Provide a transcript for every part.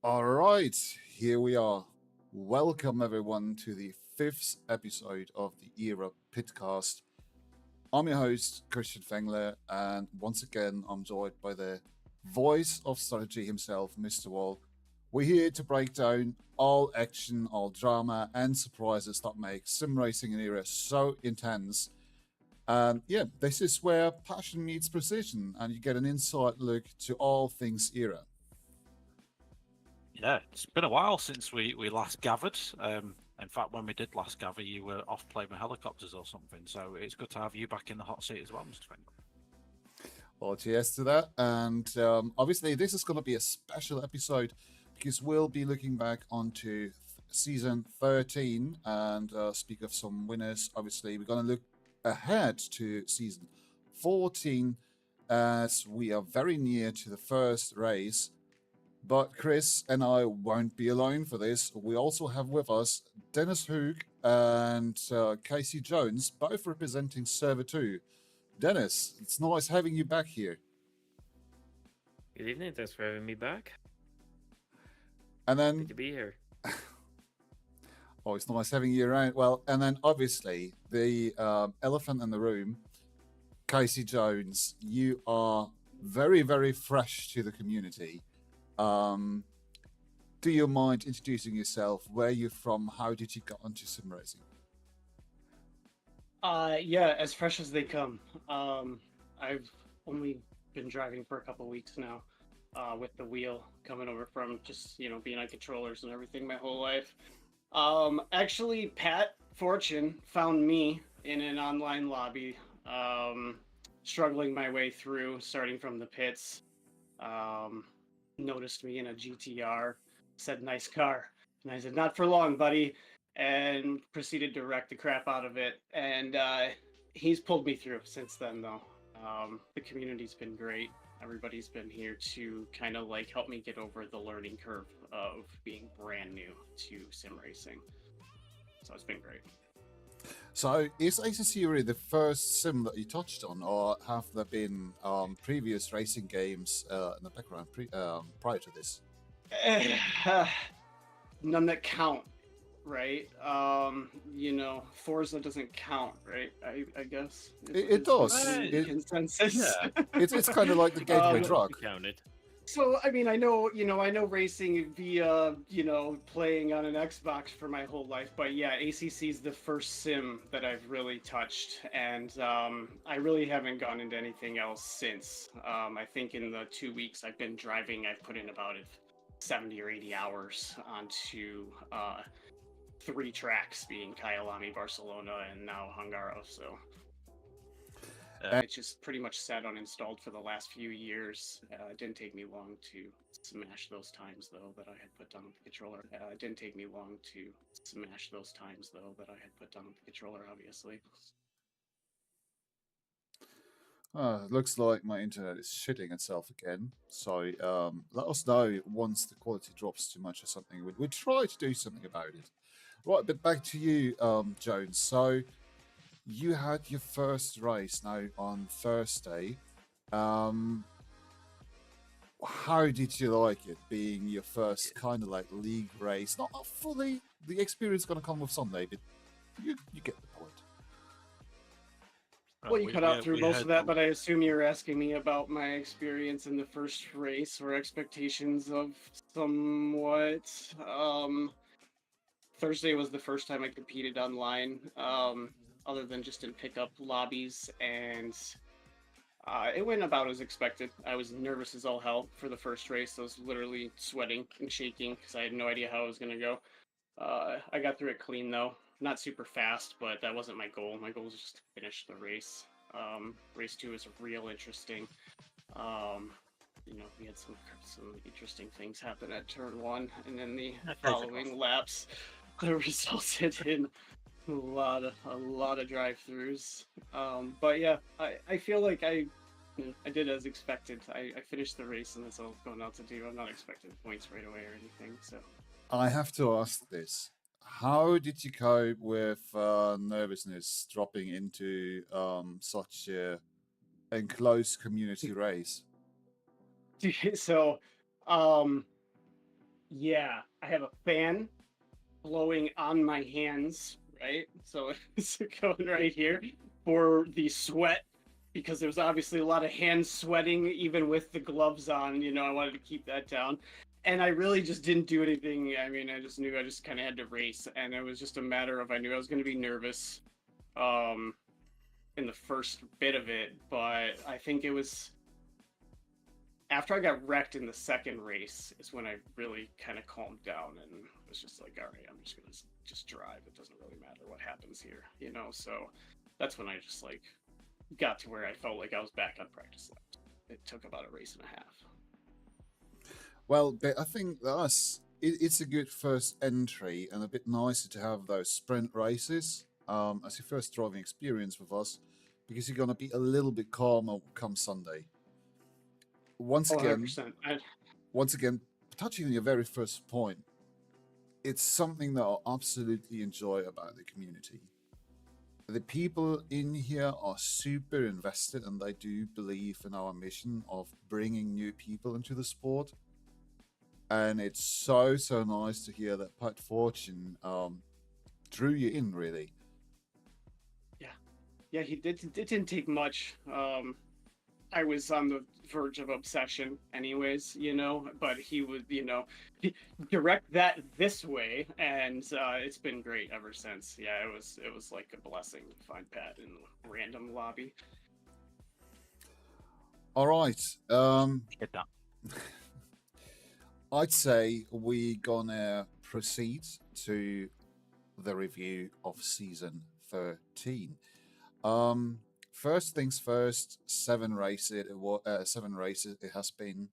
All right, here we are. Welcome everyone to the fifth episode of the Era Pitcast. I'm your host, C.Fengler, and once again, I'm joined by the voice of strategy himself, C.Wall. We're here to break down all action, all drama, and surprises that make sim racing in Era so intense. And yeah, this is where passion meets precision, and you get an inside look to all things Era. Yeah, it's been a while since we last gathered. In fact, when we did last gather, you were off playing with helicopters or something. So it's good to have you back in the hot seat as well, Mr. Fengler. Well, cheers to that. And obviously, this is going to be a special episode because we'll be looking back onto season 13 and speak of some winners. Obviously, we're going to look ahead to season 14 as we are very near to the first race. But Chris and I won't be alone for this. We also have with us D.Hoek and K.Jones, both representing Server 2. Dennis, it's nice having you back here. Good evening, thanks for having me back. And then, Good to be here. oh, it's nice having you around. Well, and then obviously the elephant in the room, K.Jones. You are very, very fresh to the community. Do you mind introducing yourself? Where you're from? How did you get onto sim racing? Yeah, as fresh as they come. I've only been driving for a couple weeks now, with the wheel coming over from just, being on controllers and everything my whole life. Actually, Pat Fortune found me in an online lobby, struggling my way through, starting from the pits. Noticed me in a GTR, said, "Nice car." And I said, "Not for long, buddy," and proceeded to wreck the crap out of it. And he's pulled me through since then, though. The community's been great. Everybody's been here to kind of like help me get over the learning curve of being brand new to sim racing. So it's been great. So is ACC the first sim that you touched on, or have there been previous racing games in the background prior to this? None that count, right? Forza doesn't count, right? I guess It does. Consensus. Yeah. It's kind of like the gateway drug. Counted. So I mean, I know racing via playing on an Xbox for my whole life, but yeah, ACC is the first sim that I've really touched, and I really haven't gone into anything else since. I think in the 2 weeks I've been driving, I've put in about 70 or 80 hours onto 3 tracks, being Kyalami, Barcelona, and now Hungaro. So. It's just pretty much sat uninstalled for the last few years. It didn't take me long to smash those times, though, that I had put down with the controller. It didn't take me long to smash those times, though, that I had put down with the controller, obviously. Looks like my internet is shitting itself again. So let us know once the quality drops too much or something. We'll try to do something about it. Right, but back to you, Jones. So you had your first race now on Thursday. How did you like it, being your first kind of like league race? Not fully, the experience going to come with Sunday, but you get the point. Well, you cut out through most of that, but I assume you're asking me about my experience in the first race or expectations of somewhat. Thursday was the first time I competed online. Other than just in pickup lobbies, and it went about as expected. I was nervous as all hell for the first race. I was literally sweating and shaking because I had no idea how it was going to go. I got through it clean, though. Not super fast, but that wasn't my goal. My goal was just to finish the race. Race 2 is real interesting. We had some interesting things happen at turn 1, and then the following laps resulted in a lot of drive-throughs, but yeah, I feel like I did as expected. I finished the race, and that's all I'm going out to do. I'm not expecting points right away or anything. So I have to ask this: how did you cope with nervousness dropping into such a enclosed community race? So, Yeah, I have a fan blowing on my hands, right? So it's going right here for the sweat because there was obviously a lot of hand sweating even with the gloves on. I wanted to keep that down. And I really just didn't do anything. I mean, I just knew I just kind of had to race, and it was just a matter of I knew I was going to be nervous in the first bit of it, but I think it was after I got wrecked in the second race is when I really kind of calmed down and was just like, all right, I'm just gonna just drive. It doesn't really matter what happens here, So that's when I just like got to where I felt like I was back on practice lap. It took about a race and a half. Well, I think it's a good first entry and a bit nicer to have those sprint races as your first driving experience with us, because you're going to be a little bit calmer come Sunday. Once again, 100%. Once again, touching on your very first point, it's something that I absolutely enjoy about the community. The people in here are super invested and they do believe in our mission of bringing new people into the sport. And it's so nice to hear that Pat Fortune drew you in, really. Yeah, he did. It didn't take much. I was on the verge of obsession anyways, but he would, direct that this way, and it's been great ever since. Yeah, it was like a blessing to find Pat in a random lobby. All right. Get that. I'd say we're gonna proceed to the review of season 13. First things first, 7 races. It has been.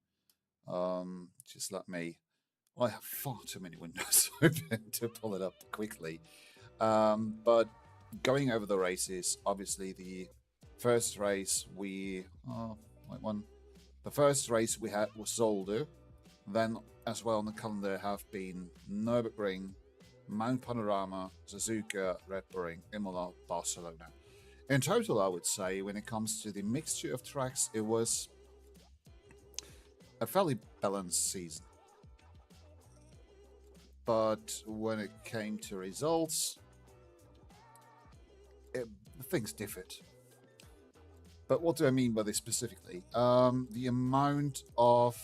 Just let me. I have far too many windows open to pull it up quickly. But going over the races, obviously the first race we. The first race we had was Zolder. Then, as well on the calendar, have been Nürburgring, Mount Panorama, Suzuka, Red Bull Ring, Imola, Barcelona. In total, I would say, when it comes to the mixture of tracks, it was a fairly balanced season. But when it came to results, things differed. But what do I mean by this specifically? The amount of...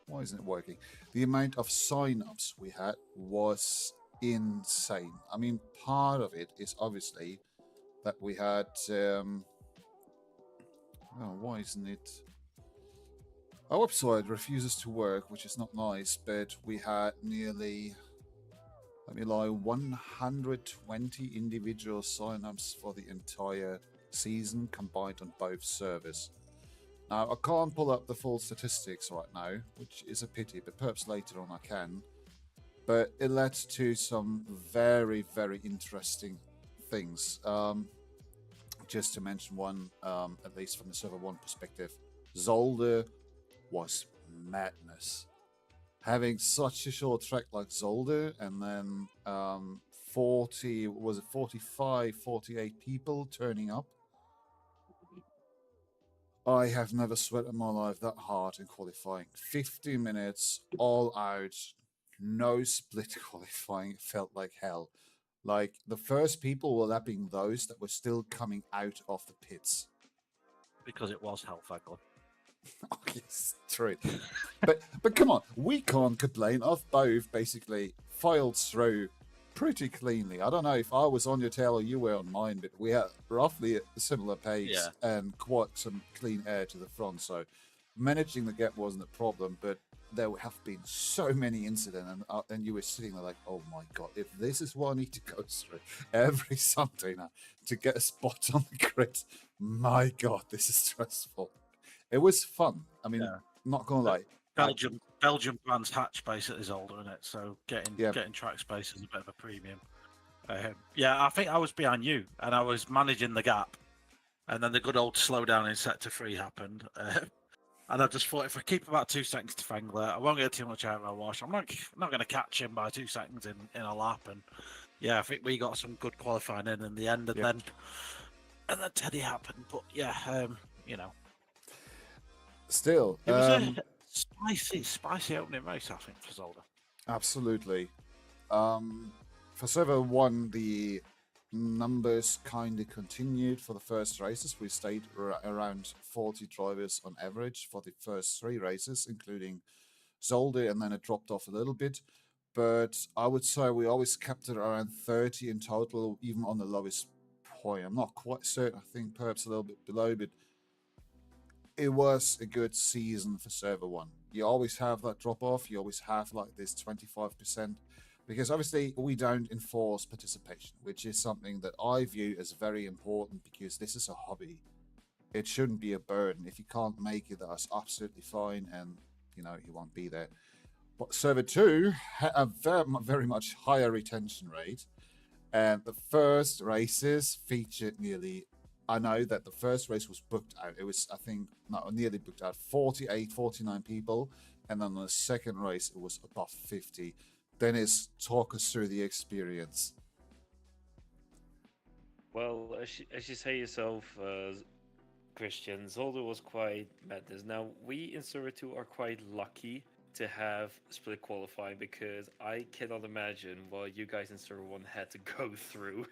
Why isn't it working? The amount of sign-ups we had was insane. I mean, part of it is obviously that we had... why isn't it... Our website refuses to work, which is not nice, but we had nearly... Let me lie, 120 individual sign-ups for the entire season combined on both servers. Now, I can't pull up the full statistics right now, which is a pity, but perhaps later on I can. But it led to some very, very interesting things. Just to mention one, at least from the server 1 perspective, Zolder was madness. Having such a short track like Zolder and then 45, 48 people turning up. I have never sweated my life that hard in qualifying. 50 minutes, all out, no split qualifying. It felt like hell. Like, the first people were lapping those that were still coming out of the pits. Because it was Hellfagler. Oh, yes, true. but come on, we can't complain. I've both basically filed through pretty cleanly. I don't know if I was on your tail or you were on mine, but we had roughly a similar pace and quite some clean air to the front. So managing the gap wasn't a problem, but there have been so many incidents, and you were sitting there like, oh my god, if this is what I need to go through every Sunday now to get a spot on the grid, my god, this is stressful. It was fun. I mean, not gonna lie. Belgium plans hatch basically is older, isn't it? So getting track space is a bit of a premium. I think I was behind you, and I was managing the gap, and then the good old slowdown in sector 3 happened. And I just thought, if I keep about 2 seconds to Fengler, I won't get too much out of my wash. I'm not going to catch him by 2 seconds in a lap. And I think we got some good qualifying in the end, and then Teddy happened. But Still, it was spicy opening race, I think, for Zolder. Absolutely. For server 1, the numbers kind of continued for the first races. We stayed around 40 drivers on average for the first 3 races, including Zolder, and then it dropped off a little bit. But I would say we always kept it around 30 in total, even on the lowest point. I'm not quite certain. I think perhaps a little bit below, but it was a good season for server 1. You always have that drop off. You always have like this 25%, because obviously we don't enforce participation, which is something that I view as very important, because this is a hobby. It shouldn't be a burden. If you can't make it, that's absolutely fine, and you won't be there. But server 2 had a very much higher retention rate, and the first races featured nearly. I know that the first race was booked out. It was, I think, not nearly booked out, 48, 49 people. And then the second race, it was above 50. Dennis, talk us through the experience. Well, as you say yourself, Christian, Zolder was quite madness. Now, we in Server 2 are quite lucky to have split qualifying, because I cannot imagine what you guys in Server 1 had to go through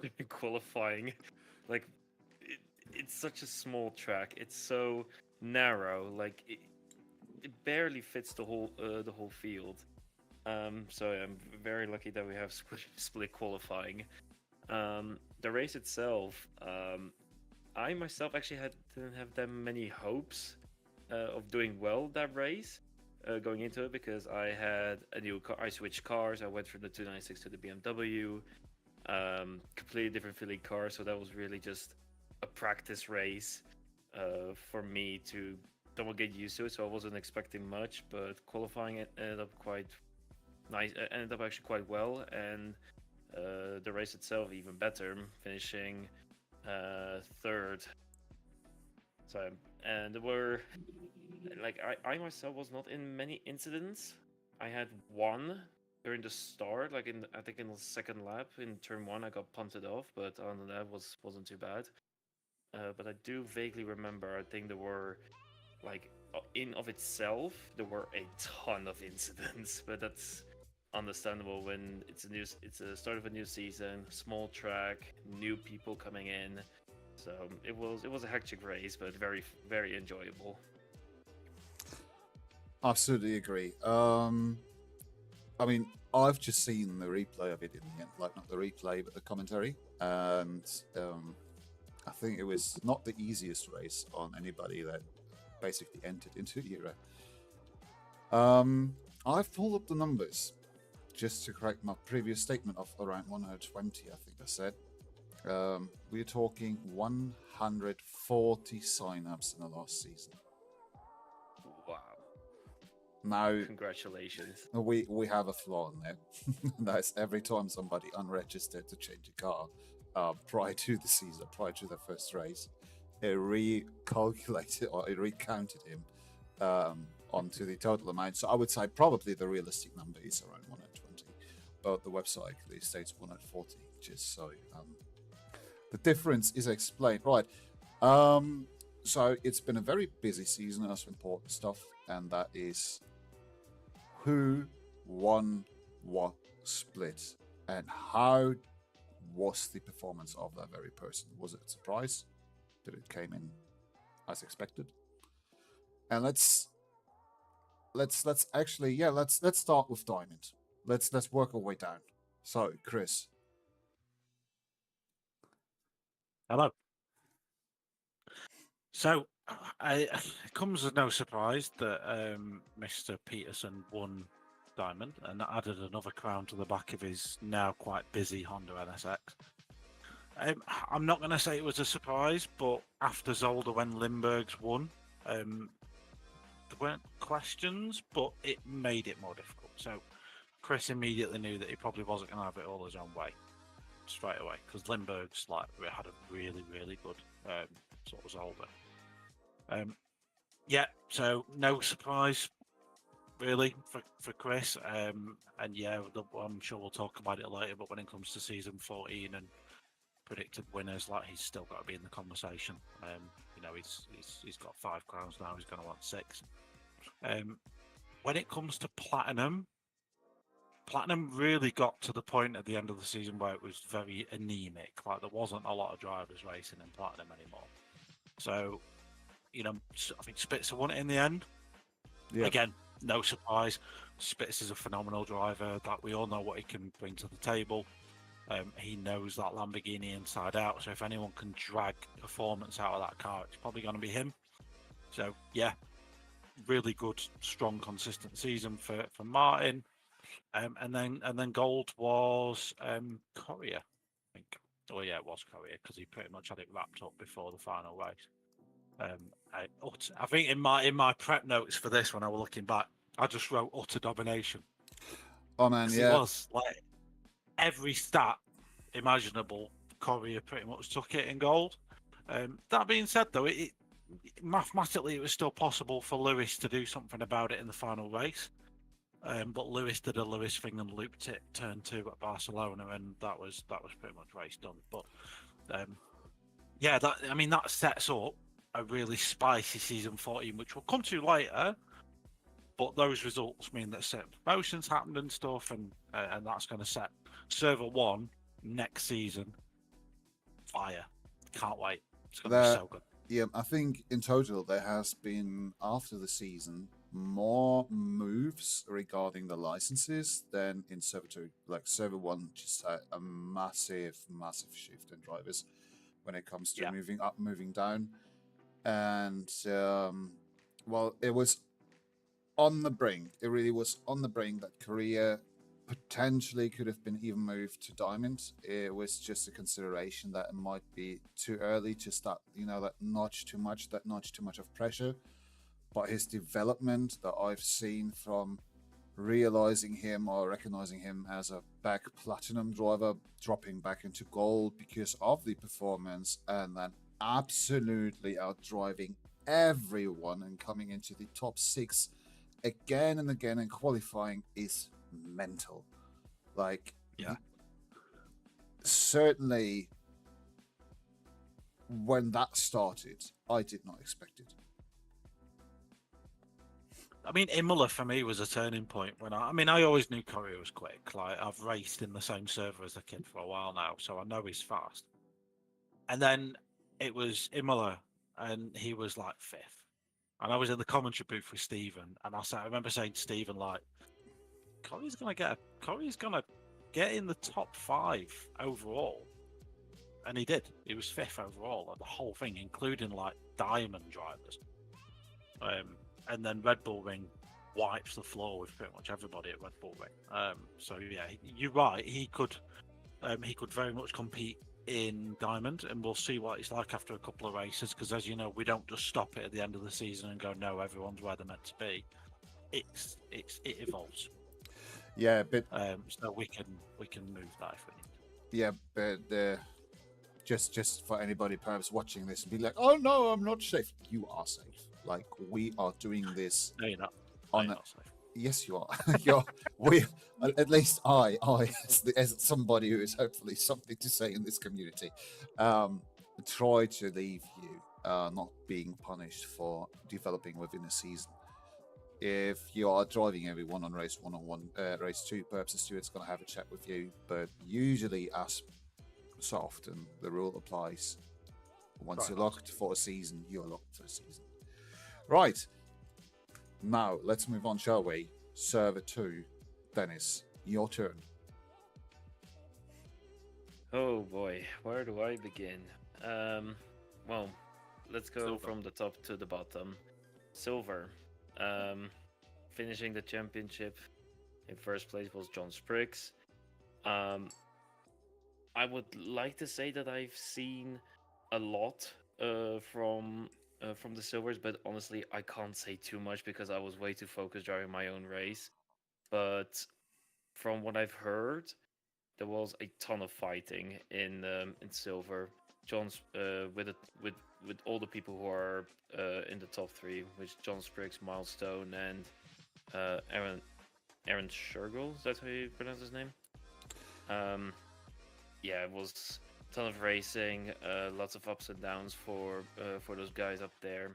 in qualifying. Like, it's such a small track. It's so narrow. Like it barely fits the whole field. So I'm very lucky that we have split qualifying. The race itself, I myself actually didn't have that many hopes of doing well that race going into it, because I had a new car. I switched cars. I went from the 296 to the BMW. Completely different feeling car. So that was really just a practice race for me to don't get used to it. So I wasn't expecting much, but qualifying ended up quite nice. Ended up actually quite well, and the race itself even better, finishing third. So, and there were like I myself was not in many incidents. I had one during the start, like I think in the second lap in turn 1, I got punted off, but other than that wasn't too bad. But I do vaguely remember, I think there were, like, in of itself, there were a ton of incidents, but that's understandable when it's a start of a new season, small track, new people coming in. So it was a hectic race, but very, very enjoyable. Absolutely agree. I mean, I've just seen the replay of it in the end, like not the replay, but the commentary, and I think it was not the easiest race on anybody that basically entered into the era. I've pulled up the numbers just to correct my previous statement of around 120, I think I said. We're talking 140 signups in the last season. Wow. Now, congratulations. We have a flaw in there. That's every time somebody unregistered to change a car prior to the season, prior to the first race, it recalculated or it recounted him onto the total amount. So I would say probably the realistic number is around 120, but the website clearly states 140, just so the difference is explained. Right. So it's been a very busy season of important stuff, and that is who won what split and how was the performance of that very person. Was it a surprise? Did it came in as expected? And let's actually let's start with Diamond. Let's work our way down. So Chris. Hello. So, it comes as no surprise that Mr. Peterson won Diamond and added another crown to the back of his now quite busy Honda NSX. I'm not going to say it was a surprise, but after Zolder, when Lindbergh's won, there weren't questions, but it made it more difficult. So, Chris immediately knew that he probably wasn't going to have it all his own way straight away, because Lindbergh's had a really, really good sort of Zolder. So no surprise really for Chris. And yeah, I'm sure we'll talk about it later, but when it comes to season 14 and predicted winners, he's still got to be in the conversation. He's got 5 crowns now, he's going to want 6. When it comes to Platinum really got to the point at the end of the season where it was very anemic. Like there wasn't a lot of drivers racing in Platinum anymore. So, I think Spitzer won it in the end. Yeah. Again, no surprise. Spitzer's a phenomenal driver. That we all know what he can bring to the table. He knows that Lamborghini inside out. So if anyone can drag performance out of that car, it's probably going to be him. So yeah, really good, strong, consistent season for Martin. And then gold was Courier, I think. Oh yeah, it was Courier because he pretty much had it wrapped up before the final race. I think in my prep notes for this, when I was looking back, I just wrote utter domination. Oh man, yeah. It was like every stat imaginable, Courier pretty much took it in gold. That being said, though, it mathematically it was still possible for Lewis to do something about it in the final race. But Lewis did a Lewis thing and looped it turn 2 at Barcelona, and that was pretty much race done. But that sets up a really spicy season 14, which we'll come to later. But those results mean that certain promotions happened and stuff, and that's going to set Server 1 next season fire. Can't wait. It's going to be so good. Yeah, I think in total there has been, after the season, more moves regarding the licenses than in Server 2. Like Server 1 just had a massive shift in drivers when it comes to moving up, moving down. And it was on the brink. It really was on the brink that Korea potentially could have been even moved to Diamond. It was just a consideration that it might be too early to start, that notch too much of pressure. But his development that I've seen from realizing him or recognizing him as a back platinum driver, dropping back into gold because of the performance, and then absolutely outdriving everyone and coming into the top 6 again and again in qualifying is mental. Certainly when that started, I did not expect it. I mean, Imola for me was a turning point. I always knew Courier was quick. Like, I've raced in the same server as a kid for a while now, so I know he's fast. And then it was Imola, and he was like 5th. And I was in the commentary booth with Stephen, and I remember saying to Stephen, like, Courier's gonna get in the top 5 overall. And he did. He was 5th overall at the whole thing, including like diamond drivers. And then Red Bull Ring wipes the floor with pretty much everybody at Red Bull Ring. So yeah, you're right. He could very much compete in Diamond, and we'll see what it's like after a couple of races. Because as you know, we don't just stop it at the end of the season and go, no, everyone's where they're meant to be. It evolves. Yeah, but so we can move that if we need to. Yeah, but just for anybody perhaps watching this and be like, oh no, I'm not safe. You are safe. Like, we are doing this. No, you're not. Not safe. Yes, you are. We, at least I, as somebody who is hopefully something to say in this community, try to leave you not being punished for developing within a season. If you are driving everyone on race 1 race 2, perhaps the steward's going to have a chat with you. But usually, as so often, the rule applies. Once you're locked for a season, you're locked for a season. Right. Now, let's move on, shall we? Server 2. Dennis, your turn. Oh boy, where do I begin? Well, let's go Silver. From the top to the bottom. Silver. Finishing the championship in first place was John Spriggs. I would like to say that I've seen a lot from the Silvers, but honestly, I can't say too much because I was way too focused driving my own race. But from what I've heard, there was a ton of fighting in Silver. John's with all the people who are in the top 3, which John Spriggs, Milestone, and Aaron Shergill. Is that how you pronounce his name? Yeah, it was a ton of racing, lots of ups and downs for those guys up there.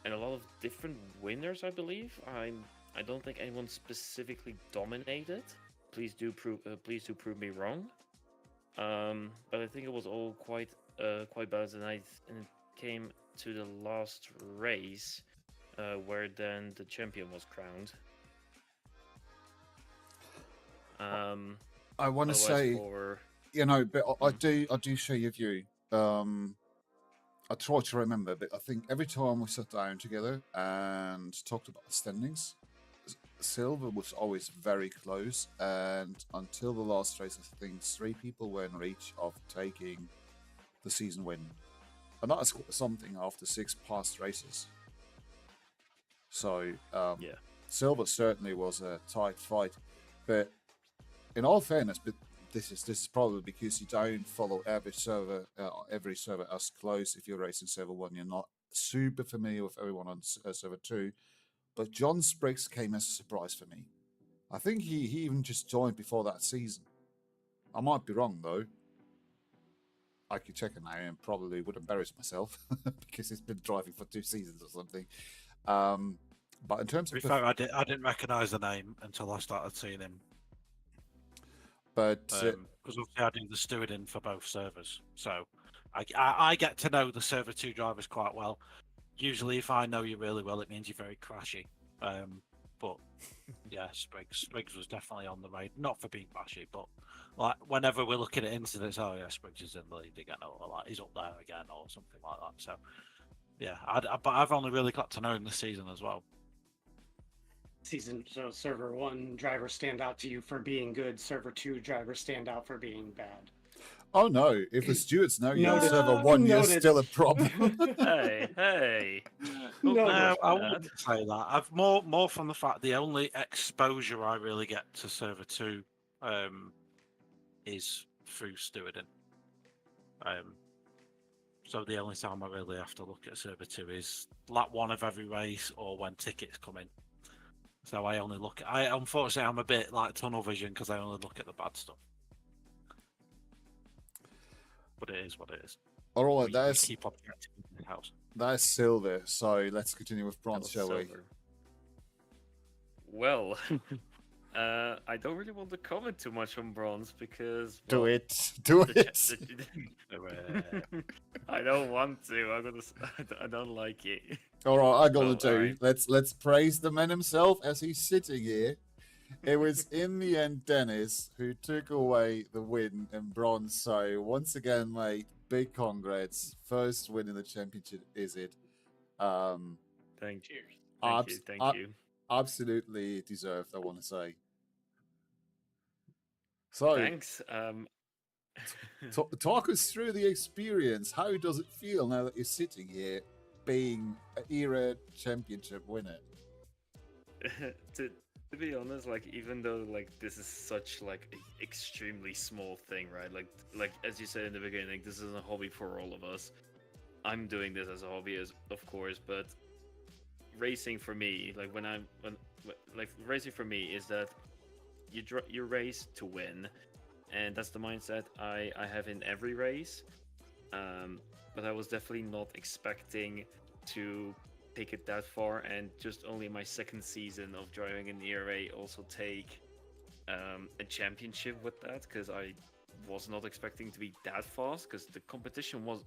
and a lot of different winners, I believe. I don't think anyone specifically dominated. Please do prove me wrong. But I think it was all quite balanced, and it came to the last race, where then the champion was crowned. I want to say, but I do share your view. I try to remember, but I think every time we sat down together and talked about the standings, Silver was always very close, and until the last race, I think 3 people were in reach of taking the season win, and that's something after 6 past races. So Silver certainly was a tight fight, but in all fairness, but this is probably because you don't follow every server as close. If you're racing server 1, you're not super familiar with everyone on server 2. But John Spriggs came as a surprise for me. I think he even just joined before that season. I might be wrong, though. I could check it now and probably would embarrass myself because he's been driving for 2 seasons or something. But in terms of... I didn't recognise the name until I started seeing him. But because obviously I do the stewarding for both servers, so I get to know the server 2 drivers quite well. Usually, if I know you really well, it means you're very crashy. But yeah, Spriggs was definitely on the radar, not for being crashy, but like whenever we're looking at incidents, oh yeah, Spriggs is in the lead again, or like he's up there again, or something like that. So yeah, but I've only really got to know him this season as well. Season, so server 1 drivers stand out to you for being good, server 2 drivers stand out for being bad. Oh no, if the stewards know you're on server 1, you're still a problem. hey. No, I wouldn't say that. I've more from the fact the only exposure I really get to server 2 is through stewarding. So the only time I really have to look at server 2 is lap 1 of every race or when tickets come in. So I only look. Unfortunately, I'm a bit like tunnel vision because I only look at the bad stuff. But it is what it is. All right, we keep objective in the house. That's Silver. So let's continue with Bronze, shall we? Well, I don't really want to comment too much on Bronze because do it. I don't want to. I don't like it. All right, I gotta do. Right. Let's praise the man himself as he's sitting here. It was in the end Dennis who took away the win in Bronze. So once again, mate, big congrats! First win in the championship, is it? Thank you. Absolutely deserved, I want to say. So thanks. Talk us through the experience. How does it feel now that you're sitting here, being an era championship winner? To be honest, like even though like this is such like an extremely small thing, right? Like as you said in the beginning, this is a hobby for all of us. I'm doing this as a hobby, of course, but racing for me, like racing for me is that you race to win, and that's the mindset I have in every race. But I was definitely not expecting to take it that far, and just only my second season of driving in ERA also take a championship with that, because I was not expecting to be that fast, because the competition was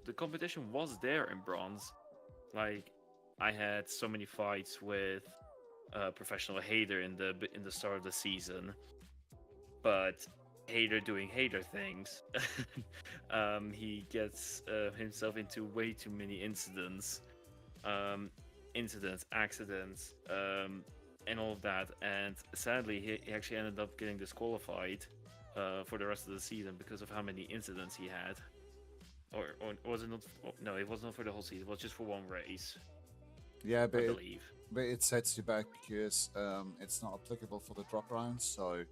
there in Bronze. Like I had so many fights with professional Hater in the start of the season, but Hater doing Hater things, he gets himself into way too many incidents, accidents, and all of that. And sadly, he actually ended up getting disqualified for the rest of the season because of how many incidents he had. Or was it not? No, it was not for the whole season. It was just for one race. Yeah, but it sets you back because it's not applicable for the drop rounds, so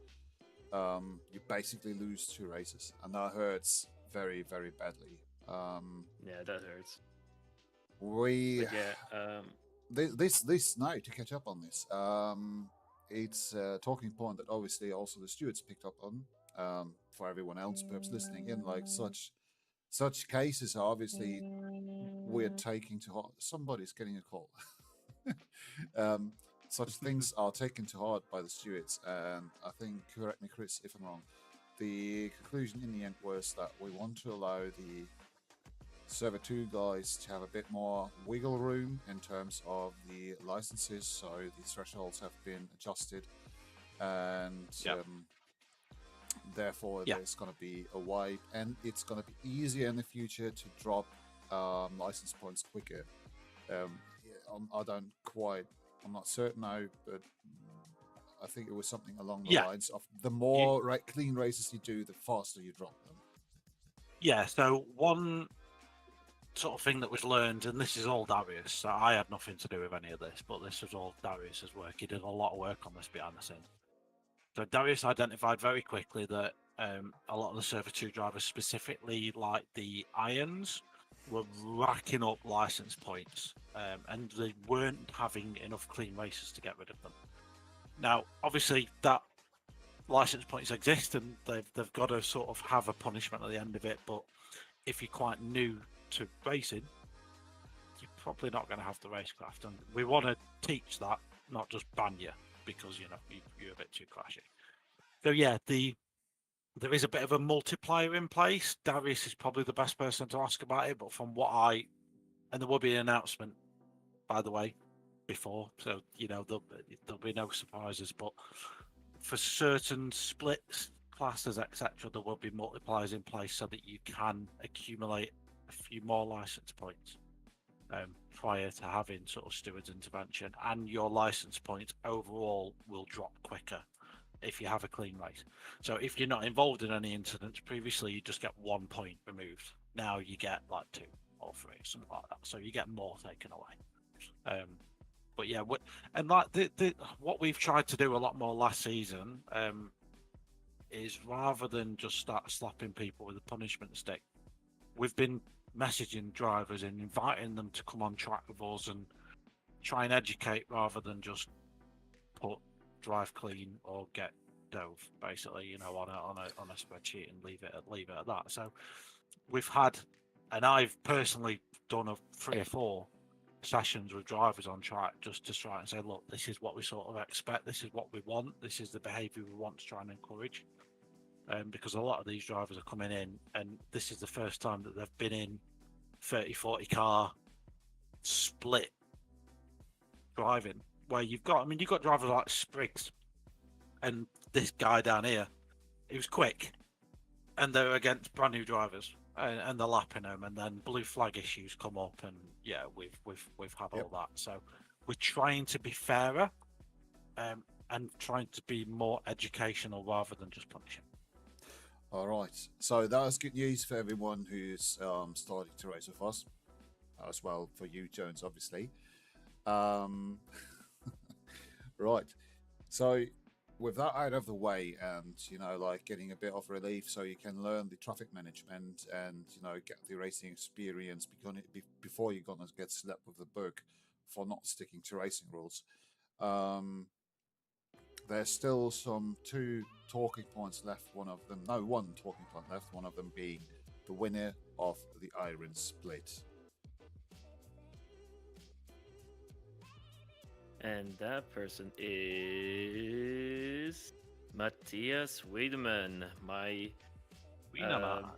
you basically lose 2 races, and that hurts very, very badly. Yeah, that hurts. This now to catch up on this, it's a talking point that obviously also the stewards picked up on. For everyone else perhaps listening in, like such cases are obviously we're taking to heart. Somebody's getting a call. Such things are taken to heart by the stewards, and I think, correct me, Chris, if I'm wrong, the conclusion in the end was that we want to allow the Server 2 guys to have a bit more wiggle room in terms of the licenses, so the thresholds have been adjusted, and therefore there's going to be a wipe, and it's going to be easier in the future to drop license points quicker. I'm not certain now, but I think it was something along the lines of the more clean races you do, the faster you drop them. Yeah, so one sort of thing that was learned, and this is all Darius, so I had nothing to do with any of this, but this was all Darius's work. He did a lot of work on this behind the scenes. So Darius identified very quickly that a lot of the Server 2 drivers, specifically like the Irons, were racking up license points, and they weren't having enough clean races to get rid of them. Now, obviously, that license points exist, and they've got to sort of have a punishment at the end of it. But if you're quite new to racing, you're probably not going to have the racecraft, and we want to teach that, not just ban you because you're a bit too crashy. So yeah, there is a bit of a multiplier in place. Darius is probably the best person to ask about it, but from and there will be an announcement, by the way, before, so there'll be no surprises. But for certain splits, classes, etc., there will be multipliers in place so that you can accumulate a few more license points prior to having sort of steward's intervention, and your license points overall will drop quicker if you have a clean race. So if you're not involved in any incidents previously, you just get 1 point removed. Now you get like 2 or 3, something like that. So you get more taken away. But yeah, and like what we've tried to do a lot more last season is, rather than just start slapping people with a punishment stick, we've been messaging drivers and inviting them to come on track with us and try and educate, rather than just put drive clean or get dove, basically, on a spreadsheet and leave it at that. So we've had, and I've personally done 3 or 4 sessions with drivers on track just to try and say, look, this is what we sort of expect, this is what we want, this is the behavior we want to try and encourage, because a lot of these drivers are coming in and this is the first time that they've been in 30-40 car split driving, where you've got drivers like Spriggs and this guy down here, he was quick, and they're against brand new drivers, and they're lapping them, and then blue flag issues come up, and yeah, we've had all that. So we're trying to be fairer, and trying to be more educational rather than just punishing. All right, so that was good news for everyone who's starting to race with us, as well for you, Jones, obviously. Right, so with that out of the way, and getting a bit of relief, so you can learn the traffic management and get the racing experience before you're gonna get slapped with the book for not sticking to racing rules. There's still 2 talking points left. One talking point left. One of them being the winner of the Iron Split. And that person is Matthias Wiedemann, my Wiedemann,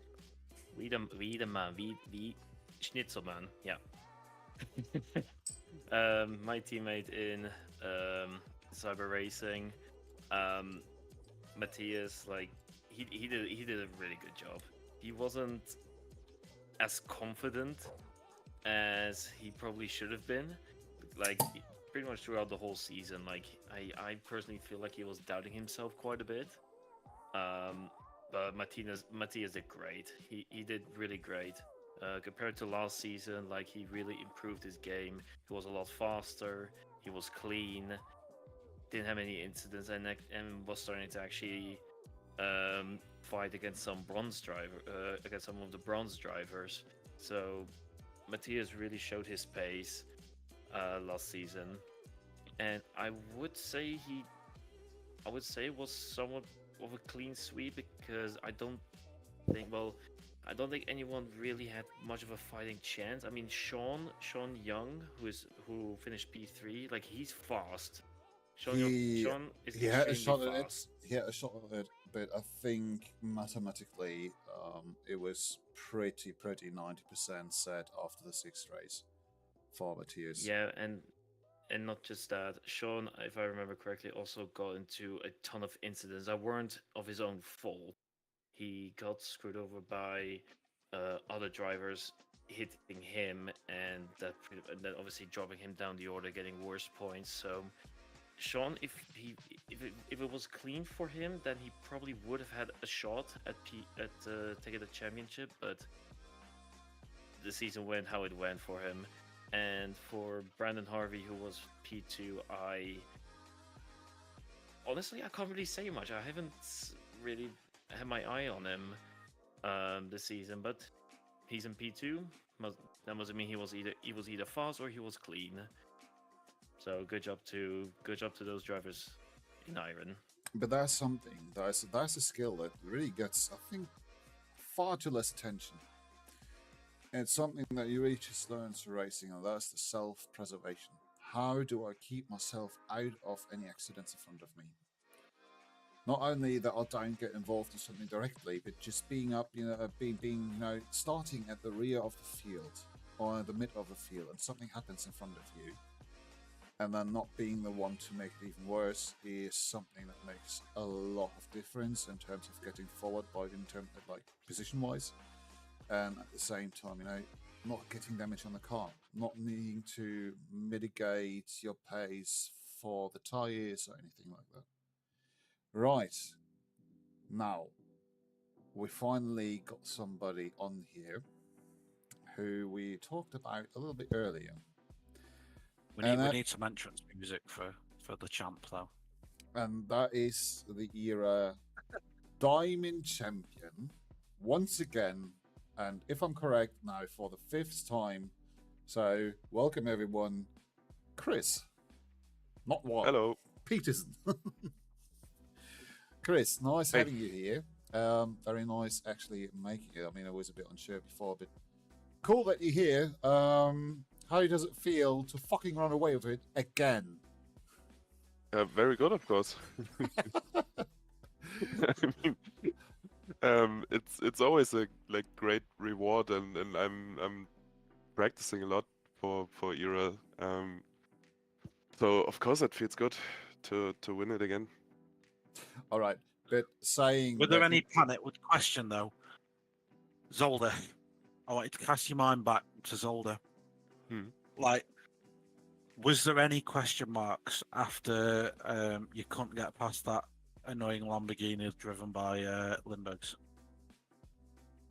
Schnitzelmann, yeah. My teammate in cyber racing. Matthias, he did a really good job. He wasn't as confident as he probably should have been. Pretty much throughout the whole season, I personally feel like he was doubting himself quite a bit. But Matthias did great. He did really great. Compared to last season, he really improved his game. He was a lot faster. He was clean. Didn't have any incidents, and was starting to actually fight against some against some of the bronze drivers. So Matthias really showed his pace last season, and I would say it was somewhat of a clean sweep, because I don't think, I don't think anyone really had much of a fighting chance. I mean, Sean Young, who finished P3, like he's fast. He Sean is he had a extremely shot at it. fast. He had a shot at it, but I think mathematically, it was pretty 90% set after the sixth race for Matthias. Yeah, and not just that, Sean, if I remember correctly, also got into a ton of incidents that weren't of his own fault. He got screwed over by other drivers hitting him, and then obviously dropping him down the order, getting worse points. So Sean, if it was clean for him, then he probably would have had a shot at taking the championship. But the season went how it went for him. And for Brandon Harvey, who was P2, honestly, I can't really say much. I haven't really had my eye on him this season, but he's in P2. That must mean he was either fast or he was clean. So good job to those drivers in Iron. But that's something. That's a skill that really gets, I think, far too less attention. And it's something that you really just learn through racing, and that's the self-preservation. How do I keep myself out of any accidents in front of me? Not only that I don't get involved in something directly, but just being up, starting at the rear of the field or the mid of the field, and something happens in front of you, and then not being the one to make it even worse is something that makes a lot of difference in terms of getting forward, in terms of like position-wise. And at the same time, not getting damage on the car, not needing to mitigate your pace for the tires or anything like that. Right. Now, we finally got somebody on here who we talked about a little bit earlier. We need some entrance music for the champ, though. And that is the era Diamond Champion, once again. And if I'm correct now, for the 5th time. So, welcome everyone. Chris. Not Wall. Hello. Peterson. Chris, nice having you here. Very nice actually making it. I mean, I was a bit unsure before, but cool that you're here. How does it feel to fucking run away with it again? Very good, of course. I mean, it's always a great reward, and I'm practicing a lot for ERA. So of course it feels good to win it again. All right, but saying. Were there any panic with question though? Zolder, I wanted to cast your mind back to Zolder. Like, was there any question marks after you couldn't get past that annoying Lamborghini driven by Lindberghs?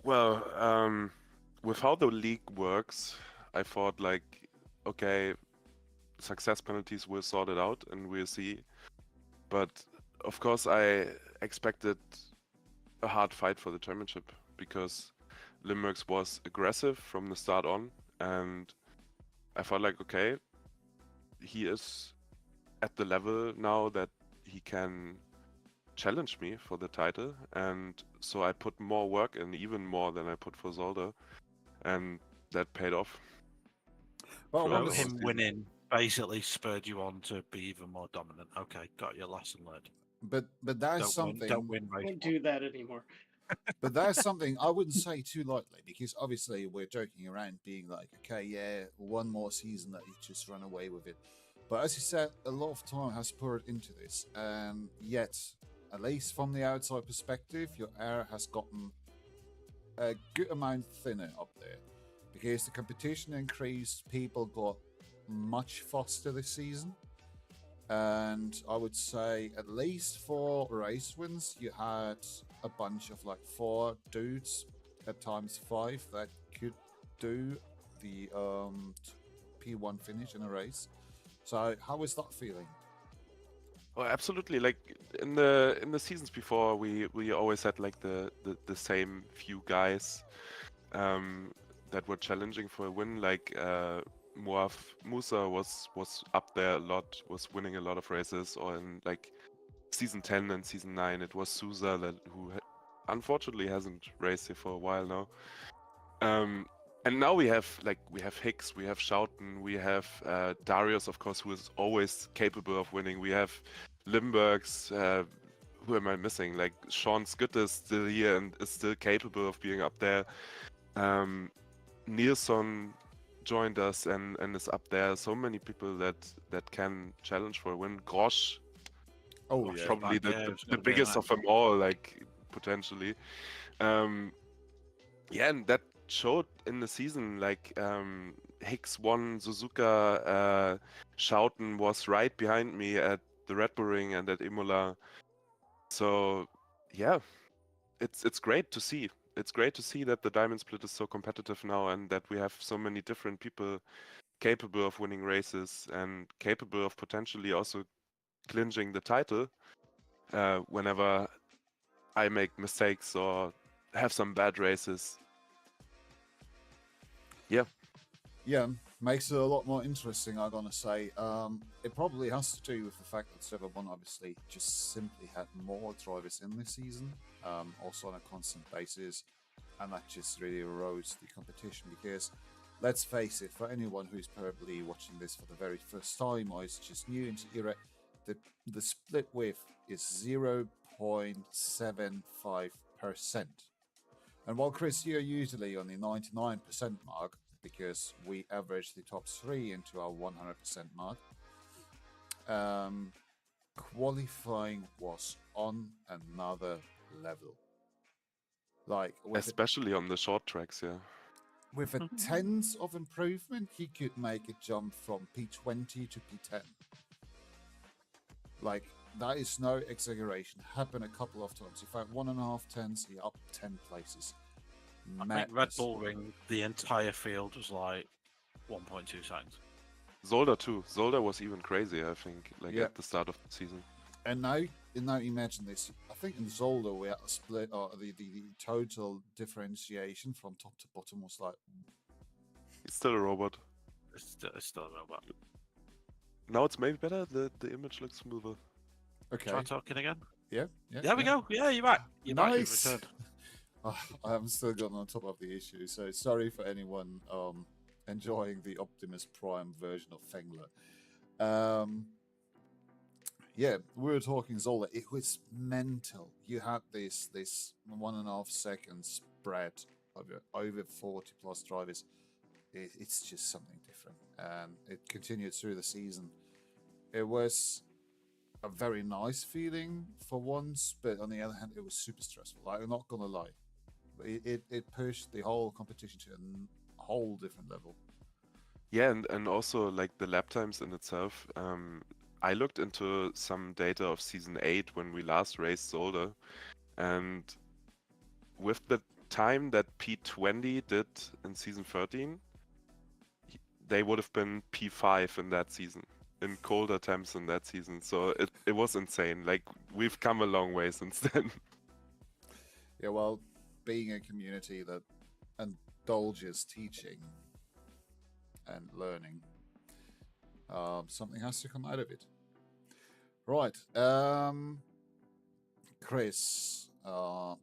Well, with how the league works, I thought okay, success penalties will sort it out and we'll see. But of course, I expected a hard fight for the championship because Limburgs was aggressive from the start on, and I felt okay, he is at the level now that he can challenge me for the title, and so I put more work in, even more than I put for Zolder, and that paid off. Well, him winning basically spurred you on to be even more dominant. Okay, got your lesson learned. But that's something. Don't win. Don't do that anymore. But that's something I wouldn't say too lightly, because obviously we're joking around being like, okay, yeah, one more season that you just run away with it. But as you said, a lot of time has poured into this, and yet, at least from the outside perspective, your air has gotten a good amount thinner up there, because the competition increased, people got much faster this season. And I would say, at least for race wins, you had a bunch of 4 dudes, at times 5, that could do the P1 finish in a race. So how is that feeling? Oh, absolutely. In the seasons before, we always had the same few guys that were challenging for a win. Moaf Musa was up there a lot, was winning a lot of races, or in season 10 and season 9 it was Souza who unfortunately hasn't raced here for a while now. And now we have Hicks, we have Schouten, we have Darius, of course, who is always capable of winning. We have Limburgs. Who am I missing? Like Sean Skutt is still here and is still capable of being up there. Nilsson joined us and is up there. So many people that can challenge for a win. Grosch, Grosch probably back, the biggest of them all, like potentially. Yeah, and that showed in the season. Like Hicks won, Suzuka, Schouten was right behind me at the Red Bull Ring and at Imola. So yeah, it's great to see. It's great to see that the Diamond Split is so competitive now and that we have so many different people capable of winning races and capable of potentially also clinching the title whenever I make mistakes or have some bad races. Yeah. Yeah, makes it a lot more interesting, I'm gonna say. It probably has to do with the fact that Server 1 obviously just simply had more drivers in this season, also on a constant basis, and that just really erodes the competition because, let's face it, for anyone who's probably watching this for the very first time or is just new into ERA, the split width is 0.75%. And while Chris, you're usually on the 99% mark, because we average the top 3 into our 100% mark, qualifying was on another level. Like, especially on the short tracks, yeah. With a tenth of improvement, he could make a jump from P20 to P10. Like, that is no exaggeration. Happened a couple of times. In fact, 1.5 tenths, he up 10 places. I think Red Bull Ring, the entire field was like 1.2 seconds. Zolder too. Zolder was even crazier, I think, at the start of the season. And now imagine this. I think in Zolder we had a split, or the total differentiation from top to bottom was like... He's still a robot. It's still a robot. Now it's maybe better. The image looks smoother. Okay. Try talking again. Yeah. There we go. Yeah, you're back. You're back. You've returned. I haven't still gotten on top of the issue, so sorry for anyone enjoying the Optimus Prime version of Fengler. Yeah, we were talking Zola. It was mental. You had this 1.5 second spread over 40 plus drivers. It's just something different, and it continued through the season. It was a very nice feeling for once, but on the other hand, it was super stressful. I'm not gonna lie. It pushed the whole competition to a whole different level. Yeah, and also like the lap times in itself. I looked into some data of season 8 when we last raced Zolder, and with the time that P20 did in season 13, they would have been P5 in that season, in colder temps in that season. So it was insane. Like, we've come a long way since then. Yeah, well, being a community that indulges teaching and learning, something has to come out of it. Right. Chris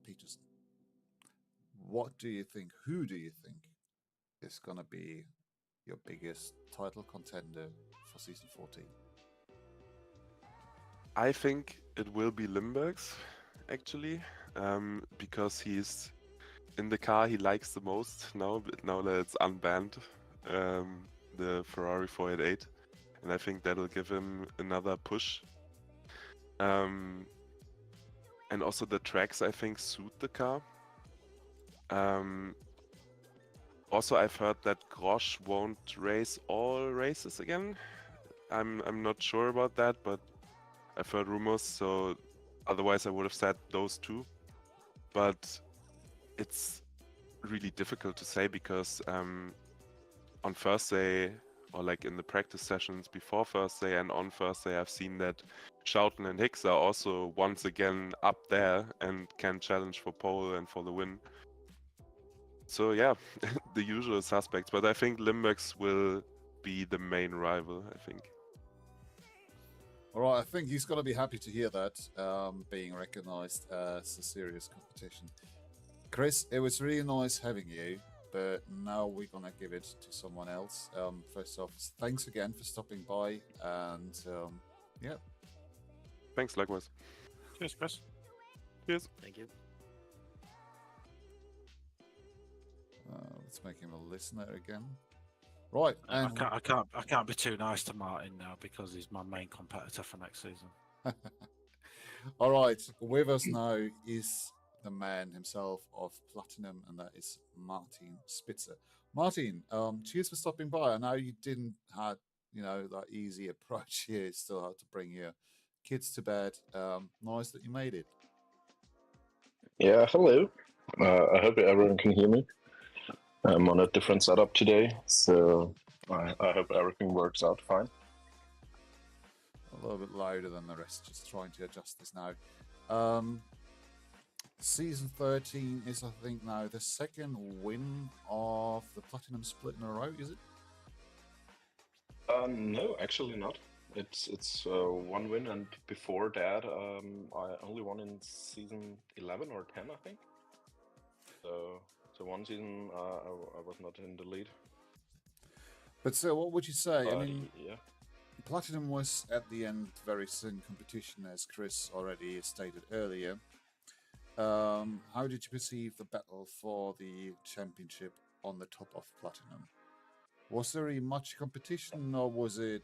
Peterson, who do you think is going to be your biggest title contender for season 14? I think it will be Limburgs, actually, because he's in the car he likes the most now that it's unbanned, the Ferrari 488, and I think that'll give him another push. And also the tracks, I think, suit the car. Also, I've heard that Grosch won't race all races again. I'm not sure about that, but I've heard rumors, so otherwise I would have said those two. But it's really difficult to say because on Thursday, or like in the practice sessions before Thursday and on Thursday, I've seen that Schouten and Hicks are also once again up there and can challenge for pole and for the win. So yeah, the usual suspects, but I think Limburgs will be the main rival, I think. All right, I think he's going to be happy to hear that, being recognized as a serious competition. Chris, it was really nice having you, but now we're going to give it to someone else. First off, thanks again for stopping by, and yeah. Thanks, likewise. Cheers, Chris. Cheers. Thank you. Let's make him a listener again. Right, and I can't be too nice to Martin now because he's my main competitor for next season. all right, with us now is the man himself of Platinum, and that is Martin Spitzer. Martin, cheers for stopping by. I know you didn't have, that easy approach here. You still had to bring your kids to bed. Nice that you made it. Yeah, hello. I hope everyone can hear me. I'm on a different setup today, so I hope everything works out fine. A little bit louder than the rest, just trying to adjust this now. Season 13 is, I think, now the second win of the Platinum split in a row, is it? No, actually not. It's one win, and before that, I only won in season 11 or 10, I think. So one season, I was not in the lead. But so, what would you say? But, I mean, yeah. Platinum was at the end very thin competition, as Chris already stated earlier. How did you perceive the battle for the championship on the top of Platinum? Was there really much competition, or was it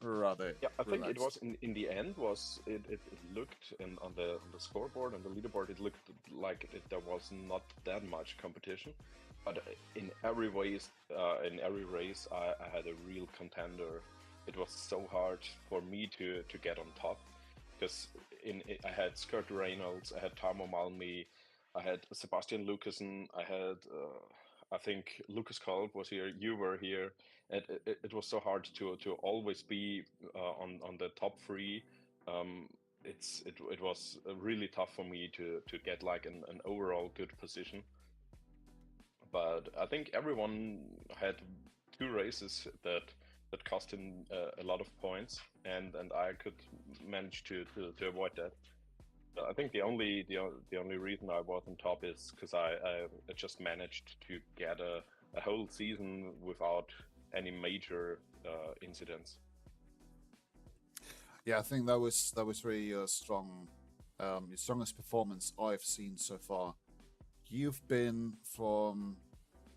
rather? Yeah, I think it relaxed? was in the end. It looked on the scoreboard and the leaderboard. It looked like there was not that much competition, but in every race, I had a real contender. It was so hard for me to get on top, because I had Skurt Reynolds, I had Tarmo Malmi, I had Sebastian Lucasen, I had I think Lucas Kolb was here, you were here. It was so hard to always be on the top three. It was really tough for me to get like an overall good position. But I think everyone had two races that cost him a lot of points, and I could manage to avoid that. I think the only reason I was on top is because I just managed to get a whole season without any major incidents. Yeah, I think that was really strong, your strongest performance I've seen so far. You've been, from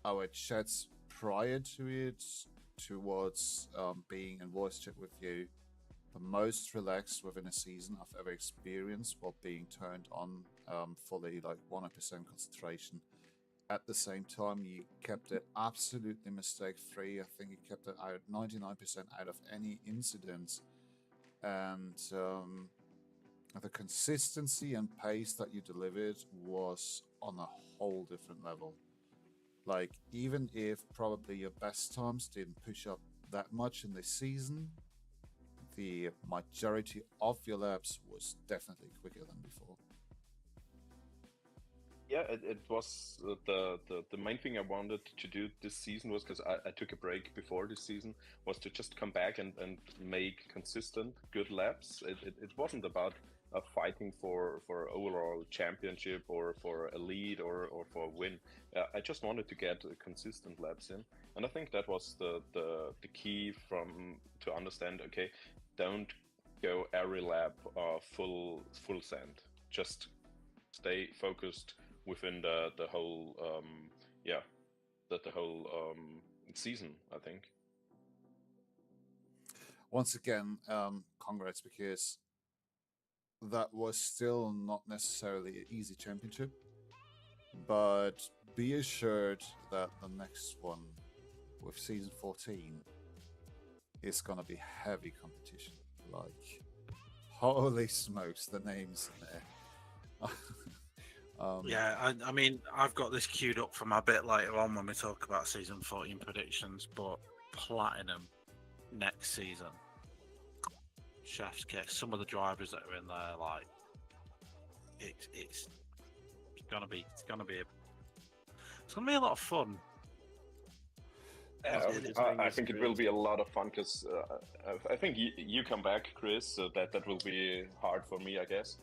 our chats prior to it towards being in voice chat with you, the most relaxed within a season I've ever experienced, while being turned on fully, like 100% concentration. At the same time, you kept it absolutely mistake-free. I think you kept it out 99% out of any incidents. And the consistency and pace that you delivered was on a whole different level. Like, even if probably your best times didn't push up that much in this season, the majority of your laps was definitely quicker than before. Yeah, it was the main thing I wanted to do this season was, because I took a break before this season, was to just come back and make consistent good laps. It wasn't about fighting for overall championship or for a lead or for a win. I just wanted to get consistent laps in, and I think that was the key to understand. Okay, don't go every lap full send. Just stay focused within the whole the whole season, I think. Once again, congrats, because that was still not necessarily an easy championship, but be assured that the next one with season 14 is gonna be heavy competition. Like, holy smokes, the names in there. Yeah, I mean, I've got this queued up for my bit later on when we talk about season 14 predictions, but Platinum next season, chef's kiss. Some of the drivers that are in there, like, it's gonna be a lot of fun. I think it will be a lot of fun because I think you come back, Chris, so that will be hard for me, I guess.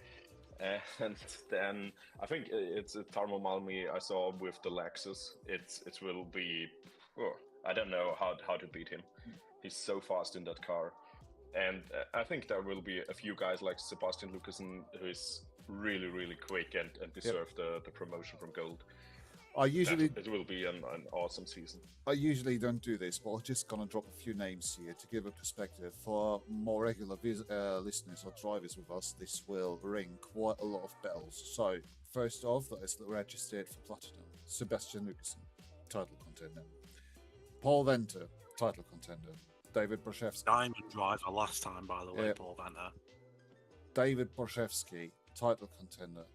And then I think it's Tarmo Malmi I saw with the Lexus. It will be, I don't know how to beat him. He's so fast in that car. And I think there will be a few guys like Sebastian Lucasen who is really, really quick and deserve the promotion from gold. It will be an awesome season. I usually don't do this, but I'm just gonna drop a few names here to give a perspective for more regular listeners or drivers with us. This will ring quite a lot of bells. So first off, that is registered for platinum. Sebastian Lucasen, title contender. Paul Venter, title contender. David Borshevsky, diamond driver last time, by the way. Paul Venter. David Borshevsky, title contender.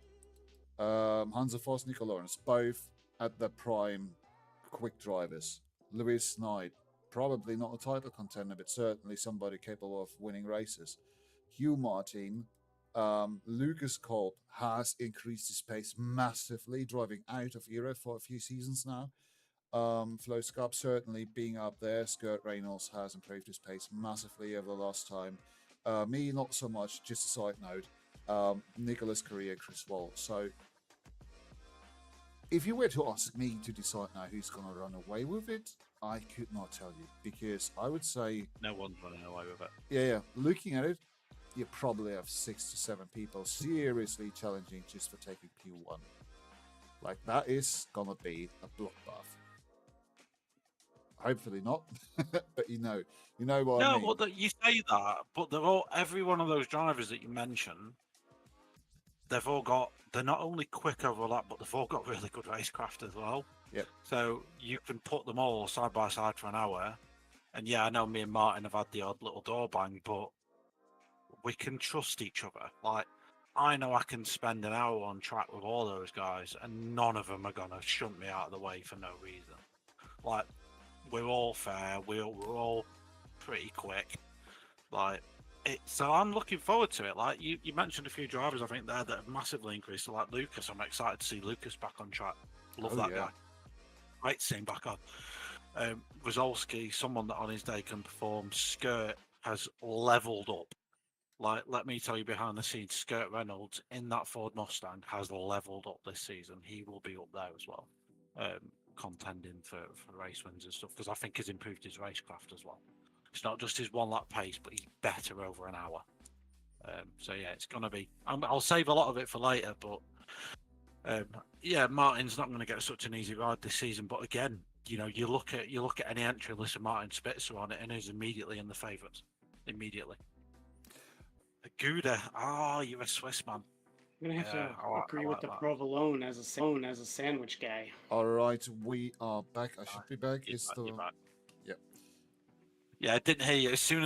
Hansa Voss, Nico Lawrence, both at the prime quick drivers. Lewis Knight, probably not a title contender, but certainly somebody capable of winning races. Hugh Martin, Lucas Kolb has increased his pace massively, driving out of era for a few seasons now. Flo Scarp certainly being up there. Skurt Reynolds has improved his pace massively over the last time. Me, not so much, just a side note. Nicholas Correa, C.Wall. So if you were to ask me to decide now who's going to run away with it, I could not tell you, because I would say no one's running away with it. Yeah. Looking at it, you probably have 6 to 7 people seriously challenging just for taking P1. Like, that is going to be a bloodbath. Hopefully not, but you know what I mean. No, well, you say that, but every one of those drivers that you mentioned, they're not only quick over that, but they've all got really good racecraft as well. Yep. So you can put them all side by side for an hour. And yeah, I know me and Martin have had the odd little door bang, but we can trust each other. Like, I know I can spend an hour on track with all those guys, and none of them are going to shunt me out of the way for no reason. Like, we're all fair. We're all pretty quick. Like, so I'm looking forward to it. Like, you mentioned a few drivers, I think, there that have massively increased. So, like Lucas, I'm excited to see Lucas back on track. Love that guy. Great to see him back on. Rizolski, someone that on his day can perform. Skurt has leveled up. Like, let me tell you, behind the scenes, Skurt Reynolds in that Ford Mustang has leveled up this season. He will be up there as well, contending for race wins and stuff, because I think he's improved his racecraft as well. It's not just his one lap pace, but he's better over an hour. So yeah, it's gonna be. I'll save a lot of it for later, but yeah, Martin's not going to get such an easy ride this season. But again, you look at any entry list of Martin Spitzer on it, and he's immediately in the favourites. Immediately. Gouda, you're a Swiss man. I'm gonna have to agree with the provolone as a sandwich guy. All right, we are back. I should be back. You're back. Yep. Yeah, I didn't hear you. As soon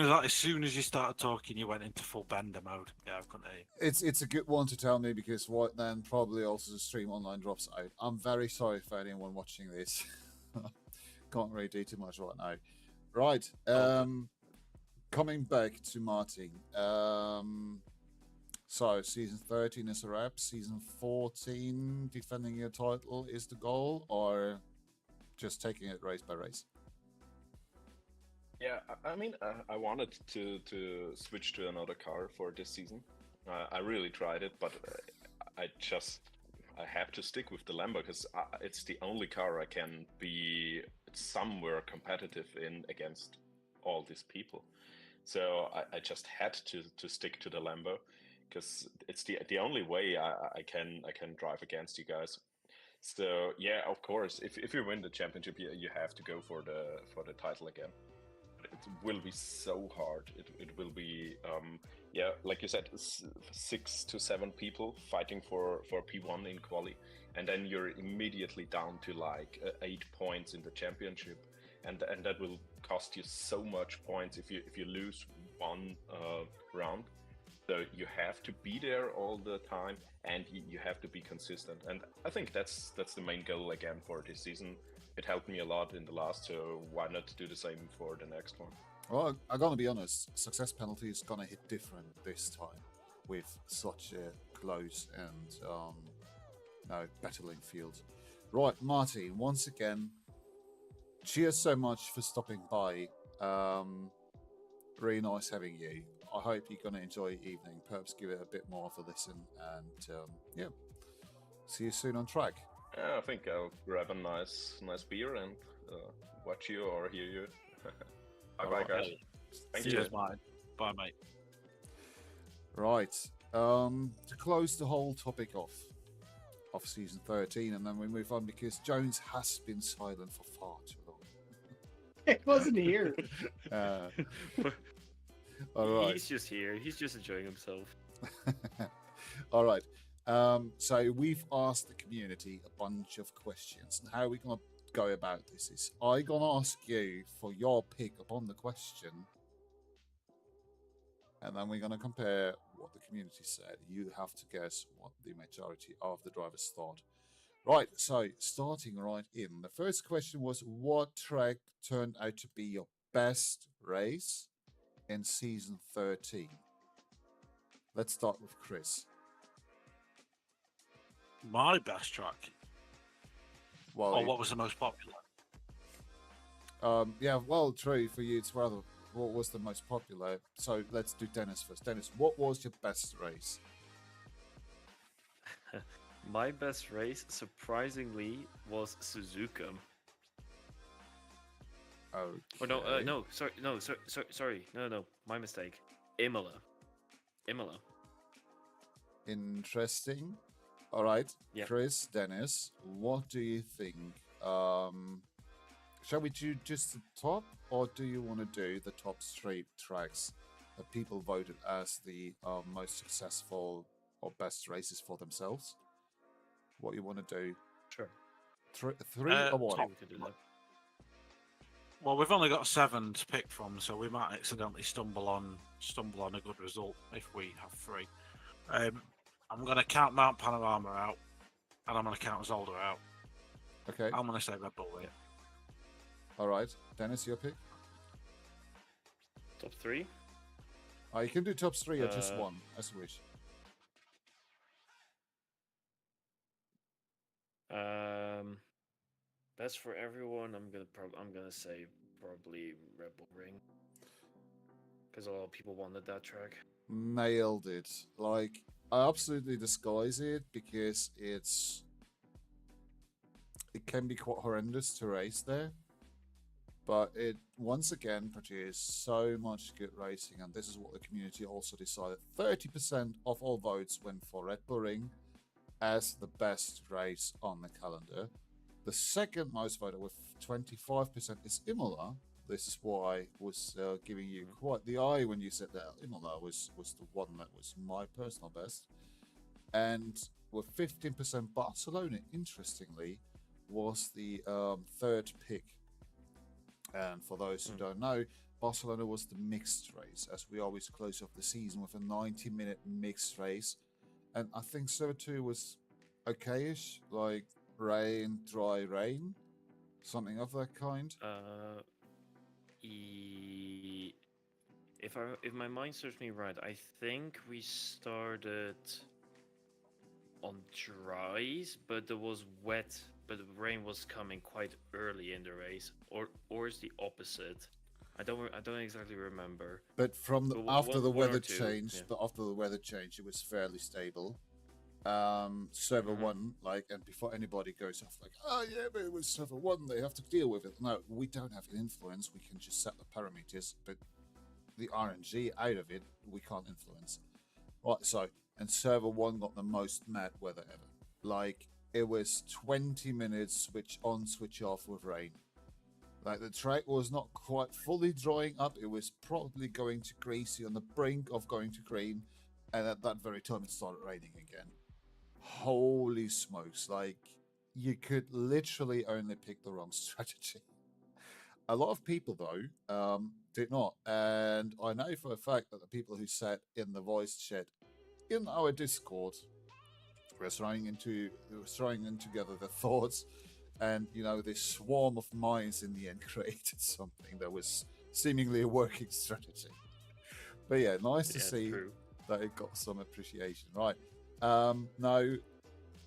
as you started talking, you went into full bender mode. Yeah, I couldn't hear you. It's a good one to tell me, because what then probably also the stream online drops out. I'm very sorry for anyone watching this. Can't really do too much right now. Right. Coming back to Martin. So season 13 is a wrap. Season 14, defending your title is the goal, or just taking it race by race? Yeah, I mean, I wanted to switch to another car for this season. I really tried it, but I have to stick with the Lambo, because it's the only car I can be somewhere competitive in against all these people. So I just had to stick to the Lambo, because it's the only way I can drive against you guys. So yeah, of course, if you win the championship, you have to go for the title again. It will be so hard. It will be like you said, 6 to 7 people fighting for P1 in quali, and then you're immediately down to like 8 points in the championship, and that will cost you so much points if you lose one round. So you have to be there all the time, and you have to be consistent. And I think that's the main goal again for this season. It helped me a lot in the last, so why not do the same for the next one? Well, I'm gonna be honest, success penalty is gonna hit different this time with such a close and battling field. Right, Martin, once again, cheers so much for stopping by. Really nice having you. I hope you're going to enjoy your evening. Perhaps give it a bit more of a listen. And yeah, see you soon on track. Yeah, I think I'll grab a nice beer and watch you or hear you. Bye, guys. Thank you. Cheers, mate. Bye, mate. Right. To close the whole topic off of season 13, and then we move on because Jones has been silent for far too long. It wasn't here. All right. He's just here. He's just enjoying himself. All right. So we've asked the community a bunch of questions, and how are we going to go about this is I'm going to ask you for your pick upon the question, and then we're going to compare what the community said. You have to guess what the majority of the drivers thought. Right, so starting right in, the first question was, what track turned out to be your best race in season 13? Let's start with Chris. My best track. Well, Or what was the most popular? yeah, well, true for you. It's rather what was the most popular. So let's do Dennis first. Dennis, what was your best race? My best race, surprisingly, was Suzuka. Okay. Oh no, sorry, no, my mistake. Imola. Interesting. All right, Yeah. Chris, Dennis, what do you think? Shall we do just the top, or do you want to do the top 3 tracks that people voted as the most successful or best races for themselves? What you want to do? Sure. 3 or what? We could do that. Well, we've only got 7 to pick from, so we might accidentally stumble on a good result if we have 3. I'm going to count Mount Panorama out, and I'm going to count Zolder out. Okay. I'm going to say Red Bull Ring. All right, Dennis, your pick. Top 3? You can do top 3 or just one, as you wish. Best for everyone. I'm gonna say probably Red Bull Ring, because a lot of people wanted that track. Nailed it. Like, I absolutely disguise it because it can be quite horrendous to race there, but it once again produced so much good racing, and this is what the community also decided. 30% of all votes went for Red Bull Ring as the best race on the calendar. The second most voted with 25% is Imola. This is why I was giving you quite the eye when you said that Imola was the one that was my personal best. And with 15%, Barcelona, interestingly, was the third pick. And for those who don't know, Barcelona was the mixed race, as we always close off the season with a 90-minute mixed race. And I think Server 2 was okayish, like rain, dry rain, something of that kind. If my mind serves me right, I think we started on dries, but there was wet, but the rain was coming quite early in the race, or is the opposite? I don't exactly remember. But after the weather changed, it was fairly stable. Server 1, like, and before anybody goes off like, oh yeah, but it was server 1, they have to deal with it. No, we don't have an influence. We can just set the parameters, but the RNG out of it, we can't influence. Right, so, and server 1 got the most mad weather ever. Like, it was 20 minutes switch on, switch off with rain. Like, the track was not quite fully drying up. It was probably going to greasy, on the brink of going to green, and at that very time it started raining again. Holy smokes, like, you could literally only pick the wrong strategy. A lot of people, though, did not. And I know for a fact that the people who sat in the voice chat in our Discord were throwing in together their thoughts. And, you know, this swarm of minds in the end created something that was seemingly a working strategy. But yeah, nice to see that it got some appreciation. Right. Now,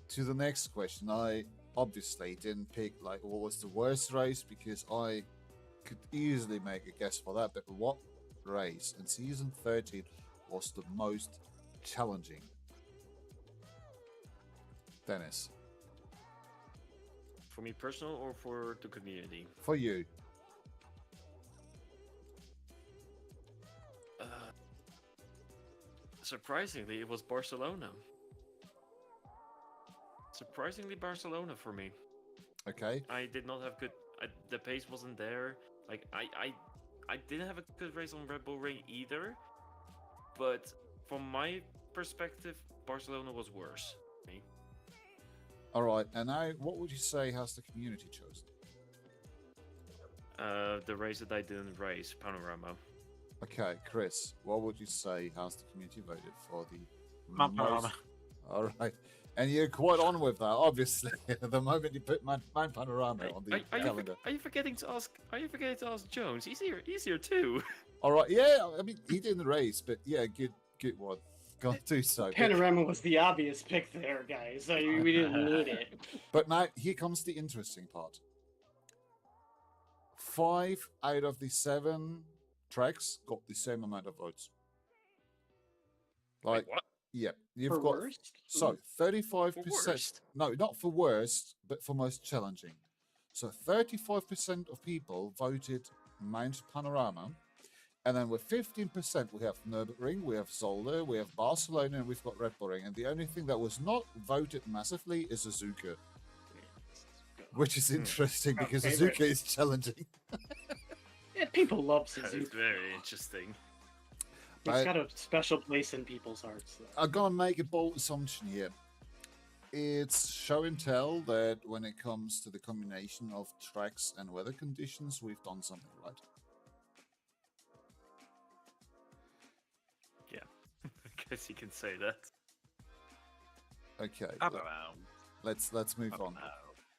to the next question. I obviously didn't pick like what was the worst race, because I could easily make a guess for that. But what race in season 13 was the most challenging? Dennis, For me personal or for the community? for you. Surprisingly, it was Barcelona. Surprisingly, Barcelona for me. Okay. I did not have good. The pace wasn't there. Like I didn't have a good race on Red Bull Ring either. But from my perspective, Barcelona was worse. Me. All right. And now, what would you say has the community chosen? The race that I didn't race, Panorama. Okay, Chris, what would you say has the community voted for the Mount Panorama. All right. And you're quite on with that, obviously. The moment you put Mount Panorama on the calendar. Are you forgetting to ask? Are you forgetting to ask Jones? He's here too. All right. Yeah, I mean, he didn't race, but yeah, good one. Gonna do so. Panorama was the obvious pick there, guys. So we didn't need it. But now, here comes the interesting part. 5 out of the 7 tracks got the same amount of votes. Like, Wait, what? yeah, you've For got worst? so 35%. For worst? No, not for worst, but for most challenging. So 35% of people voted Mount Panorama, and then with 15% we have Nürburgring, we have Zolder, we have Barcelona, and we've got Red Bull Ring. And the only thing that was not voted massively is Azuka, which is interesting because favorite. Azuka is challenging. Yeah, people love It's Suzuki. very interesting. It's got a special place in people's hearts. Though. I'm gonna make a bold assumption here. It's show and tell that when it comes to the combination of tracks and weather conditions, we've done something right. Yeah, I guess you can say that. Okay, I don't know. let's move I don't on. know.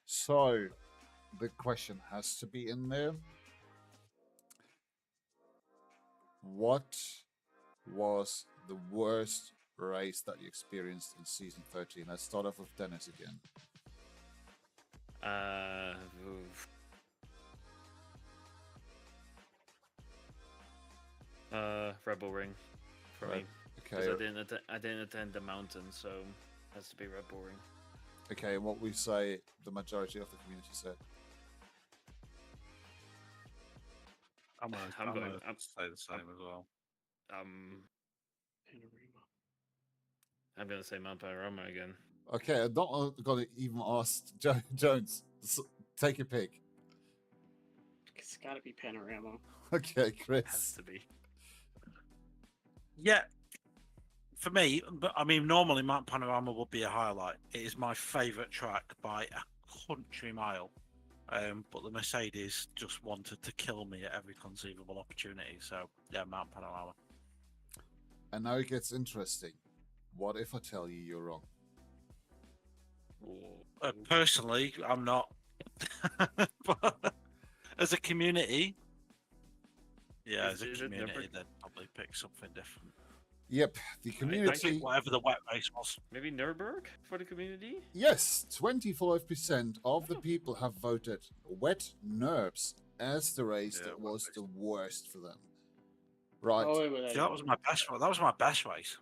So, the question has to be in there. What was the worst race that you experienced in season 13? Let's start off with Dennis again. Red Bull Ring for Right, me. Because Okay, I didn't attend the mountain, so it has to be Red Bull Ring. okay, and what we say the majority of the community said. I'm I'm gonna going- I'm- say the same as well. I'm gonna say Mount Panorama again. Okay, I'm not gonna even ask Jones. Take a pick. It's got to be Panorama. Okay, Has Chris. to be. Yeah, for me, but I mean, normally Mount Panorama would be a highlight. It is my favourite track by a country mile. But the Mercedes just wanted to kill me at every conceivable opportunity. So yeah, Mount Panorama. And now it gets interesting. What if I tell you you're wrong? Personally, I'm not. But as a community, yeah, Is as a it community, Nürburgring? they'd probably pick something different. Yep, the I community. think whatever the wet race was. Maybe Nürburgring for the community? Yes, 25% of the people have voted Wet Nerves as the race Yeah, that wet was race. the worst for them. Right. Oh, wait, wait, See, that was my best. That was my best race.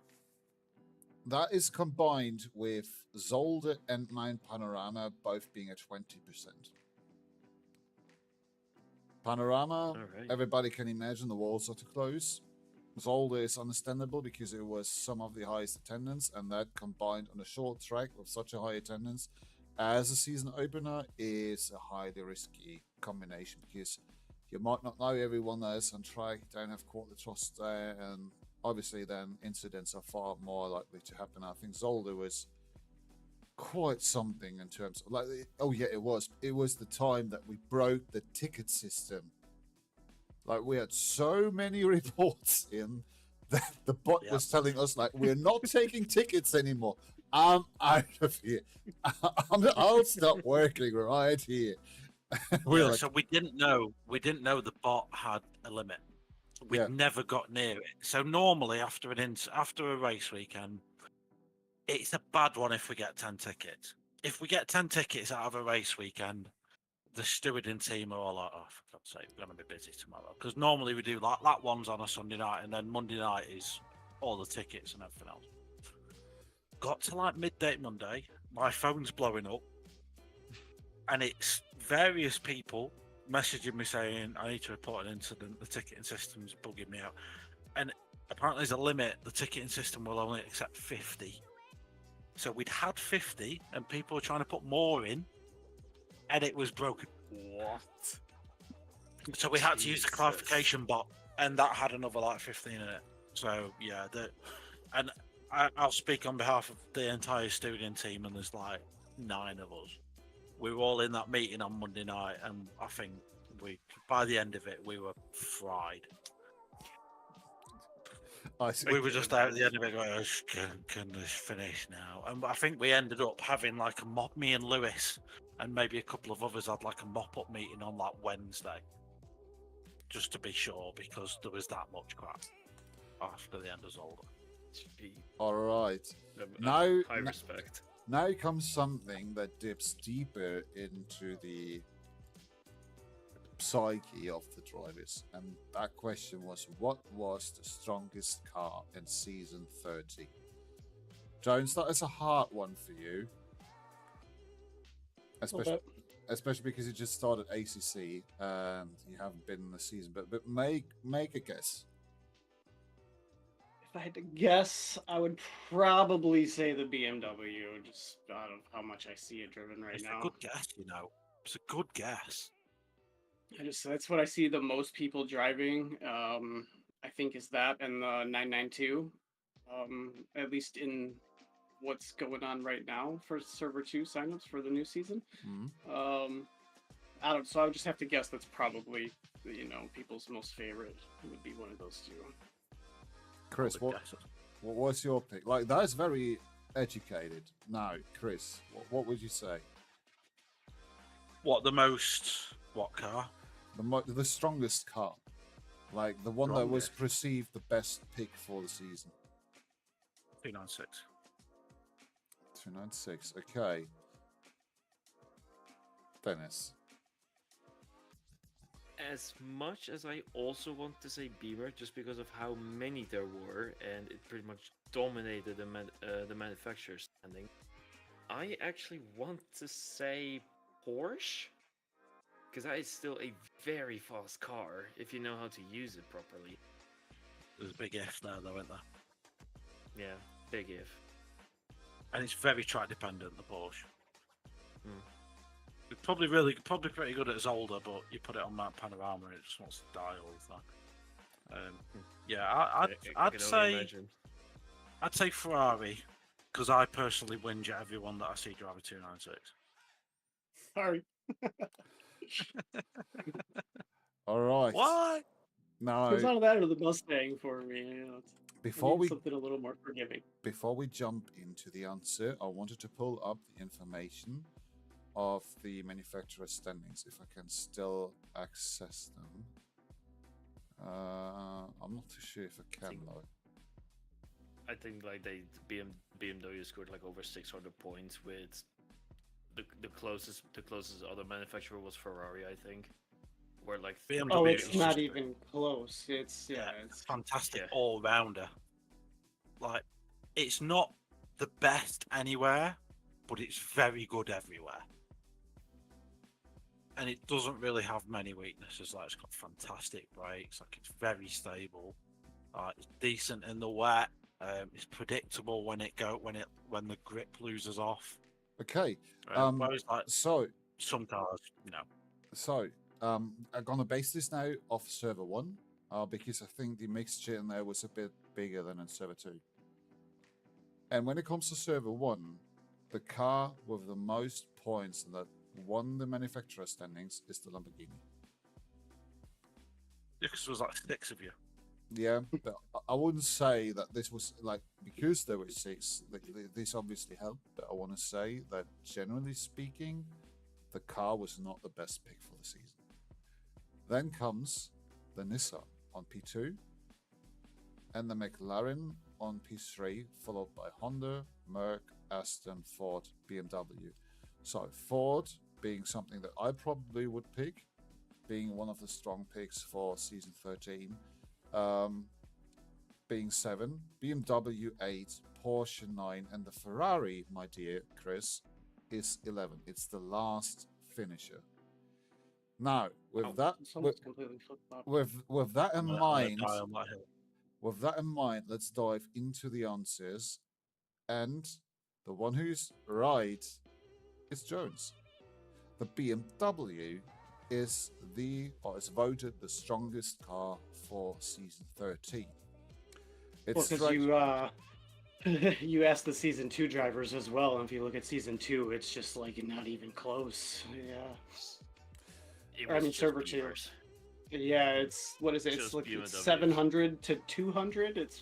That is combined with Zolder and Mount Panorama both being at 20%. Panorama, Alright. everybody can imagine the walls are too close. Zolder is understandable because it was some of the highest attendance, and that combined on a short track with such a high attendance as a season opener is a highly risky combination because you might not know everyone that is on track, don't have quite the trust there, and obviously then incidents are far more likely to happen. I think Zolder was quite something in terms of it was the time that we broke the ticket system. Like, we had so many reports in that the bot Yep. was telling us, like, we're not taking tickets anymore. I'm out of here. I'll stop working right here. We're Yeah, like, so we didn't know the bot had a limit. We'd Yeah. never got near it. So normally after a race weekend, it's a bad one if we get 10 tickets. if we get 10 tickets out of a race weekend, the stewarding team are all like, oh, for God's sake, we're going to be busy tomorrow. Because normally we do like that one's on a Sunday night, and then Monday night is all the tickets and everything else. Got to like midday Monday, my phone's blowing up, and it's various people messaging me saying, I need to report an incident, the ticketing system's bugging me out. And apparently there's a limit, the ticketing system will only accept 50. So we'd had 50, and people were trying to put more in, and it was broken. What? So we had to use the clarification bot, and that had another like 15 in it. So yeah, and I'll speak on behalf of the entire stewarding team, and there's like 9 of us. We were all in that meeting on Monday night, and I think by the end of it, we were fried. We were just out at the end of it going, can this finish now? And I think we ended up having like a mop, me and Lewis, and maybe a couple of others had like a mop-up meeting on like Wednesday, just to be sure, because there was that much crap after the end of Zolder. All right. Now, high respect. Now comes something that dips deeper into the psyche of the drivers, and that question was, what was the strongest car in season 30? Jones, that is a hard one for you, especially because you just started ACC and you haven't been in the season, but make a guess. If I had to guess, I would probably say the BMW, just out of how much I see it driven right now. It's a good guess, you know. It's a good guess. That's what I see the most people driving. I think is that and the 992. At least in what's going on right now for Server 2 signups for the new season. Mm-hmm. So I would just have to guess that's probably, people's most favorite. It would be one of those two. Chris, what was your pick? Like, that's very educated. Now, Chris, what would you say? What car? The strongest car. Like, the one that was perceived the best pick for the season. 296. 296, okay. Dennis. As much as I also want to say Beamer, just because of how many there were, and it pretty much dominated the manufacturer's standing, I actually want to say Porsche, because that is still a very fast car if you know how to use it properly. There's a big if there, though, isn't there? Yeah, big if. And it's very track dependent, the Porsche. It's probably pretty good at Zolder, but you put it on Mount Panorama and it just wants to die all the time. Yeah, I'd say Ferrari, because I personally whinge at everyone that I see drive a 296. Sorry. All right. What? No. It's not that or the Mustang for me. Something a little more forgiving. Before we jump into the answer, I wanted to pull up the information of the manufacturer standings, if I can still access them. I'm not too sure if I can though. I think like BMW scored like over 600 points with the closest other manufacturer was Ferrari, I think. Where like BMW it's not even close. It's fantastic all rounder. Like, it's not the best anywhere, but it's very good everywhere. And it doesn't really have many weaknesses. Like, it's got fantastic brakes. Like, it's very stable. It's decent in the wet. It's predictable when the grip loses off. Okay. Whereas, like, so some cars, So I'm gonna base this now off server 1, because I think the mixture in there was a bit bigger than in server 2. And when it comes to server 1, the car with the most points that won the manufacturer standings is the Lamborghini. Because there was like 6 of you. Yeah, but I wouldn't say that this was like, because there were 6, this obviously helped, but I want to say that generally speaking, the car was not the best pick for the season. Then comes the Nissan on P2 and the McLaren on P3, followed by Honda, Merc, Aston, Ford, BMW. So Ford being something that I probably would pick, being one of the strong picks for season 13. Being 7, BMW 8, Porsche 9, and the Ferrari, my dear Chris, is 11. It's the last finisher. Now, with that in mind, with that in mind, let's dive into the answers. And the one who's right is Jones. The BMW is voted the strongest car for season 13. It's because you asked the season 2 drivers as well, and if you look at season 2, it's just like not even close. Yeah. I mean, server 2. Yeah, it's what is it? It's like 700 to 200. It's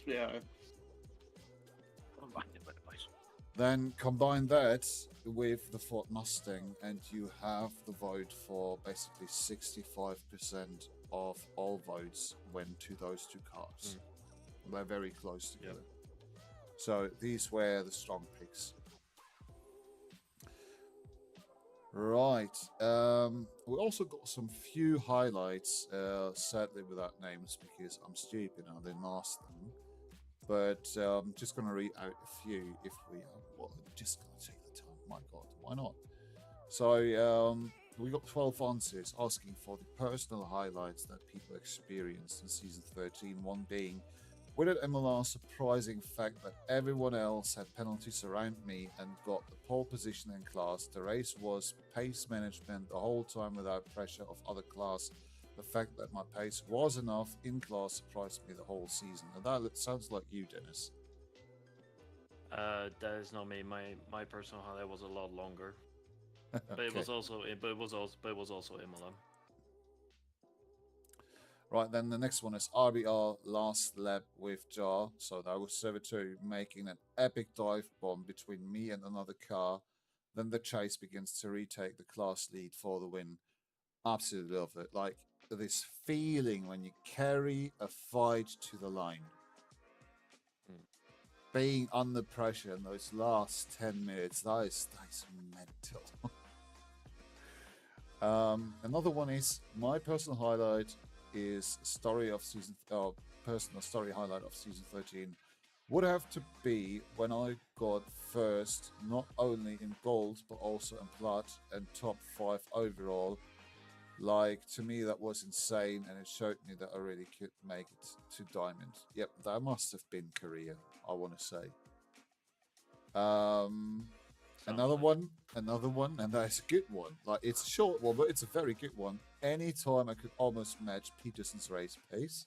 Then combine that with the Ford Mustang, and you have the vote for basically 65% of all votes went to those two cars. They're very close together. So these were the strong picks. Right. We also got some few highlights, sadly without names because I'm stupid and I didn't ask them. But I'm just going to read out a few if we are. Well, just going to take the time. My God, why not? So we got 12 answers asking for the personal highlights that people experienced in season 13. One being, with an MLR surprising fact that everyone else had penalties around me and got the pole position in class. The race was pace management the whole time without pressure of other class. The fact that my pace was enough in class surprised me the whole season. And that sounds like you, Dennis. That is not me. My personal highlight was a lot longer. But Okay. it was also Imola. Right, then the next one is RBR last lap with Jar. So that was server 2, making an epic dive bomb between me and another car. Then the chase begins to retake the class lead for the win. Absolutely love it. Like this feeling when you carry a fight to the line. Being under pressure in those last 10 minutes, that is mental. Another one is my personal highlight is personal story highlight of season 13 would have to be when I got first not only in gold but also in plat and top 5 overall. Like, to me that was insane, and it showed me that I really could make it to diamond. Yep, that must have been Korea, I want to say. Another one, and that's a good one. Like, it's a short one, but it's a very good one. Anytime I could almost match Peterson's race pace.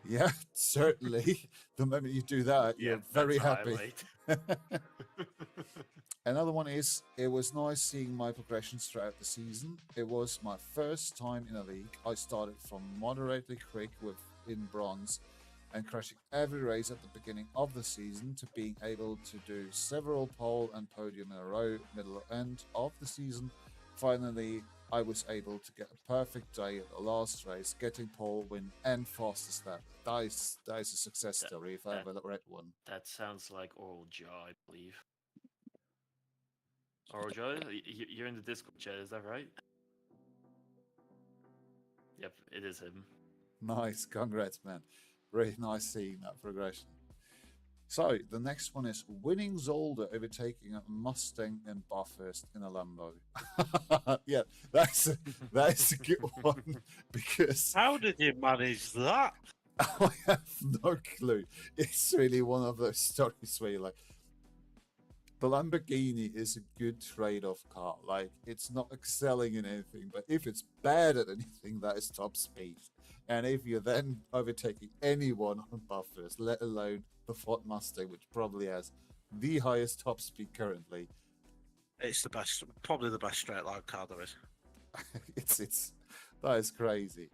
Yeah, certainly. The moment you do that, you're very happy. Another one is, it was nice seeing my progressions throughout the season. It was my first time in a league. I started from moderately quick in bronze and crashing every race at the beginning of the season to being able to do several pole and podium in a row middle end of the season. Finally, I was able to get a perfect day at the last race, getting pole, win, and fastest lap. That is a success story if I ever read one. That sounds like Oral Jaw, I believe. Oral Jaw, you're in the Discord chat, is that right? Yep, it is him. Nice, congrats, man. Very nice seeing that progression. So the next one is winning Zolder, overtaking a Mustang and Bathurst in a Lambo. Yeah, that's a good one because how did you manage that? I have no clue. It's really one of those stories where you're like, the Lamborghini is a good trade-off car. Like, it's not excelling in anything, but if it's bad at anything, that is top speed. And if you're then overtaking anyone on Bathurst, let alone the Ford Mustang, which probably has the highest top speed currently, it's the best, probably the best straight line car there is. That is crazy.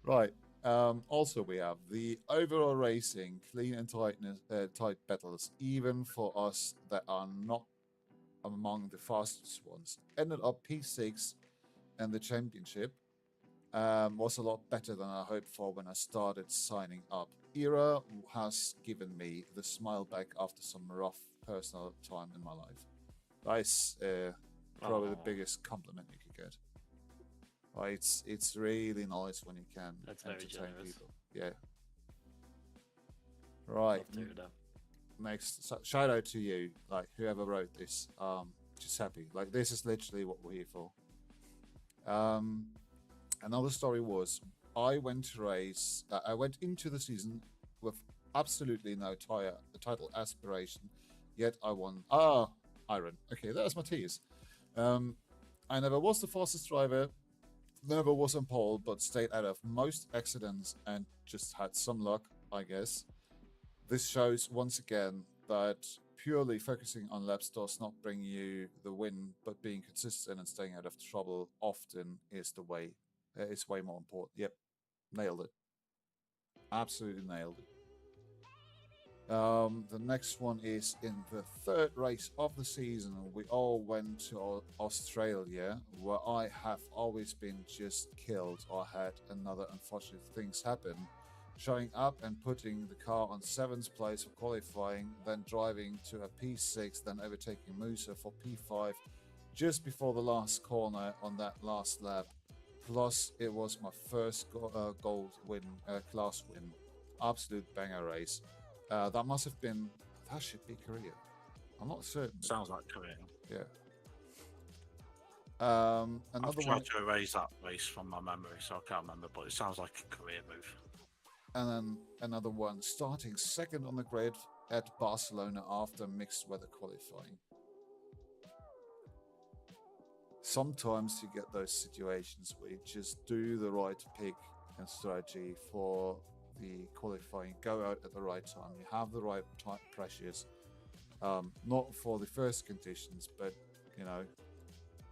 Right. Also, we have the overall racing, clean and tight battles, even for us that are not among the fastest ones. Ended up P6, and the championship was a lot better than I hoped for when I started signing up. Era has given me the smile back after some rough personal time in my life. probably the biggest compliment you could get. It's really nice when you can entertain people. Yeah. Right. Next, shout out to you, like whoever wrote this. Just happy. Like this is literally what we're here for. Another story was I went to race. I went into the season with absolutely no title aspiration, yet I won. Iron. Okay, there's my tease. I never was the fastest driver, never was on pole, but stayed out of most accidents and just had some luck, I guess. This shows once again that purely focusing on laps does not bring you the win, but being consistent and staying out of trouble often is the way. It's way more important. Yep, nailed it. Absolutely nailed it. The next one is in the third race of the season. We all went to Australia, where I have always been just killed or had another unfortunate things happen. Showing up and putting the car on 7th place for qualifying, then driving to a P6, then overtaking Musa for P5 just before the last corner on that last lap. Plus, it was my first gold win, class win. Absolute banger race. That should be Korea. I'm not certain. Sounds like Korea. Yeah. I've tried to erase that race from my memory, so I can't remember, but it sounds like a Korea move. And then another one, starting second on the grid at Barcelona after mixed weather qualifying. Sometimes you get those situations where you just do the right pick and strategy for the qualifying, go out at the right time, you have the right pressures, not for the first conditions, but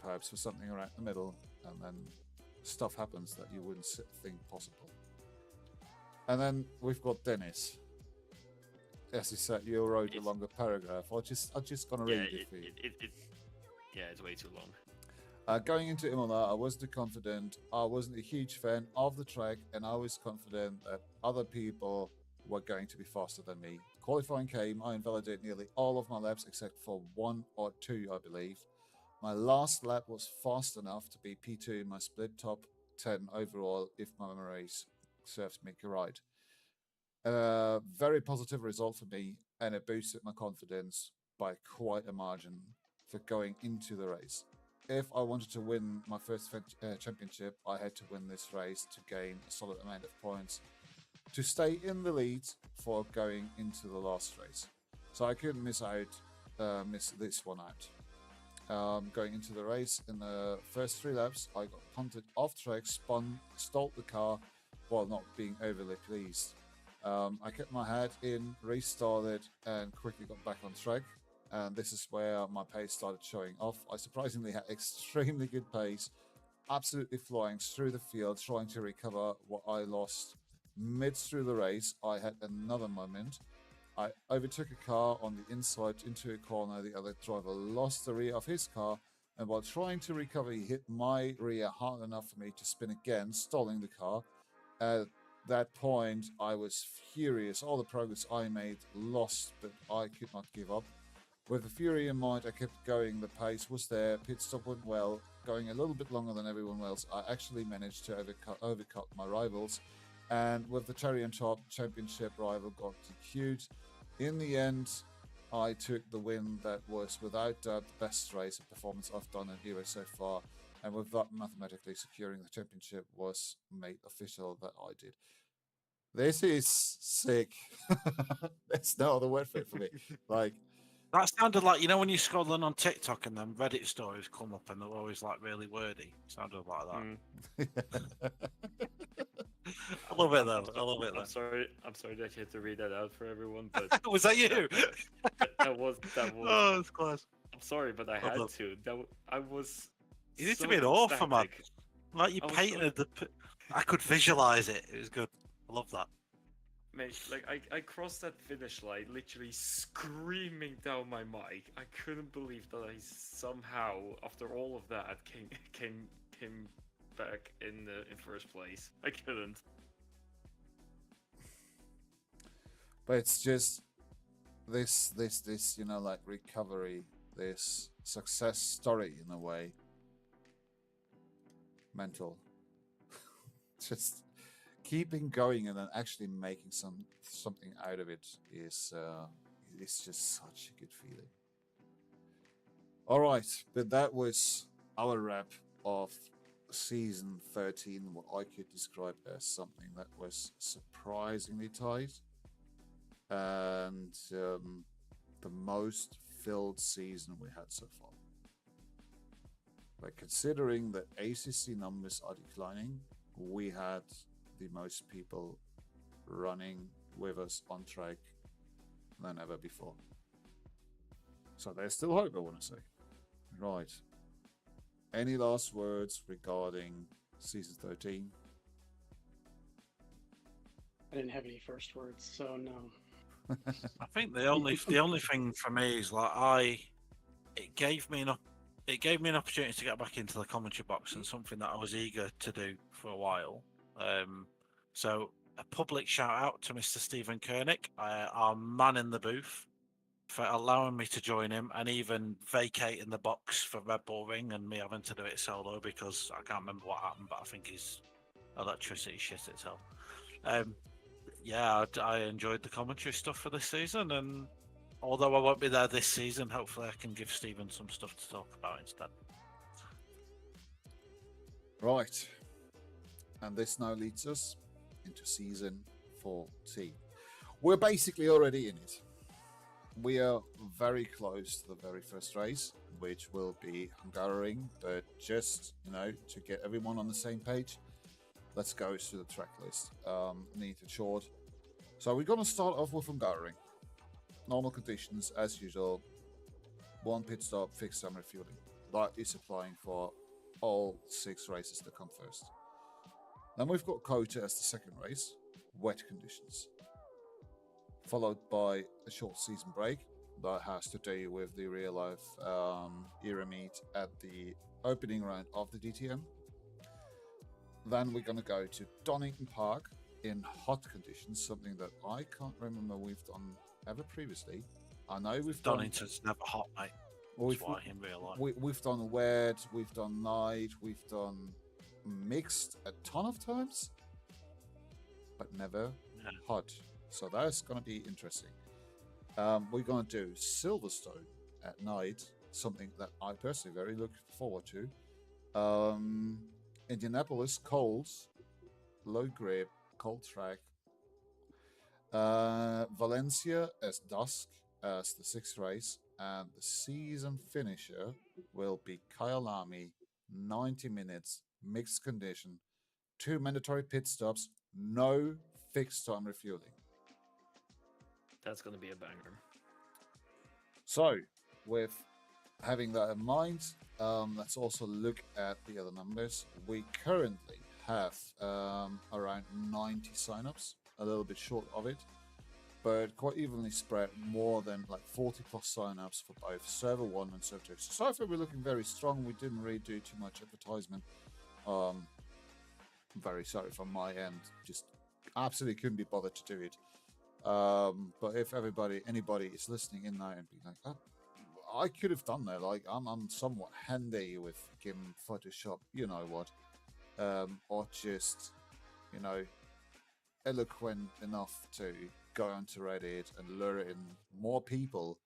perhaps for something around the middle, and then stuff happens that you wouldn't think possible. And then we've got Dennis. As you said, you wrote a longer paragraph. I'm just gonna read it for you. It's way too long. Going into Imola, I wasn't confident. I wasn't a huge fan of the track, and I was confident that other people were going to be faster than me. Qualifying came, I invalidated nearly all of my laps except for 1 or 2, I believe. My last lap was fast enough to be P2 in my split top 10 overall, if my memory serves me right. Very positive result for me, and it boosted my confidence by quite a margin for going into the race. If I wanted to win my first championship, I had to win this race to gain a solid amount of points to stay in the lead for going into the last race. So I couldn't miss this one out. Going into the race, in the first 3 laps, I got punted off track, spun, stalled the car while not being overly pleased. I kept my head in, restarted, and quickly got back on track. And this is where my pace started showing off. I surprisingly had extremely good pace, absolutely flying through the field, trying to recover what I lost mid through the race. I had another moment. I overtook a car on the inside into a corner. The other driver lost the rear of his car, and while trying to recover, he hit my rear hard enough for me to spin again, stalling the car. At that point, I was furious. All the progress I made lost, but I could not give up. With the fury in mind, I kept going. The pace was there. Pit stop went well. Going a little bit longer than everyone else, I actually managed to overcut my rivals. And with the cherry on top, championship rival got DQ'd. In the end, I took the win. That was without doubt the best race and performance I've done in Euro so far. And with that, mathematically securing the championship was made official that I did. This is sick. There's no other word for it for me. Like, that sounded like, when you're scrolling on TikTok and then Reddit stories come up and they're always like really wordy. Sounded like that. I love it though. I love it. I'm sorry that you had to read that out for everyone. But was that you? That was. Oh, it's close. I'm sorry, but I had to. I was. You need to be an author, man. Like you painted I could visualize it. It was good. I love that. Mate, like I crossed that finish line literally screaming down my mic. I couldn't believe that I somehow, after all of that, came back in first place. I couldn't. But it's just this like recovery this success story in a way. Mental. Just keeping going and then actually making something out of it is just such a good feeling. All right, but that was our wrap of season 13, what I could describe as something that was surprisingly tight and the most filled season we had so far. But considering that ACC numbers are declining, we had the most people running with us on track than ever before. So there's still hope, I want to say. Right. Any last words regarding season 13? I didn't have any first words, so no. I think the only thing for me is like it gave me an opportunity to get back into the commentary box, and something that I was eager to do for a while. So a public shout out to Mr. Stephen Koenig, our man in the booth, for allowing me to join him and even vacating the box for Red Bull Ring and me having to do it solo because I can't remember what happened, but I think his electricity shit itself. Yeah, I enjoyed the commentary stuff for this season, and although I won't be there this season, hopefully I can give Stephen some stuff to talk about instead. Right. And this now leads us into season 14. We're basically already in it. We are very close to the very first race, which will be Hungaroring, but just, to get everyone on the same page, let's go through the track list. Neat and short. So we're going to start off with Hungaroring. Normal conditions, as usual. 1 pit stop, fixed time refueling. That is applying for all 6 races that come first. Then we've got Kota as the second race, wet conditions. Followed by a short season break that has to do with the real life era meet at the opening round of the DTM. Then we're going to go to Donington Park in hot conditions, something that I can't remember we've done ever previously. I know we've done... Donington's never hot, mate. That's why in real life. We've done wet, we've done night, we've done mixed a ton of times, but never hot. So that's going to be interesting. We're going to do Silverstone at night, something that I personally very look forward to. Indianapolis, cold, low grip, cold track. Valencia as dusk as the 6th race, and the season finisher will be Kyalami, 90 minutes, mixed condition, 2 mandatory pit stops, no fixed time refueling. That's going to be a banger. So, with having that in mind, let's also look at the other numbers. We currently have around 90 signups, a little bit short of it, but quite evenly spread, more than like 40 plus signups for both server 1 and server 2. So far we're looking very strong. We didn't really do too much advertisement. I'm very sorry from my end, just absolutely couldn't be bothered to do it. But if anybody is listening in now and be like, oh, I could have done that. Like I'm somewhat handy with GIMP, Photoshop, you know what, or just, eloquent enough to go onto Reddit and lure in more people.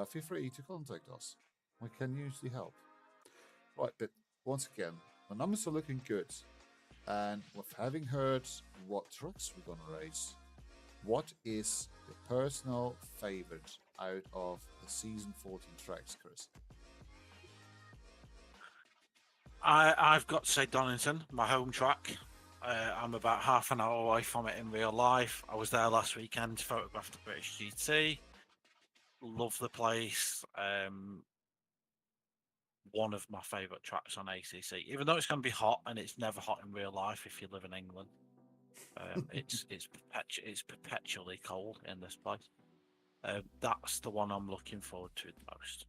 Feel free to contact us. We can usually help. Right, but once again, the numbers are looking good, and with having heard what trucks we're gonna race, what is your personal favorite out of the season 14 tracks, Chris? I've got to say Donington, my home track. I'm about half an hour away from it in real life. I was there last weekend, photographed the British GT. Love the place. One of my favourite tracks on ACC, even though it's going to be hot, and it's never hot in real life if you live in England. It's perpetually cold in this place. That's the one I'm looking forward to the most.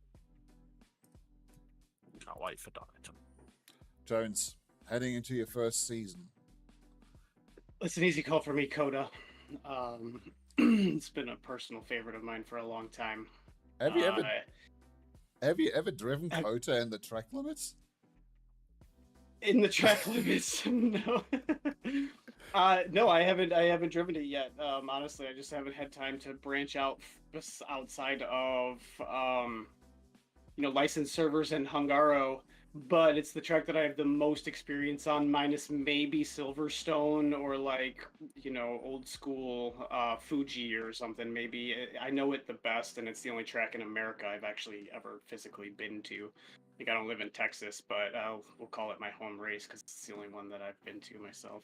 Can't wait for Donington. Jones, heading into your first season. It's an easy call for me, Coda. It's been a personal favorite of mine for a long time. Have you ever Have you ever driven Kota in the track limits? In the track limits, no. No, I haven't. I haven't driven it yet. Honestly, I just haven't had time to branch out outside of licensed servers and Hungaro. But it's the track that I have the most experience on, minus maybe Silverstone or like old school Fuji or something. Maybe I know it the best, and it's the only track in America I've actually ever physically been to. Like I don't live in Texas, but we'll call it my home race because it's the only one that I've been to myself.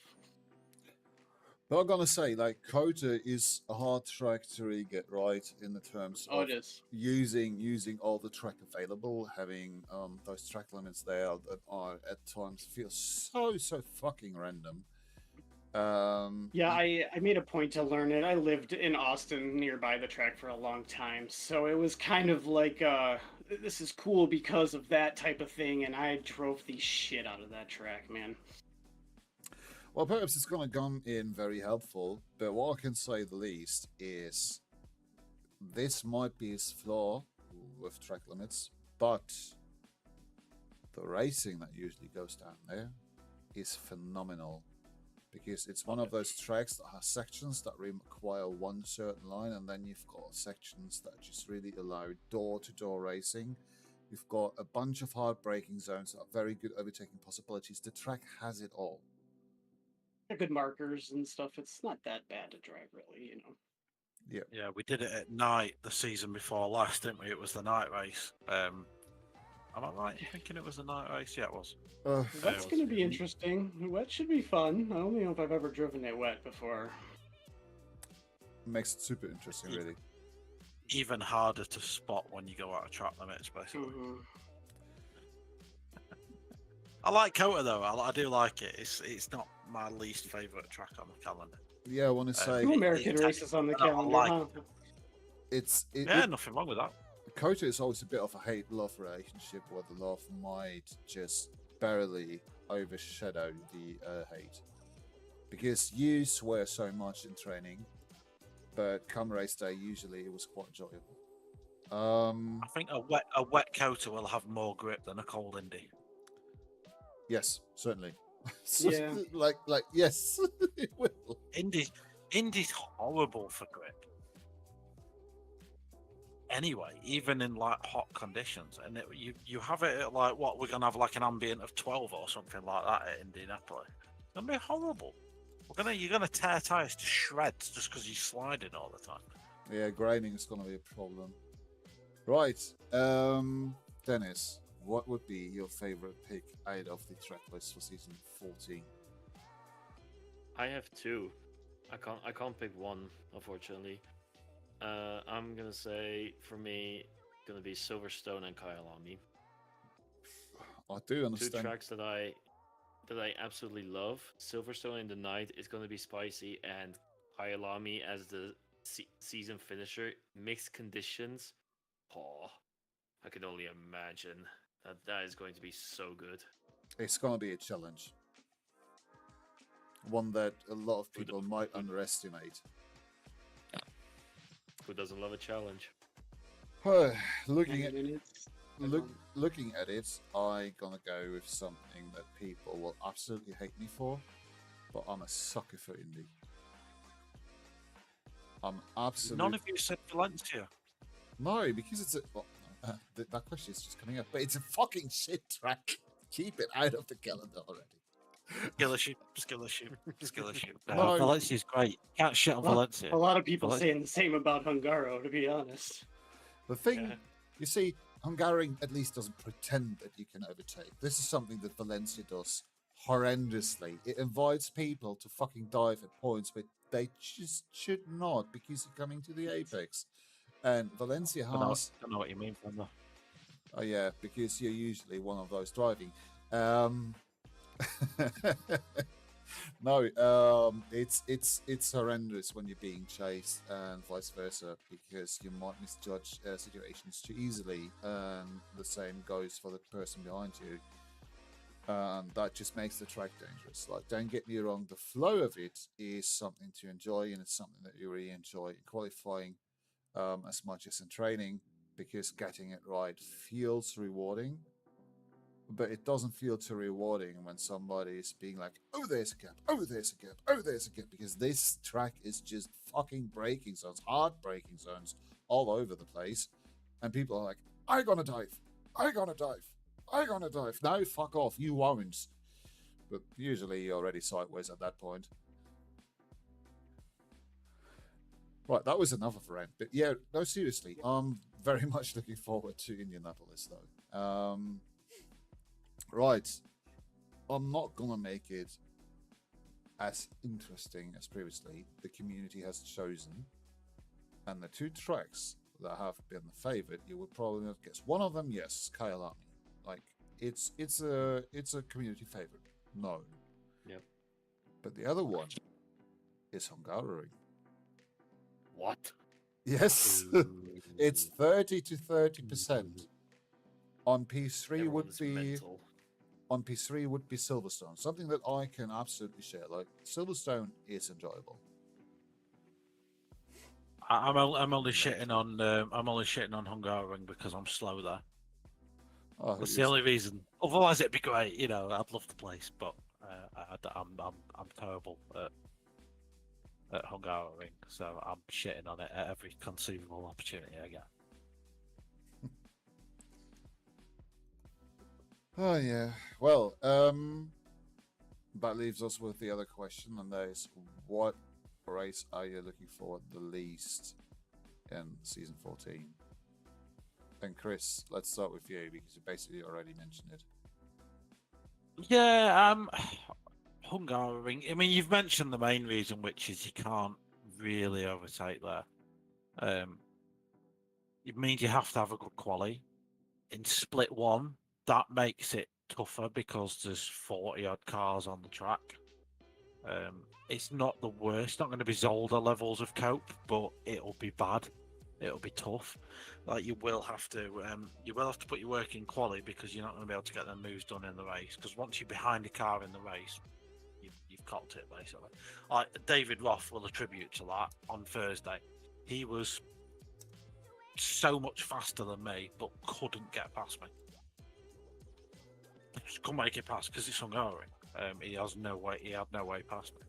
But I'm gonna say, like, Kota is a hard track to really get right in the terms of it is. using all the track available, having those track limits there that are at times feel so fucking random. Yeah, I made a point to learn it. I lived in Austin nearby the track for a long time, so it was kind of like this is cool because of that type of thing, and I drove the shit out of that track, man. Well, perhaps it's going to come in very helpful, but what I can say the least is this might be his flaw with track limits, but the racing that usually goes down there is phenomenal because it's one of those tracks that has sections that require one certain line, and then you've got sections that just really allow door-to-door racing. You've got a bunch of hard braking zones that are very good overtaking possibilities. The track has it all. Good markers and stuff. It's not that bad to drive, really. Yeah, we did it at night the season before last, didn't we? It was the night race. Am I right in thinking it was the night race? Yeah, it was. That's going to be interesting. Wet should be fun. I don't know if I've ever driven it wet before. Makes it super interesting, really. Even harder to spot when you go out of track limits, basically. Mm-hmm. I like Kota though. I do like it. It's not my least favorite track on the calendar. Yeah, I want to say two American races on the calendar. Huh? Yeah, nothing wrong with that. Kota is always a bit of a hate-love relationship where the love might just barely overshadow the hate, because you swear so much in training, but come race day, usually it was quite enjoyable. I think a wet Kota will have more grip than a cold Indy. Yes, certainly. Yeah. like yes, it will. Indy's horrible for grip. Anyway, even in like hot conditions, and you have it at like what we're gonna have like an ambient of 12 or something like that at Indianapolis. It's gonna be horrible. You're gonna tear tires to shreds just because you're sliding all the time. Yeah, grinding is gonna be a problem. Right, Dennis, what would be your favorite pick out of the track list for season 14? I have two. I can't pick one, unfortunately. I'm gonna say for me, gonna be Silverstone and Kyalami. I do understand. Two tracks that I absolutely love. Silverstone in the night is gonna be spicy, and Kyalami as the season finisher. Mixed conditions. Oh, I can only imagine that is going to be so good. It's gonna be a challenge. One that a lot of people might underestimate. Who doesn't love a challenge? Looking at it, I'm gonna go with something that people will absolutely hate me for, but I'm a sucker for Indy. I'm absolutely. None of you said Valencia. No, because it's that question is just coming up, but it's a fucking shit track. Keep it out of the calendar already. Skill issue. No. Valencia's great. Can't shit on Valencia. A lot of people saying the same about Hungaro, to be honest. The thing, you see, Hungarian at least doesn't pretend that you can overtake. This is something that Valencia does horrendously. It invites people to fucking dive at points, but they just should not, because you're coming to the apex. And Valencia has... I don't know what you mean from that. Oh yeah, because you're usually one of those driving. No, it's horrendous when you're being chased and vice versa, because you might misjudge situations too easily, and the same goes for the person behind you. And that just makes the track dangerous. Like, don't get me wrong, the flow of it is something to enjoy, and it's something that you really enjoy in qualifying as much as in training. because getting it right feels rewarding, but it doesn't feel too rewarding when somebody is being like, oh, there's a gap, oh, there's a gap, oh, there's a gap, because this track is just fucking braking zones, hard braking zones all over the place. And people are like, I'm gonna dive, I'm gonna dive, I'm gonna dive. No, fuck off, you won't. But usually you're already sideways at that point. Right, that was enough of a rant. But yeah, no, seriously, I'm very much looking forward to Indianapolis, though. Right, I'm not gonna make it as interesting as previously. The community has chosen, and the two tracks that have been the favorite, you would probably not guess. One of them, yes, Kyalami. Like it's a community favorite. No. Yep. But the other one is Hungaroring. What? Yes, it's 30 to 30%. On P3 Everyone's would be mental. on P3 would be Silverstone, something that I can absolutely share. Like Silverstone is enjoyable. I'm only shitting on Hungaroring because I'm slow there. Oh, That's the only reason. Otherwise, it'd be great. You know, I'd love the place, but I'm terrible at Hungaroring, so I'm shitting on it at every conceivable opportunity I get. Oh yeah. Well, that leaves us with the other question, and that is, what race are you looking for the least in season 14? And Chris, let's start with you because you basically already mentioned it. Yeah, Hungaroring. I mean, you've mentioned the main reason, which is you can't really overtake there. It means you have to have a good quali. In split one, that makes it tougher because there's 40 odd cars on the track. It's not the worst. Not going to be Zolder levels of cope, but it'll be bad. It'll be tough. Like you will have to put your work in quali because you're not going to be able to get them moves done in the race. Because once you're behind a car in the race, you've copped it basically. Like David Roth will attribute to that on Thursday. He was so much faster than me, but couldn't get past me. Just couldn't make it past because it's Hungary. He has no way. He had no way past me.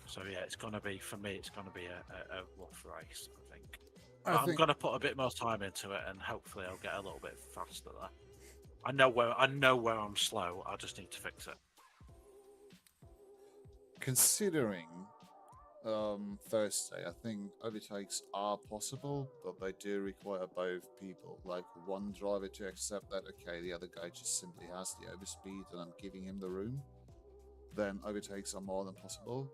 So yeah, it's gonna be for me. It's gonna be a rough race, I think. I'm gonna put a bit more time into it, and hopefully I'll get a little bit faster there. I know where I'm slow. I just need to fix it. Considering Thursday, I think overtakes are possible, but they do require both people, like one driver to accept that, okay, the other guy just simply has the overspeed and I'm giving him the room, then overtakes are more than possible.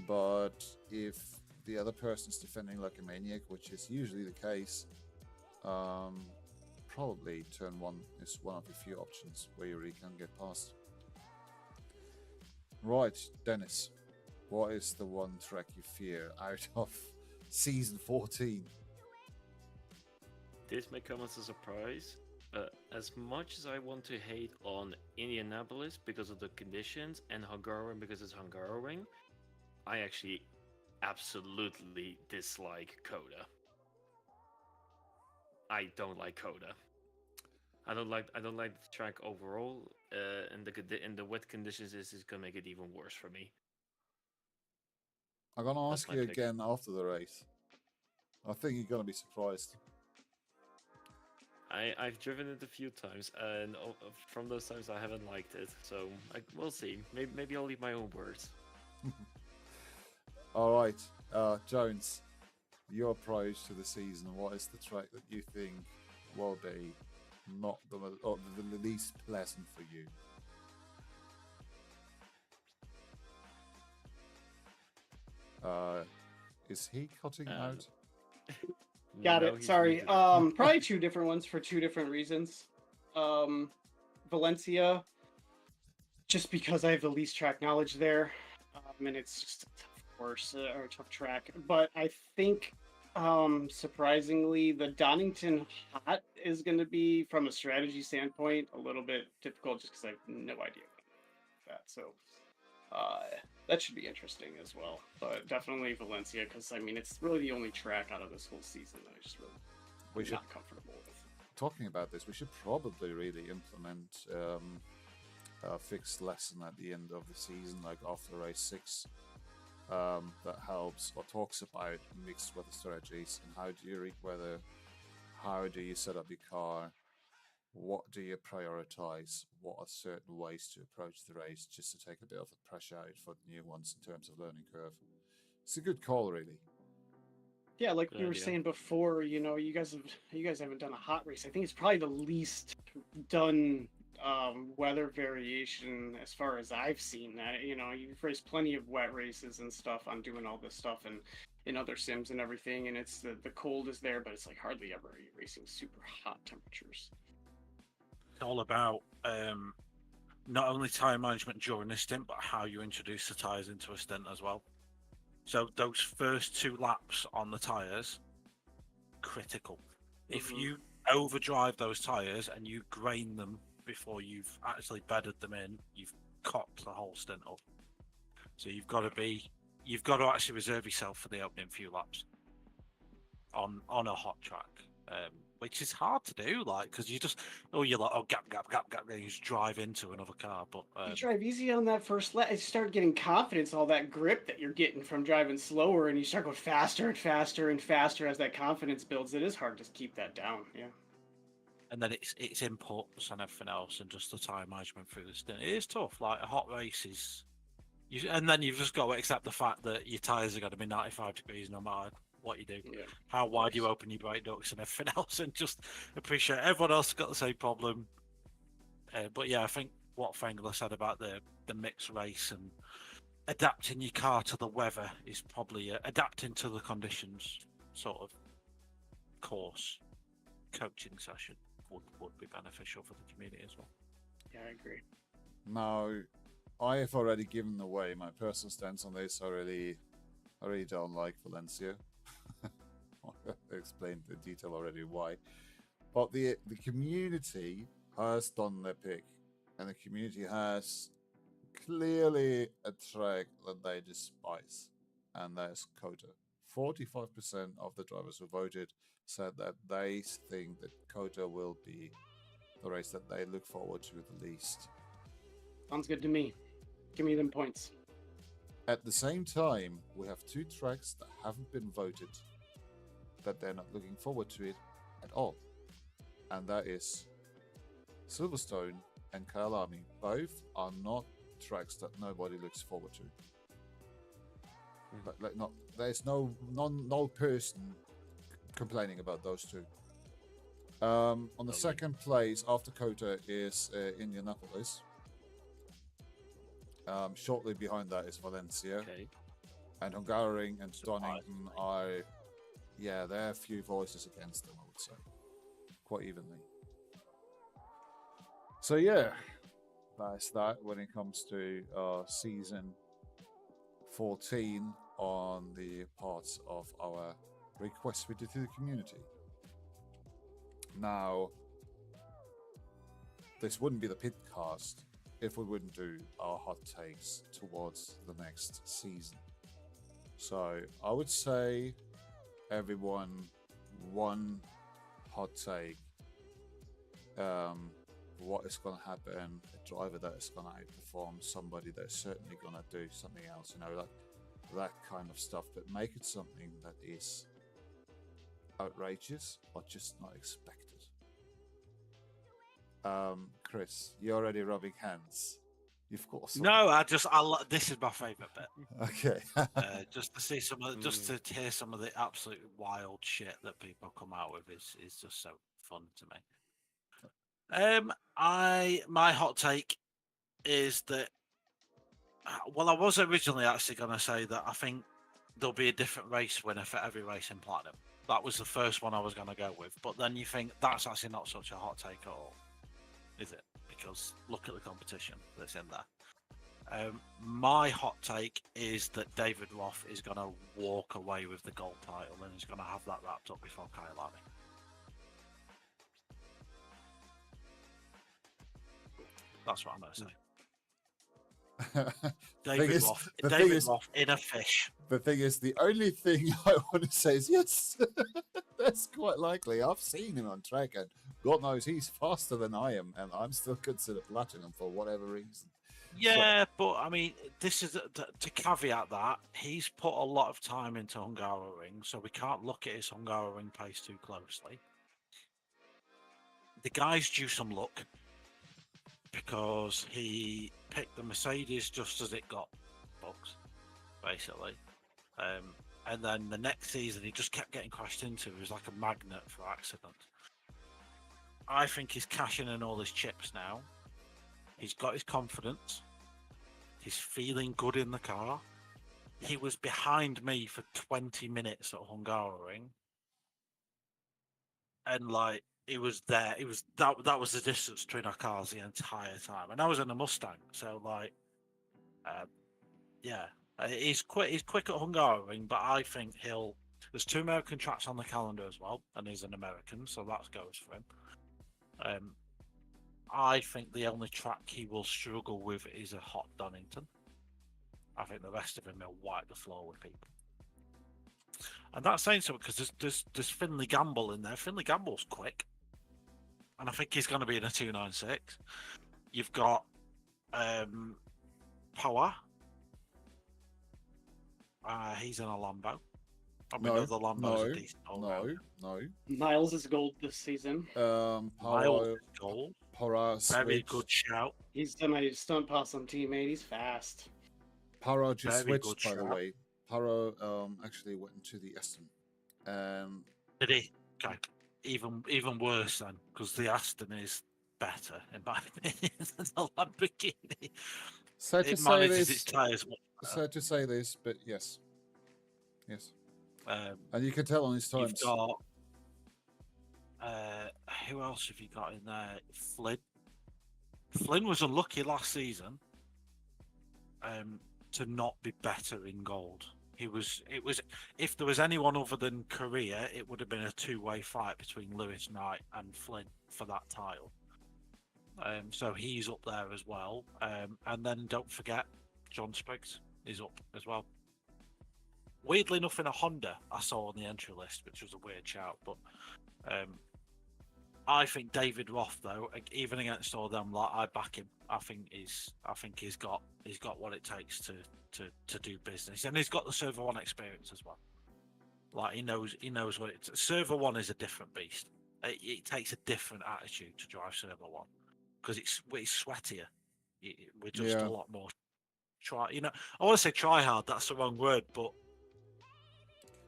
But if the other person is defending like a maniac, which is usually the case, probably turn one is one of the few options where you really can get past. Right, Dennis, what is the one track you fear out of season 14? This may come as a surprise. As much as I want to hate on Indianapolis because of the conditions and Hungaroring because it's Hungaroring, I actually absolutely dislike Coda. I don't like Coda. I don't like the track overall. And the wet conditions is gonna make it even worse for me. I'm gonna ask you pick. again after the race. I think you're gonna be surprised. I've driven it a few times, and from those times I haven't liked it. So we'll see. Maybe I'll leave my own words. All right, Jones, your approach to the season. What is the track that you think will be not the least pleasant for you? Is he cutting out? Got No, it. he's Sorry. muted. Probably two different ones for two different reasons. Valencia, just because I have the least track knowledge there, and it's just a tough course or a tough track. But I think, surprisingly, the Donington Hot is going to be, from a strategy standpoint, a little bit difficult, just because I have no idea about that. So. That should be interesting as well, but definitely Valencia, because I mean it's really the only track out of this whole season that I just really we should not comfortable with. Talking about this, we should probably really implement a fixed lesson at the end of the season, like after race 6, that helps or talks about mixed weather strategies and how do you rig weather, how do you set up your car, what do you prioritize, what are certain ways to approach the race, just to take a bit of the pressure out for the new ones in terms of learning curve. It's a good call, really. Yeah, like we were saying before, you guys haven't done a hot race. I think it's probably the least done weather variation as far as I've seen. You've raced plenty of wet races and stuff on doing all this stuff and in other sims and everything, and it's the cold is there, but it's like hardly ever racing super hot temperatures. It's all about not only tire management during a stint, but how you introduce the tires into a stint as well. So those first 2 laps on the tires, critical. Mm-hmm. If you overdrive those tires and you grain them before you've actually bedded them in, you've cocked the whole stint up. So you've got to actually reserve yourself for the opening few laps on a hot track, which is hard to do, like, because you're like, gap, and you just drive into another car. But you drive easy on that first lap, you start getting confidence, all that grip that you're getting from driving slower, and you start going faster and faster and faster as that confidence builds. It is hard to keep that down, yeah. And then it's inputs and everything else, and just the time management through the stint. It is tough. Like a hot race is, and then you've just got to accept the fact that your tires are going to be 95 degrees no matter what you do, how wide you open your brake ducts and everything else, and just appreciate everyone else has got the same problem. But yeah, I think what Fengler said about the mixed race and adapting your car to the weather is probably adapting to the conditions sort of course coaching session would be beneficial for the community as well. Yeah, I agree. Now, I have already given away my personal stance on this. I really don't like Valencia. I explained in detail already why. But the community has done their pick, and the community has clearly a track that they despise, and that's Kota. 45% of the drivers who voted said that they think that Kota will be the race that they look forward to the least. Sounds good to me. Give me them points. At the same time, we have 2 tracks that haven't been voted, that they're not looking forward to it at all. And that is Silverstone and Kyalami. Both are not tracks that nobody looks forward to. There's no person complaining about those 2. On the second place after Kota is Indianapolis. Shortly behind that is Valencia. Okay. And Hungaroring and Donington are, there are a few voices against them, I would say. Quite evenly. So that's that when it comes to season 14 on the parts of our requests we did to the community. Now, this wouldn't be the Pitcast if we wouldn't do our hot takes towards the next season. So I would say everyone one hot take. What is going to happen? A driver that is going to outperform somebody that is certainly going to do something else. Like that kind of stuff. But make it something that is outrageous or just not expected. Chris, you're already rubbing hands. You've got some... No, this is my favourite bit. Okay. Just to see just to hear some of the absolute wild shit that people come out with is just so fun to me. My hot take is that I was originally actually going to say that I think there'll be a different race winner for every race in Platinum. That was the first one I was going to go with, but then you think that's actually not such a hot take at all, is it? Because look at the competition that's in there. My hot take is that David Roth is going to walk away with the gold title and he's going to have that wrapped up before Kyalami. That's what I'm going to say. David Roth in a fish. The thing is, the only thing I want to say is yes. That's quite likely. I've seen him on track, and God knows he's faster than I am, and I'm still considered platinum for whatever reason. Yeah, but I mean, this is to caveat that he's put a lot of time into Hungaroring, so we can't look at his Hungaroring pace too closely. The guy's due some luck because he picked the Mercedes just as it got bugs, basically. And then the next season, he just kept getting crashed into. He was like a magnet for accidents. I think he's cashing in all his chips now. He's got his confidence. He's feeling good in the car. He was behind me for 20 minutes at Hungaroring. And like, he was there. It was that was the distance between our cars the entire time. And I was in a Mustang. So like, yeah. He's quick at Hungaroring, but I think there's 2 American tracks on the calendar as well, and he's an American, so that goes for him. I think the only track he will struggle with is a hot Donington. I think the rest of him will wipe the floor with people. And that's saying something because there's Finley Gamble in there. Finley Gamble's quick, and I think he's going to be in a 296. You've got Power. He's in a Lambo. I mean, the Lambo's a decent no. Miles is gold this season. Miles is gold. Very good shout. He's done a stunt pass on teammate. He's fast. Paro just switched, by the way. Paro actually went into the Aston. Did he? Okay. Even worse then, because the Aston is better in my opinion than the Lamborghini. Sad it manages its tyres. Sad to say this, but yes. And you can tell on his times. You've got who else have you got in there? Flynn. Flynn was unlucky last season to not be better in gold. It was if there was anyone other than Korea, it would have been a 2-way fight between Lewis Knight and Flynn for that title. So he's up there as well. And then don't forget, John Spriggs is up as well. Weirdly enough, in a Honda, I saw on the entry list, which was a weird shout. But I think David Roth, though, even against all them, like, I back him. I think he's got what it takes to do business, and he's got the Server 1 experience as well. Like he knows what it's. Server 1 is a different beast. It takes a different attitude to drive Server 1 because it's sweatier. We're just a lot more I want to say try hard. That's the wrong word, but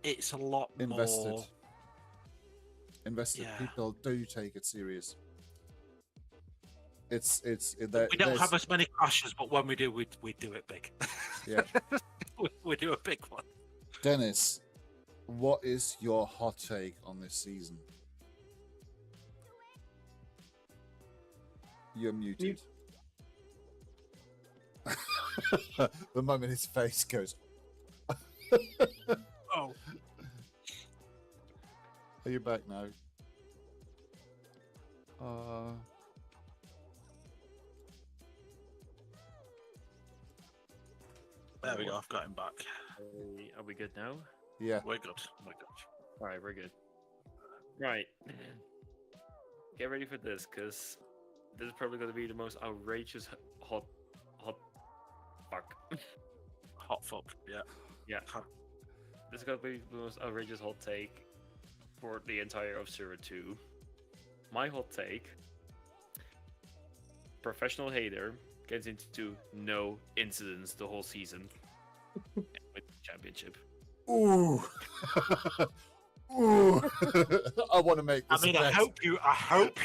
it's a lot invested. More Invested. Yeah. People do take it serious. We we don't have as many crashes, but when we do, we do it big. Yeah. we do a big one. Dennis, what is your hot take on this season? You're muted. The moment his face goes. Oh. Are you back now? There we go. I've got him back. Are we good now? Yeah. We're good. All right, we're good. Right. Get ready for this, because this is probably going to be the most outrageous hot fuck. Hot fuck. Yeah. Yeah. This is going to be the most outrageous hot take for the entire Observer 2. My hot take: professional hater gets into no incidents the whole season and wins the championship. Ooh. Ooh. I want to make this. I mean, I hope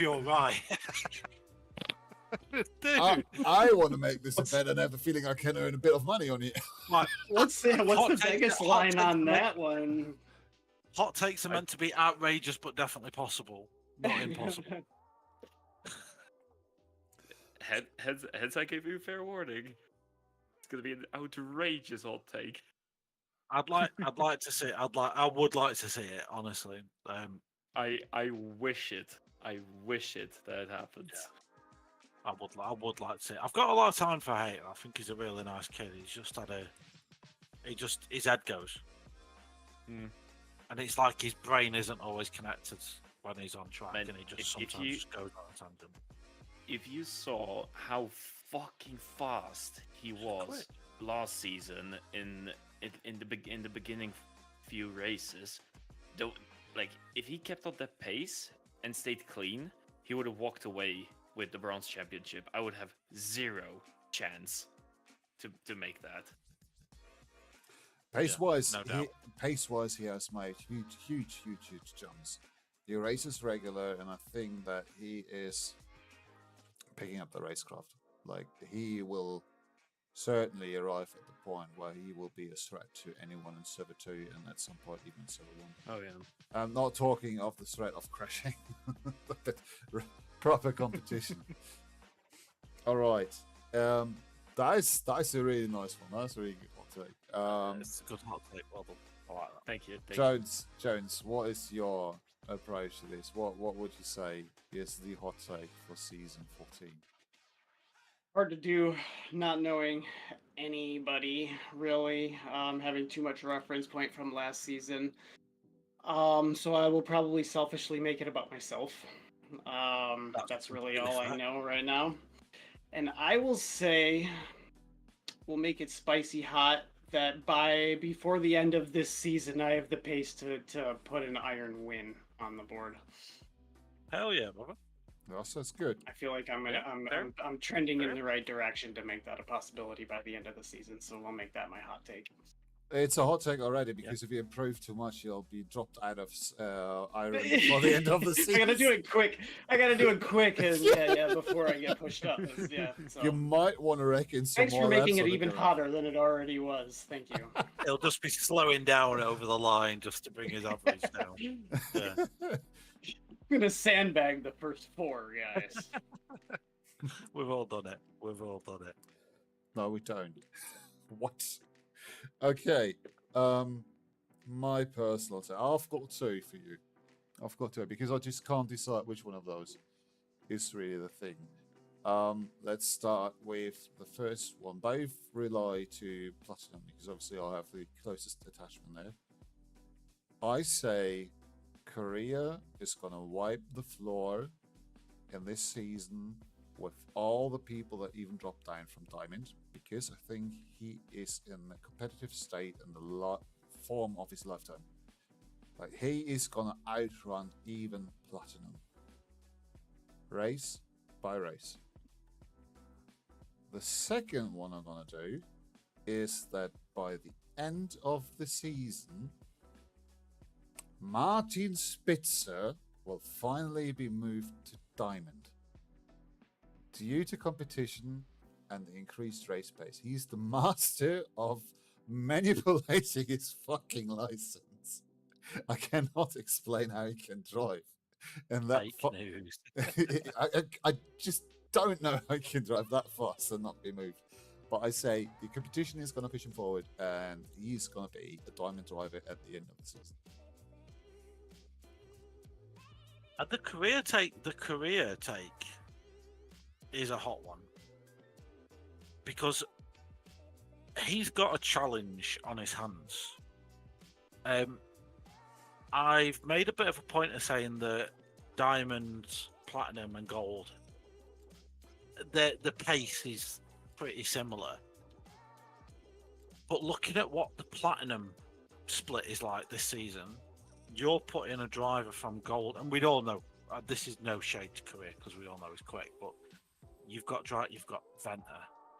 you're right. Dude. I want to make this a bet and have a feeling I can earn a bit of money on it. Right. What's the biggest line on that one? Hot takes are meant to be outrageous, but definitely possible, not impossible. Heads, I gave you a fair warning. It's gonna be an outrageous hot take. I'd like to see it. I would like to see it, honestly. I wish it. I wish it that it happens. Yeah. I would like to see it. I've got a lot of time for Hater. I think he's a really nice kid. He's just his head goes. and it's like his brain isn't always connected when he's on track, Man, and he just sometimes just goes on a tangent. If you saw how fucking fast he was last season in the beginning few races, like if he kept up that pace and stayed clean, he would have walked away with the bronze championship. I would have zero chance to make that. Pace-wise, no doubt. Pace-wise, he has made huge jumps. He races regular, and I think that he is picking up the racecraft. Like, he will certainly arrive at the point where he will be a threat to anyone in Server 2 and at some point even Server 1. Oh yeah. I'm not talking of the threat of crashing, but proper competition. All right. That's a really nice one. That's a really good hot take. It's a good hot take. Well done. I like that. Thank you. Jones, what is your approach to this? What would you say is the hot take for season 14? Hard to do, not knowing anybody really, having too much reference point from last season. So I will probably selfishly make it about myself. That's really all I know right now. And I will say, we'll make it spicy hot that before the end of this season, I have the pace to put an iron win on the board. Hell yeah, brother. That's good. I feel like I'm trending in the right direction to make that a possibility by the end of the season. So I'll make that my hot take. It's a hot take already because if you improve too much, you'll be dropped out of iron before the end of the season. I gotta do it quick, and yeah, before I get pushed up. So. You might want to reckon some Thanks more for making laps it on even the hotter than it already was. Thank you. He'll just be slowing down over the line just to bring his average down. Yeah. I'm gonna sandbag the first 4 guys. We've all done it. No, we don't. What? Okay. My personal take. I've got 2 for you. I've got 2 because I just can't decide which one of those is really the thing. Let's start with the first one. Both rely to Platinum because obviously I have the closest attachment there. I say Korea is gonna wipe the floor in this season with all the people that even dropped down from Diamond because I think he is in a competitive state in the form of his lifetime. Like he is gonna outrun even Platinum, race by race. The second one I'm gonna do is that by the end of the season, Martin Spitzer will finally be moved to Diamond. Due to competition and the increased race pace, he's the master of manipulating his fucking license. I cannot explain how he can drive. And that Fake news. I just don't know how he can drive that fast and not be moved. But I say the competition is going to push him forward, and he's going to be a Diamond driver at the end of the season. And the career take is a hot one because he's got a challenge on his hands. I've made a bit of a point of saying that Diamond, Platinum, and Gold, the pace is pretty similar. But looking at what the Platinum split is like this season, you're putting a driver from Gold, and we'd all know this is no shade to career because we all know he's quick. But you've got Venter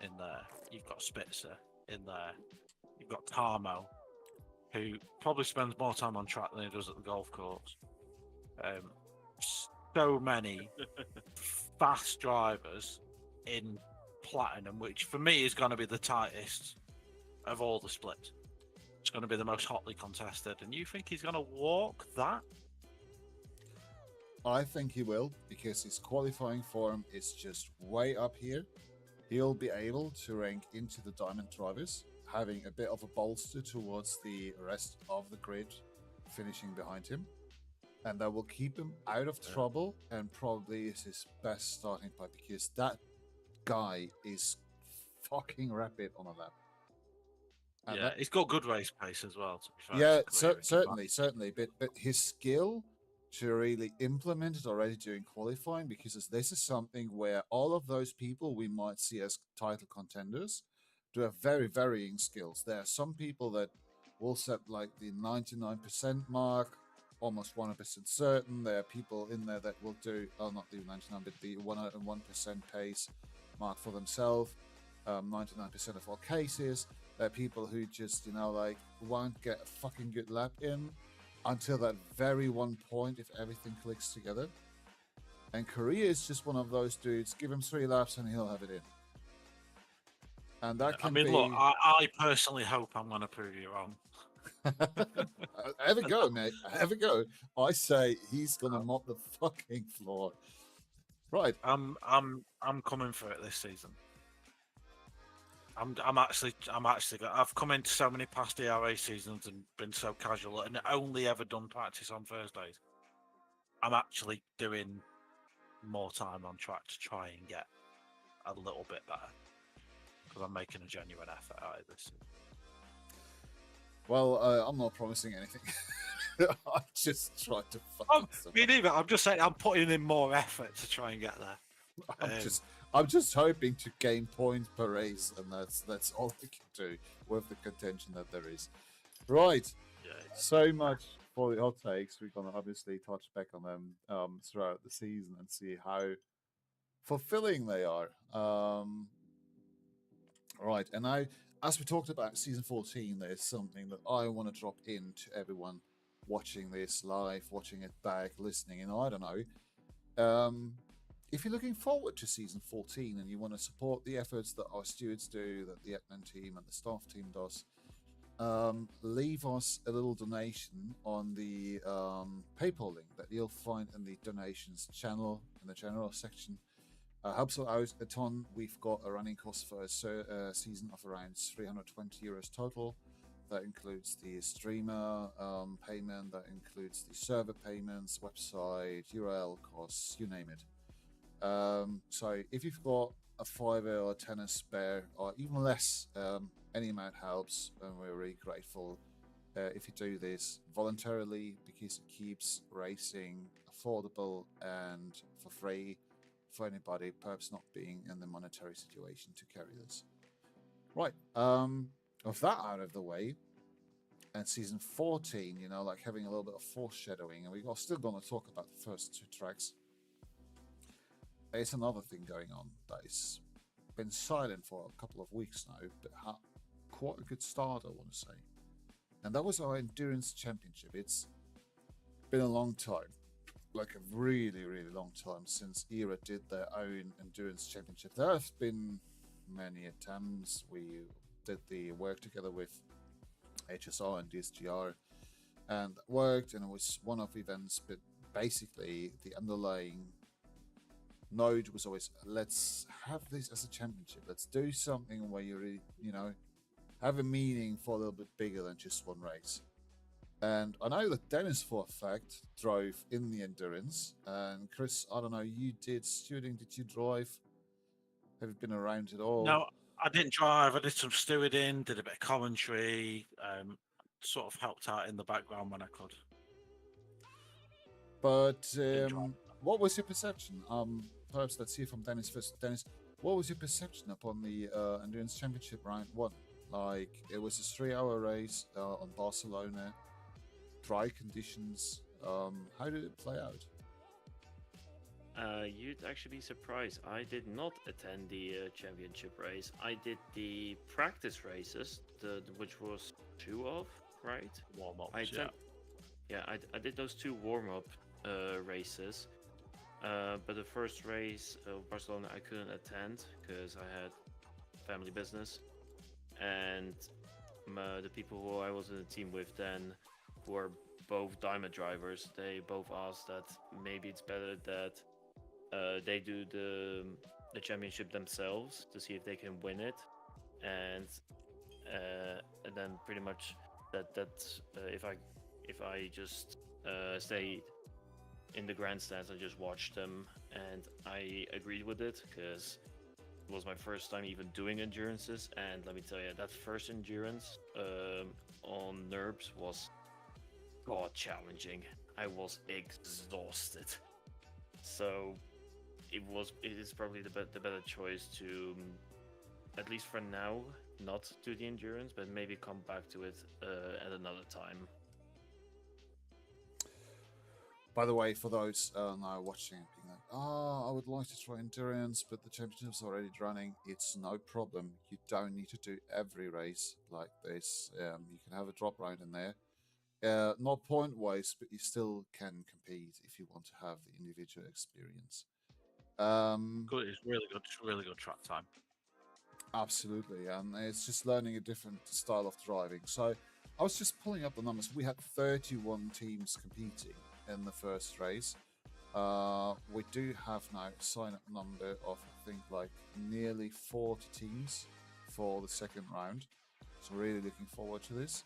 in there, you've got Spitzer in there, you've got Tarmo, who probably spends more time on track than he does at the golf course. So many fast drivers in Platinum, which for me is going to be the tightest of all the splits. It's going to be the most hotly contested. And you think he's going to walk that? I think he will, because his qualifying form is just way up here. He'll be able to rank into the Diamond drivers, having a bit of a bolster towards the rest of the grid, finishing behind him. And that will keep him out of trouble, and probably is his best starting point, because that guy is fucking rapid on a lap. And yeah, he's got good race pace as well. To be fair, yeah, it's clear. certainly. But his skill to really implement it already during qualifying, because this is something where all of those people we might see as title contenders do have very varying skills. There are some people that will set like the 99% mark, almost 100% certain. There are people in there that will do, not the 99, but the 101% pace mark for themselves, 99% of all cases. There are people who just, like, won't get a fucking good lap in until that very one point if everything clicks together. And Korea is just one of those dudes. Give him 3 laps and he'll have it in. And that can be... look, I personally hope I'm going to prove you wrong. Have a go, mate. Have a go. I say he's going to mop the fucking floor. Right. I'm coming for it this season. I've come into so many past ERA seasons and been so casual and only ever done practice on Thursdays. I'm actually doing more time on track to try and get a little bit better because I'm making a genuine effort out of this. Well, I'm not promising anything. I just tried to me neither. I'm just saying I'm putting in more effort to try and get there. I'm just hoping to gain points per race, and that's all I can do with the contention that there is. Right. Yeah. So much for the hot takes. We're gonna obviously touch back on them throughout the season and see how fulfilling they are. Right, and now, as we talked about season 14, there's something that I want to drop in to everyone watching this live, watching it back, listening, and I don't know. If you're looking forward to season 14 and you want to support the efforts that our stewards do, that the admin team and the staff team does, leave us a little donation on the PayPal link that you'll find in the donations channel in the general section. Helps us out a ton. We've got a running cost for a season of around €320 total. That includes the streamer payment, that includes the server payments, website, URL costs, you name it. So if you've got a $5 or $10 spare, or even less, any amount helps, and we're really grateful if you do this voluntarily, because it keeps racing affordable and for free for anybody, perhaps not being in the monetary situation to carry this. Right, with that out of the way, and season 14, like having a little bit of foreshadowing, and we're still going to talk about the first 2 tracks. There's another thing going on that has been silent for a couple of weeks now, but had quite a good start, I want to say. And that was our Endurance Championship. It's been a long time, like a really, really long time since ERA did their own Endurance Championship. There have been many attempts. We did the work together with HSR and DSGR, and it worked, and it was one-off events, but basically the underlying node was always, let's have this as a championship. Let's do something where you really, have a meaning for a little bit bigger than just one race. And I know that Dennis, for a fact, drove in the Endurance. And Chris, I don't know, you did stewarding. Did you drive? Have you been around at all? No, I didn't drive. I did some stewarding, did a bit of commentary, sort of helped out in the background when I could. But what was your perception? Perhaps let's hear from Dennis first. Dennis, what was your perception upon the Endurance Championship round 1? Like, it was a 3-hour race on Barcelona, dry conditions. How did it play out? You'd actually be surprised. I did not attend the championship race. I did the practice races, which was 2 of, right? Warm-ups, I did those 2 warm-up races. But the first race of Barcelona I couldn't attend because I had family business, and the people who I was in the team with then were both diamond drivers. They both asked that maybe it's better that they do the championship themselves to see if they can win it, and then pretty much that if I just stay in the grandstands and just watch them, and I agreed with it because was my first time even doing endurances, and let me tell you, that first endurance on NURBS was god challenging. I was exhausted. So it is probably the better choice to, at least for now, not do the endurance, but maybe come back to it at another time. By the way, for those now watching and being like, I would like to try endurance, but the championship's already running, it's no problem. You don't need to do every race like this. You can have a drop round in there. Not point-wise, but you still can compete if you want to have the individual experience. Good, it's really good track time. Absolutely, and it's just learning a different style of driving. So I was just pulling up the numbers. We had 31 teams competing in the first race. We do have now a sign-up number of, I think, like nearly 40 teams for the second round. So really looking forward to this.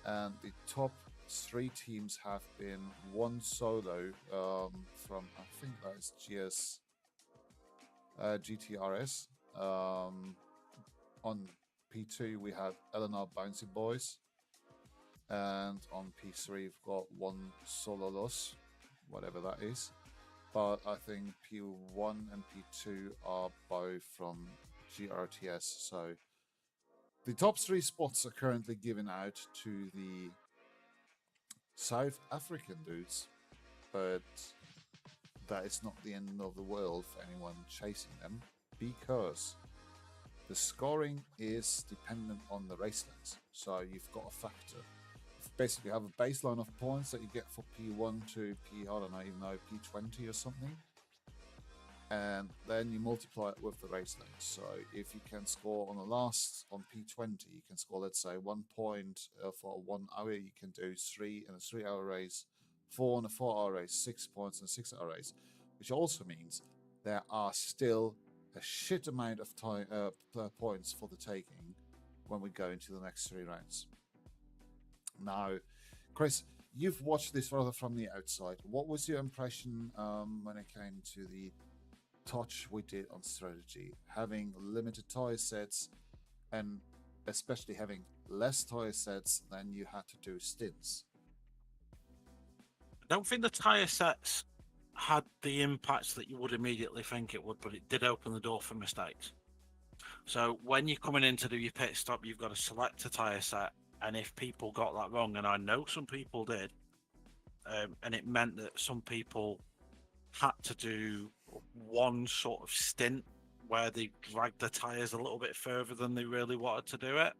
And the top 3 teams have been one solo from, I think that is GTRS. On P2 we have Eleanor Bouncy Boys, and on P3 we've got one solo loss, whatever that is. But I think P1 and P2 are both from GRTS. So the top 3 spots are currently given out to the South African dudes, but that is not the end of the world for anyone chasing them, because the scoring is dependent on the race lengths. So you've got a factor. You basically have a baseline of points that you get for P1 to P, I don't know, even though P20 or something. And then you multiply it with the race length. So if you can score on P20, you can score, let's say, 1 point for 1 hour. You can do 3 in a 3-hour race, 4 in a 4-hour race, 6 points in a 6-hour race, which also means there are still a shit amount of time points for the taking when we go into the next 3 rounds. Now, Chris, you've watched this rather from the outside. What was your impression when it came to the touch we did on strategy, having limited tire sets, and especially having less tire sets than you had to do stints? I don't think the tire sets had the impacts that you would immediately think it would, but it did open the door for mistakes. So when you're coming in to do your pit stop, you've got to select a tire set, and if people got that wrong, and I know some people did, and it meant that some people had to do one sort of stint where they dragged the tires a little bit further than they really wanted to do it.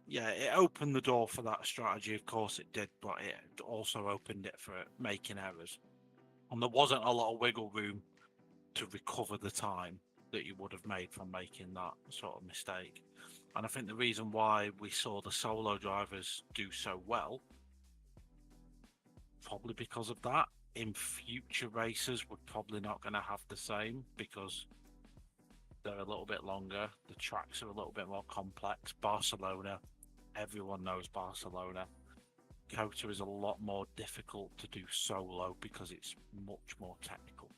Yeah, it opened the door for that strategy, of course it did, but it also opened it for making errors. And there wasn't a lot of wiggle room to recover the time that you would have made from making that sort of mistake. And I think the reason why we saw the solo drivers do so well, probably because of that. In future races, we're probably not going to have the same, because they're a little bit longer, the tracks are a little bit more complex. Barcelona, everyone knows Barcelona. Kota is a lot more difficult to do solo because it's much more technical.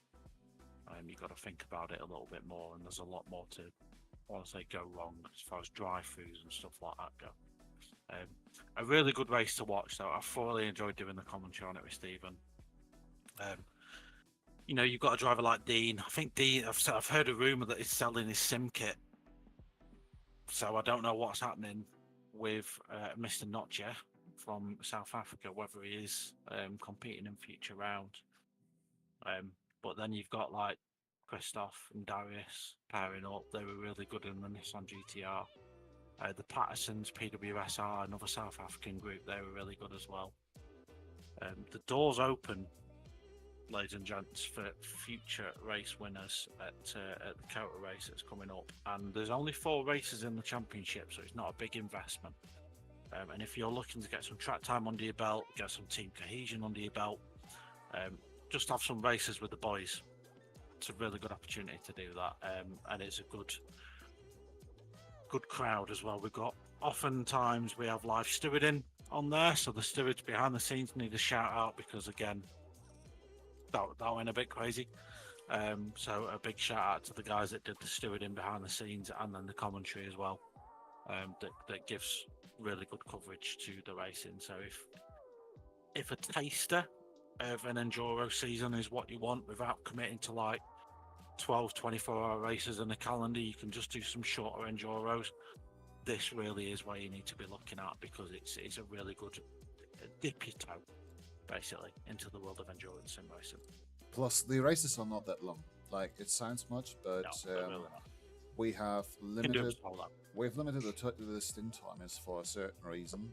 You've got to think about it a little bit more, and there's a lot more to, I want to say, go wrong as far as drive-throughs and stuff like that go. A really good race to watch, though. I thoroughly enjoyed doing the commentary on it with Stephen. You know, you've got a driver like Dean. I think Dean, I've heard a rumor that he's selling his sim kit, so I don't know what's happening with Mr. Notcher from South Africa, whether he is competing in future rounds. But then you've got like Christoph and Darius pairing up. They were really good in the Nissan GTR. The Pattersons, PWSR, another South African group, they were really good as well. The door's open, ladies and gents, for future race winners at the Kota race that's coming up. And there's only 4 races in the championship, so it's not a big investment. And if you're looking to get some track time under your belt, get some team cohesion under your belt, just have some races with the boys. It's a really good opportunity to do that, and it's a good crowd as well. We've got, oftentimes we have live stewarding on there, so the stewards behind the scenes need a shout out, because again, that went a bit crazy. So a big shout out to the guys that did the stewarding behind the scenes and then the commentary as well. That gives really good coverage to the racing. So if a taster of an enduro season is what you want without committing to like 12, 24-hour races in the calendar, you can just do some shorter enduros. This really is where you need to be looking at, because it's a really good dip your toe, basically, into the world of endurance sim racing. Plus, the races are not that long. Like, it sounds much, but really we have limited. We've limited the stint timers for a certain reason.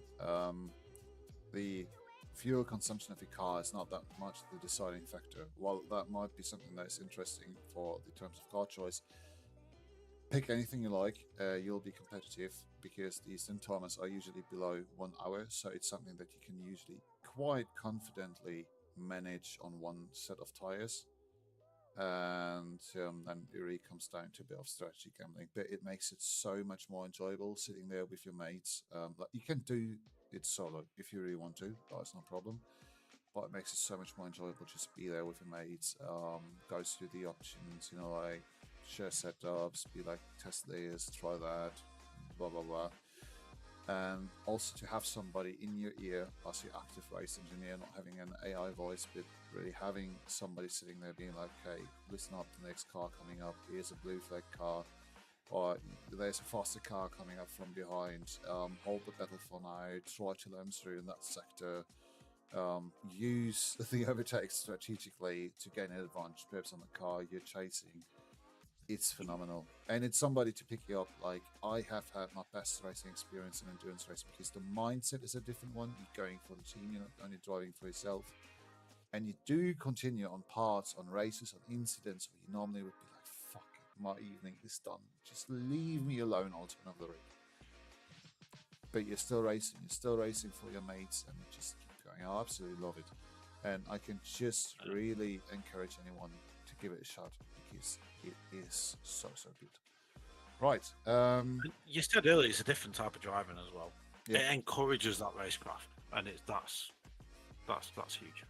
The fuel consumption of your car is not that much the deciding factor. While that might be something that is interesting for the terms of car choice, pick anything you like. You'll be competitive because the stint timers are usually below 1 hour, so it's something that you can usually quite confidently manage on one set of tires. And then it really comes down to a bit of strategy gambling, but it makes it so much more enjoyable sitting there with your mates. Like, you can do it solo if you really want to, that's no problem, but it makes it so much more enjoyable just be there with your mates. Goes through the options, like share setups, be like, test this, try that, blah blah blah. And also to have somebody in your ear as your active race engineer, not having an AI voice, but really having somebody sitting there being like, okay, listen up, the next car coming up, here's a blue flag car, or there's a faster car coming up from behind, hold the battle for now, try to land through in that sector, use the overtake strategically to gain an advantage perhaps on the car you're chasing. It's phenomenal, and it's somebody to pick you up. Like, I have had my best racing experience in endurance racing because the mindset is a different one. You're going for the team, you're not only driving for yourself, and you do continue on parts, on races, on incidents where you normally would be like, fuck it, my evening is done, just leave me alone, I'll turn off the rig. But you're still racing for your mates, and you just keep going. I absolutely love it, and I can just really encourage anyone to give it a shot, because it is so good. Right. You said earlier it's a different type of driving as well. Yeah. It encourages that racecraft, and that's huge.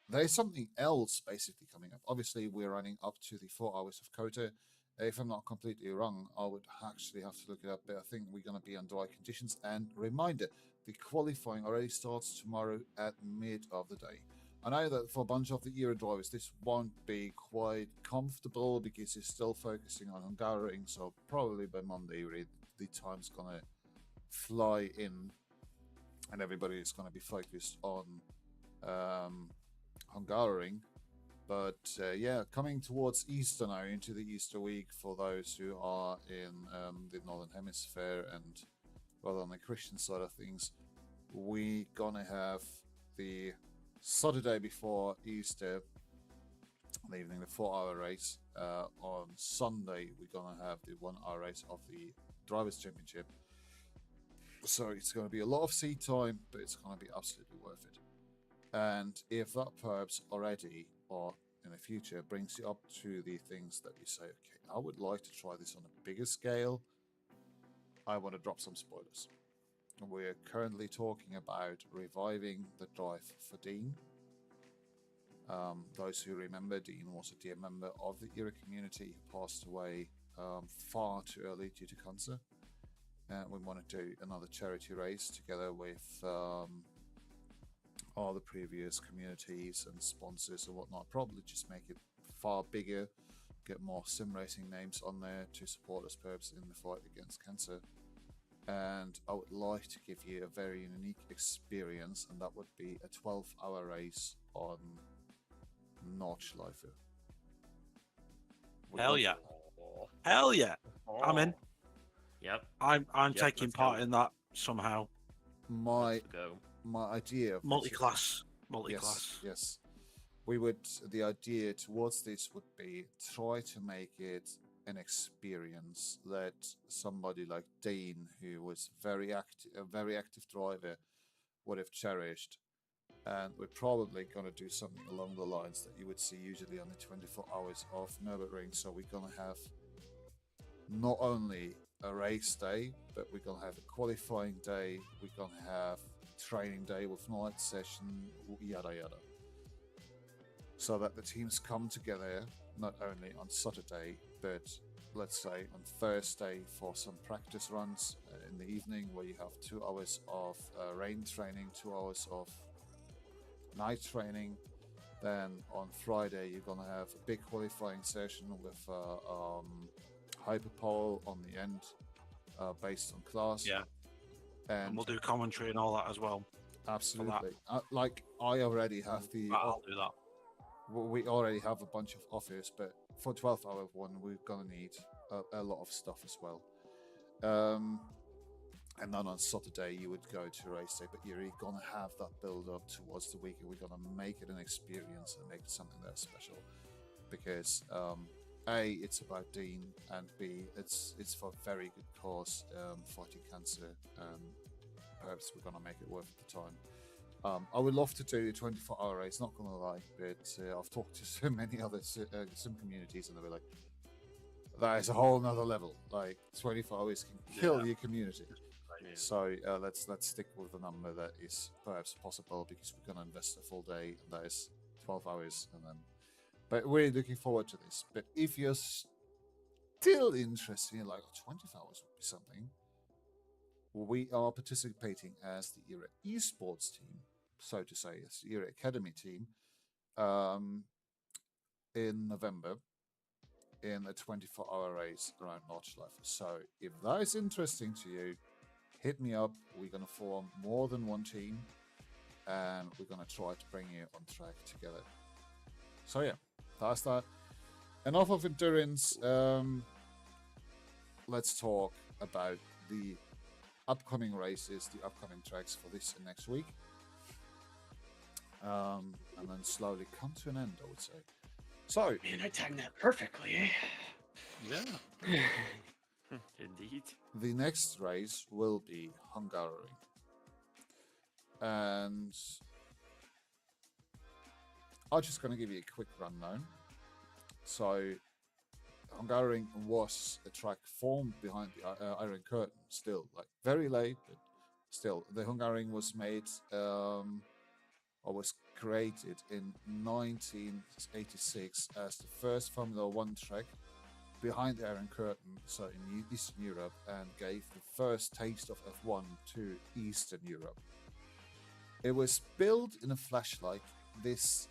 There's something else basically coming up. Obviously, we're running up to the 4 hours of Kota. If I'm not completely wrong, I would actually have to look it up, but I think we're going to be on dry conditions. And reminder, the qualifying already starts tomorrow at mid of the day. I know that for a bunch of the Euro drivers, this won't be quite comfortable because you're still focusing on Hungaroring, so probably by Monday, really, the time's going to fly in and everybody is going to be focused on Hungaroring. But yeah, coming towards Easter now, into the Easter week for those who are in the Northern Hemisphere and rather on the Christian side of things, we're going to have the Saturday before Easter, the evening, the 4-hour race. On Sunday, we're going to have the 1-hour race of the Drivers' Championship. So it's going to be a lot of seat time, but it's going to be absolutely worth it. And if that perhaps already or in the future brings you up to the things that you say, okay, I would like to try this on a bigger scale, I want to drop some spoilers. We're currently talking about reviving the drive for Dean. Those who remember, Dean was a dear member of the Era community who passed away far too early due to cancer. And we want to do another charity race together with all the previous communities and sponsors and whatnot. Probably just make it far bigger, get more sim racing names on there to support us perhaps in the fight against cancer. And I would like to give you a very unique experience, and that would be a 12-hour race on Nordschleife. Hell yeah. Hell yeah. I'm in. Yep. I'm taking part in that somehow. My idea of multi-class. Yes. The idea towards this would be try to make it an experience that somebody like Dean, who was a very active driver, would have cherished. And we're probably going to do something along the lines that you would see usually on the 24 hours of Nürburgring. So we're going to have not only a race day, but we're going to have a qualifying day. We're going to have training day with night session, yada yada. so that the teams come together not only on Saturday, but let's say on Thursday for some practice runs in the evening, where you have 2 hours of rain training, 2 hours of night training. Then on Friday, you're going to have a big qualifying session with hyperpole on the end based on class. Yeah. And we'll do commentary and all that as well. Absolutely. Like, I already have I'll do that. We already have a bunch of offers, but for 12-hour one, we're going to need a lot of stuff as well. And then on Saturday, you would go to race day, but you're going to have that build up towards the weekend. We're going to make it an experience and make it something that's special, because A, it's about Dean, and B, it's for a very good cause, fighting cancer. Perhaps we're going to make it worth the time. I would love to do a 24-hour race, not going to lie, but I've talked to so many other sim communities, and they were like, that is a whole nother level. Like, 24 hours can kill your community. Yeah. So let's stick with the number that is perhaps possible, because we're going to invest a full day, and that is 12 hours. And then, but we're looking forward to this. But if you're still interested in, like, 24 hours would be something, we are participating as the ERA esports team, so to say, as the ERA Academy team, in November, in a 24-hour race around Nordschleife. So if that is interesting to you, hit me up. We're going to form more than one team, and we're going to try to bring you on track together. So yeah, that's that. Enough of endurance. Let's talk about the upcoming races, the upcoming tracks for this and next week. And then slowly come to an end, I would say. So, Man, I timed that perfectly, eh? Yeah. Indeed. the next race will be Hungary. And I'm just going to give you a quick rundown. So, Hungary was a track formed behind the Iron Curtain, still, like, very late, but still. The Hungarian was made, or was created in 1986 as the first Formula One track behind the Iron Curtain, so in Eastern Europe, and gave the first taste of F1 to Eastern Europe. It was built in a flashlight. This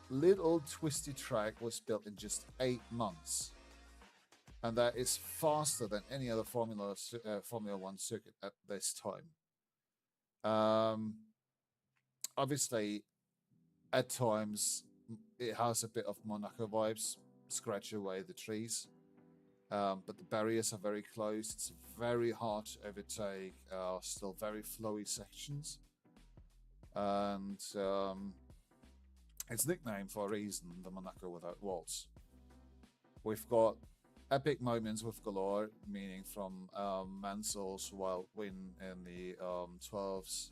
little twisty track was built in just 8 months, and that is faster than any other Formula One circuit at this time. Obviously, at times it has a bit of Monaco vibes, scratch away the trees, but the barriers are very close. It's very hard to overtake, still very flowy sections, and it's nicknamed for a reason, the Monaco without walls. We've got epic moments with galore, meaning from Mansell's wild win in the 12s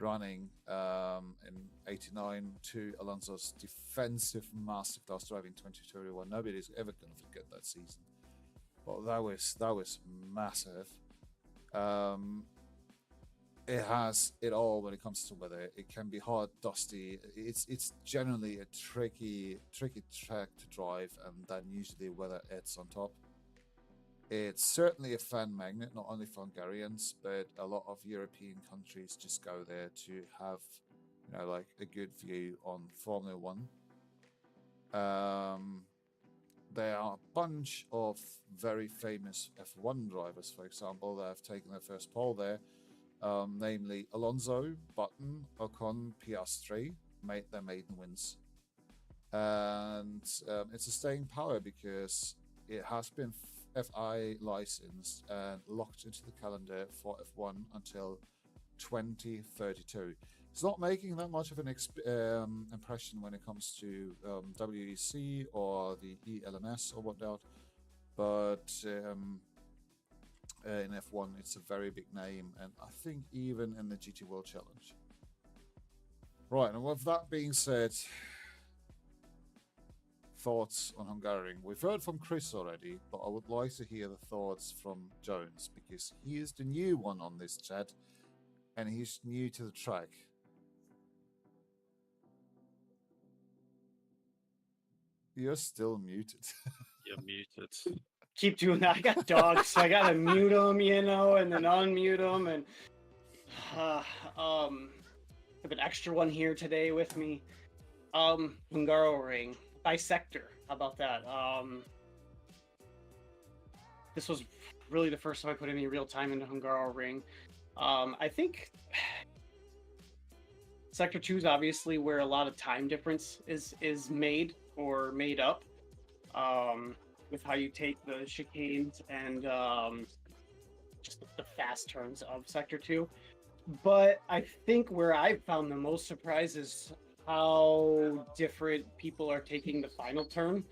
running in 89 to Alonso's defensive masterclass driving 2021. Nobody's ever going to forget that season. Well, that was massive. It has it all when it comes to weather. It can be hard, dusty. It's generally a tricky track to drive, and then usually weather adds on top. It's certainly a fan magnet, not only for Hungarians, but a lot of European countries just go there to have, like, a good view on Formula One. There are a bunch of very famous F1 drivers, for example, that have taken their first pole there. Namely Alonso, Button, Ocon, Piastri made their maiden wins. And it's a staying power because it has been FI licensed and locked into the calendar for F1 until 2032. It's not making that much of an impression when it comes to WEC or the ELMS or whatnot, but in F1 it's a very big name, and I think even in the GT World Challenge. Right, and with that being said, thoughts on Hungarian. We've heard from Chris already, but I would like to hear the thoughts from Jones, because he is the new one on this chat, and he's new to the track. You're still muted. You're muted. Keep doing that. I got dogs, so I gotta mute them, and then unmute them, and I have an extra one here today with me. Hungaro Ring Bisector. How about that? This was really the first time I put any real time into Hungaro Ring. I think Sector 2 is obviously where a lot of time difference is made or made up. With how you take the chicanes and just the fast turns of Sector 2. But I think where I've found the most surprise is how different people are taking the final turn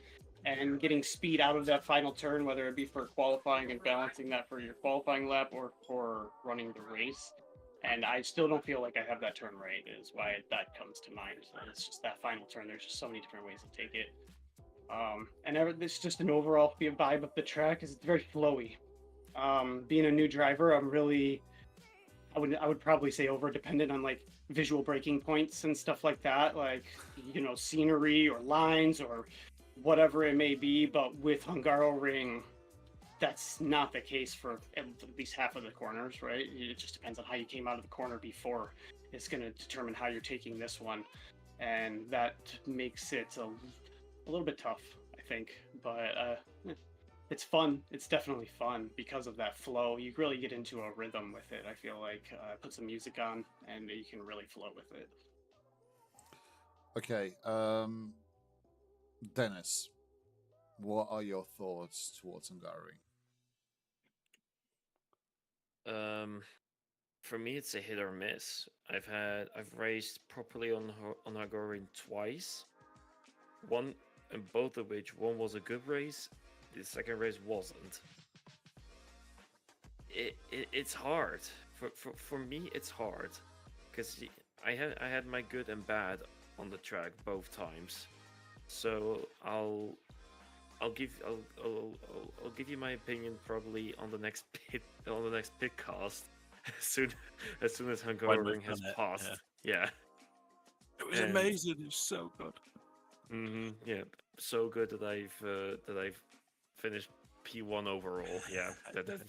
and getting speed out of that final turn, whether it be for qualifying and balancing that for your qualifying lap or for running the race. And I still don't feel like I have that turn right, is why that comes to mind. It's just that final turn. There's just so many different ways to take it. And it's just an overall vibe of the track is it's very flowy. Being a new driver, I would probably say over dependent on like visual breaking points and stuff like that, like scenery or lines or whatever it may be. But with Hungaro Ring, that's not the case for at least half of the corners, right? It just depends on how you came out of the corner before. It's going to determine how you're taking this one, and that makes it a little bit tough, I think, but it's fun. It's definitely fun because of that flow. You really get into a rhythm with it. I feel like put some music on and you can really flow with it. Okay, Dennis, what are your thoughts towards Hungary? For me, it's a hit or miss. I've raced properly on Hungary twice. One, and both of which, one was a good race, the second race wasn't. It's hard for me. It's hard because I had my good and bad on the track both times. So I'll give you my opinion probably on the next pitcast as soon as Hungary Ring has passed. Yeah. It was amazing. It was so good. Yeah, so good that I've finished P1 overall. Yeah,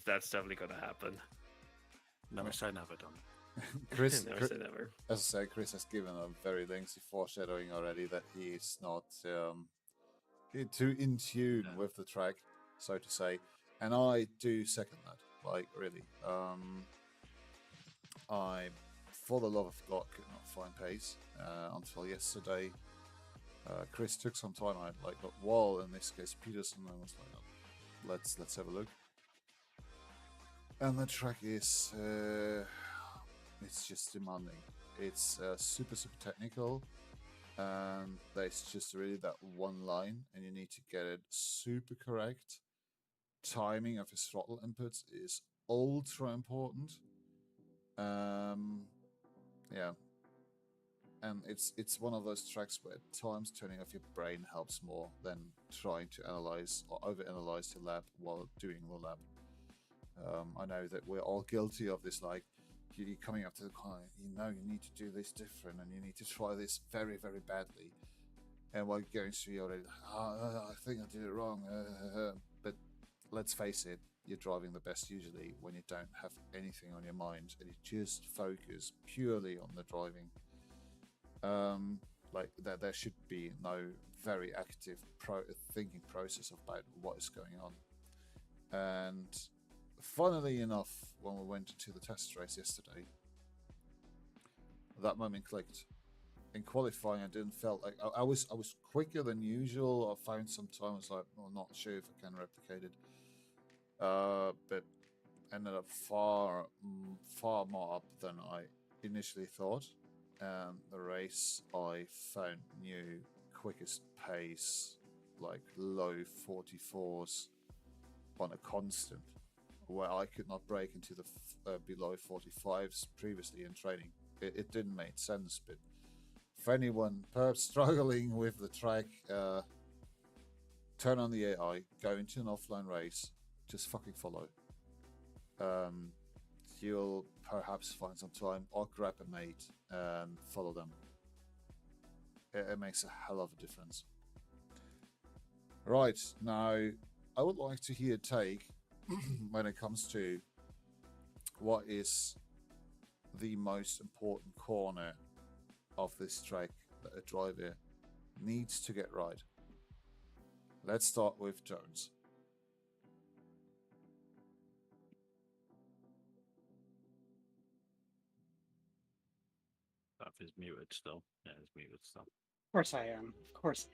that's definitely gonna happen. Never say never, done. Chris, Never say never. As I say, Chris has given a very lengthy foreshadowing already that he is not too in tune with the track, so to say, and I do second that. Like really, I, for the love of God, could not find pace until yesterday. Chris took some time. I like got Wall, in this case Peterson. I was like, oh, let's have a look. And the track is it's just demanding. It's super technical, and there's just really that one line, and you need to get it super correct. Timing of his throttle inputs is ultra important. Yeah. And it's one of those tracks where at times turning off your brain helps more than trying to analyze or overanalyze your lap while doing the lap. I know that we're all guilty of this, like you coming up to the corner, you need to do this different and you need to try this very, very badly. And while you're going through, you're already I think I did it wrong. But let's face it, you're driving the best usually when you don't have anything on your mind and you just focus purely on the driving. Like that, there should be no very active thinking process about what is going on. And funnily enough, when we went to the test race yesterday, that moment clicked. In qualifying, I didn't felt like I was quicker than usual. I found some time. I was like, well, not sure if I can replicate it. But ended up far more up than I initially thought. And the race I found new quickest pace, like low 44s on a constant, where I could not break into the below 45s previously in training. It didn't make sense, but for anyone perhaps struggling with the track, turn on the AI, go into an offline race, just fucking follow. You'll perhaps find some time or grab a mate and follow them. It makes a hell of a difference. Right, now I would like to hear a take when it comes to what is the most important corner of this track that a driver needs to get right. Let's start with Jones. That is muted still. Yeah, it's muted still. Of course I am. Of course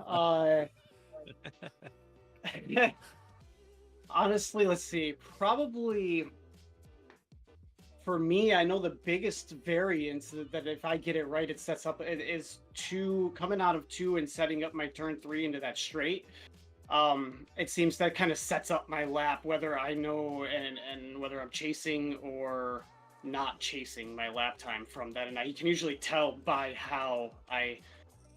I am. Honestly, let's see. Probably for me, I know the biggest variance that if I get it right, it sets up it is coming out of 2 and setting up my turn 3 into that straight. It seems that kind of sets up my lap, whether I know and whether I'm chasing or not chasing my lap time from that. And I can usually tell by how I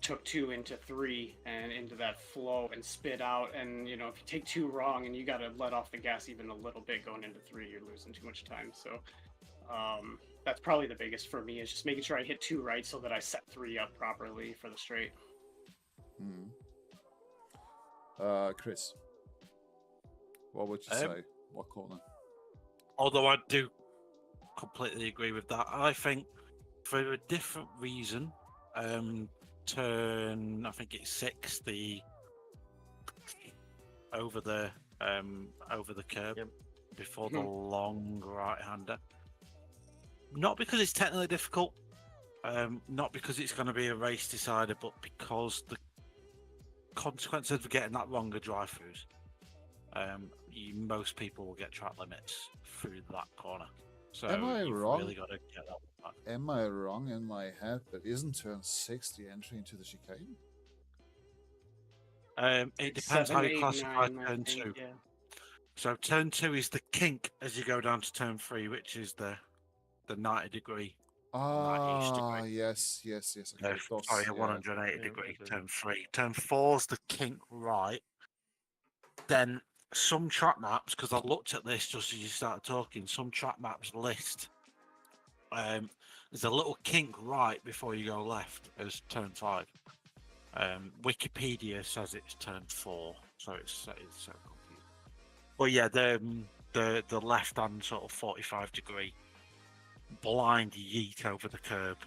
took 2 into 3 and into that flow and spit out. And if you take 2 wrong and you got to let off the gas even a little bit going into 3, you're losing too much time. So that's probably the biggest for me, is just making sure I hit 2 right so that I set 3 up properly for the straight. Chris, what would you say? What corner? Although I do completely agree with that, I think for a different reason, turn, I think it's 6, the over the curb before the long right-hander. Not because it's technically difficult, not because it's going to be a race decider, but because the consequences of getting that wrong are drive-throughs. Most people will get track limits through that corner. So am I wrong? Really got to get that one back. Am I wrong in my head? But isn't turn 6 the entry into the chicane? It depends how you 7, 8, classify 9, turn 2. Yeah. So turn 2 is the kink as you go down to turn 3, which is the 90-degree. Yes. Okay, sorry, 180 degree. Turn 3. Turn 4 is the kink right. Then some track maps, because I looked at this just as you started talking, some track maps list. There's a little kink right before you go left as turn 5. Wikipedia says it's turn 4, so it's so confusing. But yeah, the left hand sort of 45-degree blind yeet over the curb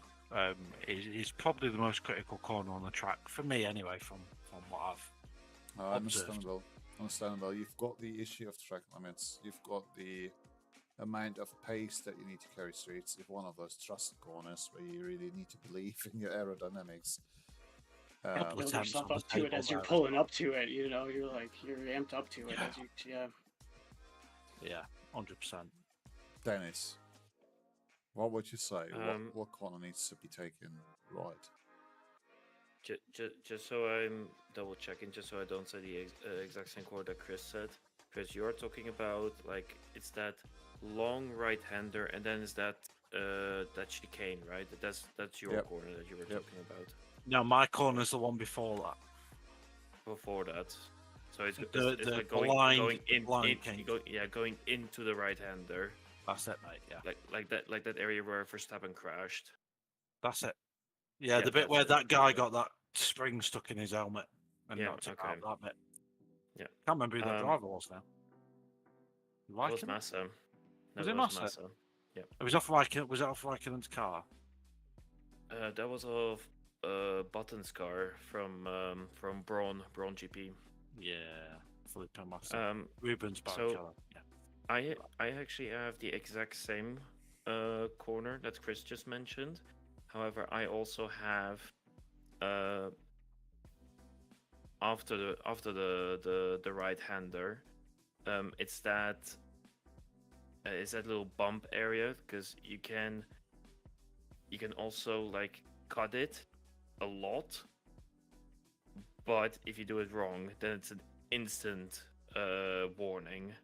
is probably the most critical corner on the track for me, anyway. From what I've observed. Understandable. You've got the issue of track limits. You've got the amount of pace that you need to carry through. It's one of those trusted corners where you really need to believe in your aerodynamics. Build yourself up to it as you're pulling up to it. You're amped up to it as you. Yeah, 100%. Dennis, what would you say? What corner needs to be taken right? Just so I'm double checking, just so I don't say the exact same quote that Chris said. Chris, you're talking about it's that long right-hander, and then is that chicane, right? That's your corner that you were talking about. No, my corner's the one before that. Before that, so it's the going into the right-hander. That's it, mate. Yeah. Like that area where Verstappen crashed. That's it. Yeah, the bit where that guy got that spring stuck in his helmet and knocked it out, that bit. Yeah. Can't remember who that driver was now. It was Massa. Was it Massa? Yeah. It was off Raikkonen's car? That was off Button's car from Braun GP. Yeah. Felipe Massa. Rubens Barrichello. Yeah. I actually have the exact same corner that Chris just mentioned. However, I also have after the right-hander, it's that little bump area, because you can also cut it a lot, but if you do it wrong, then it's an instant warning.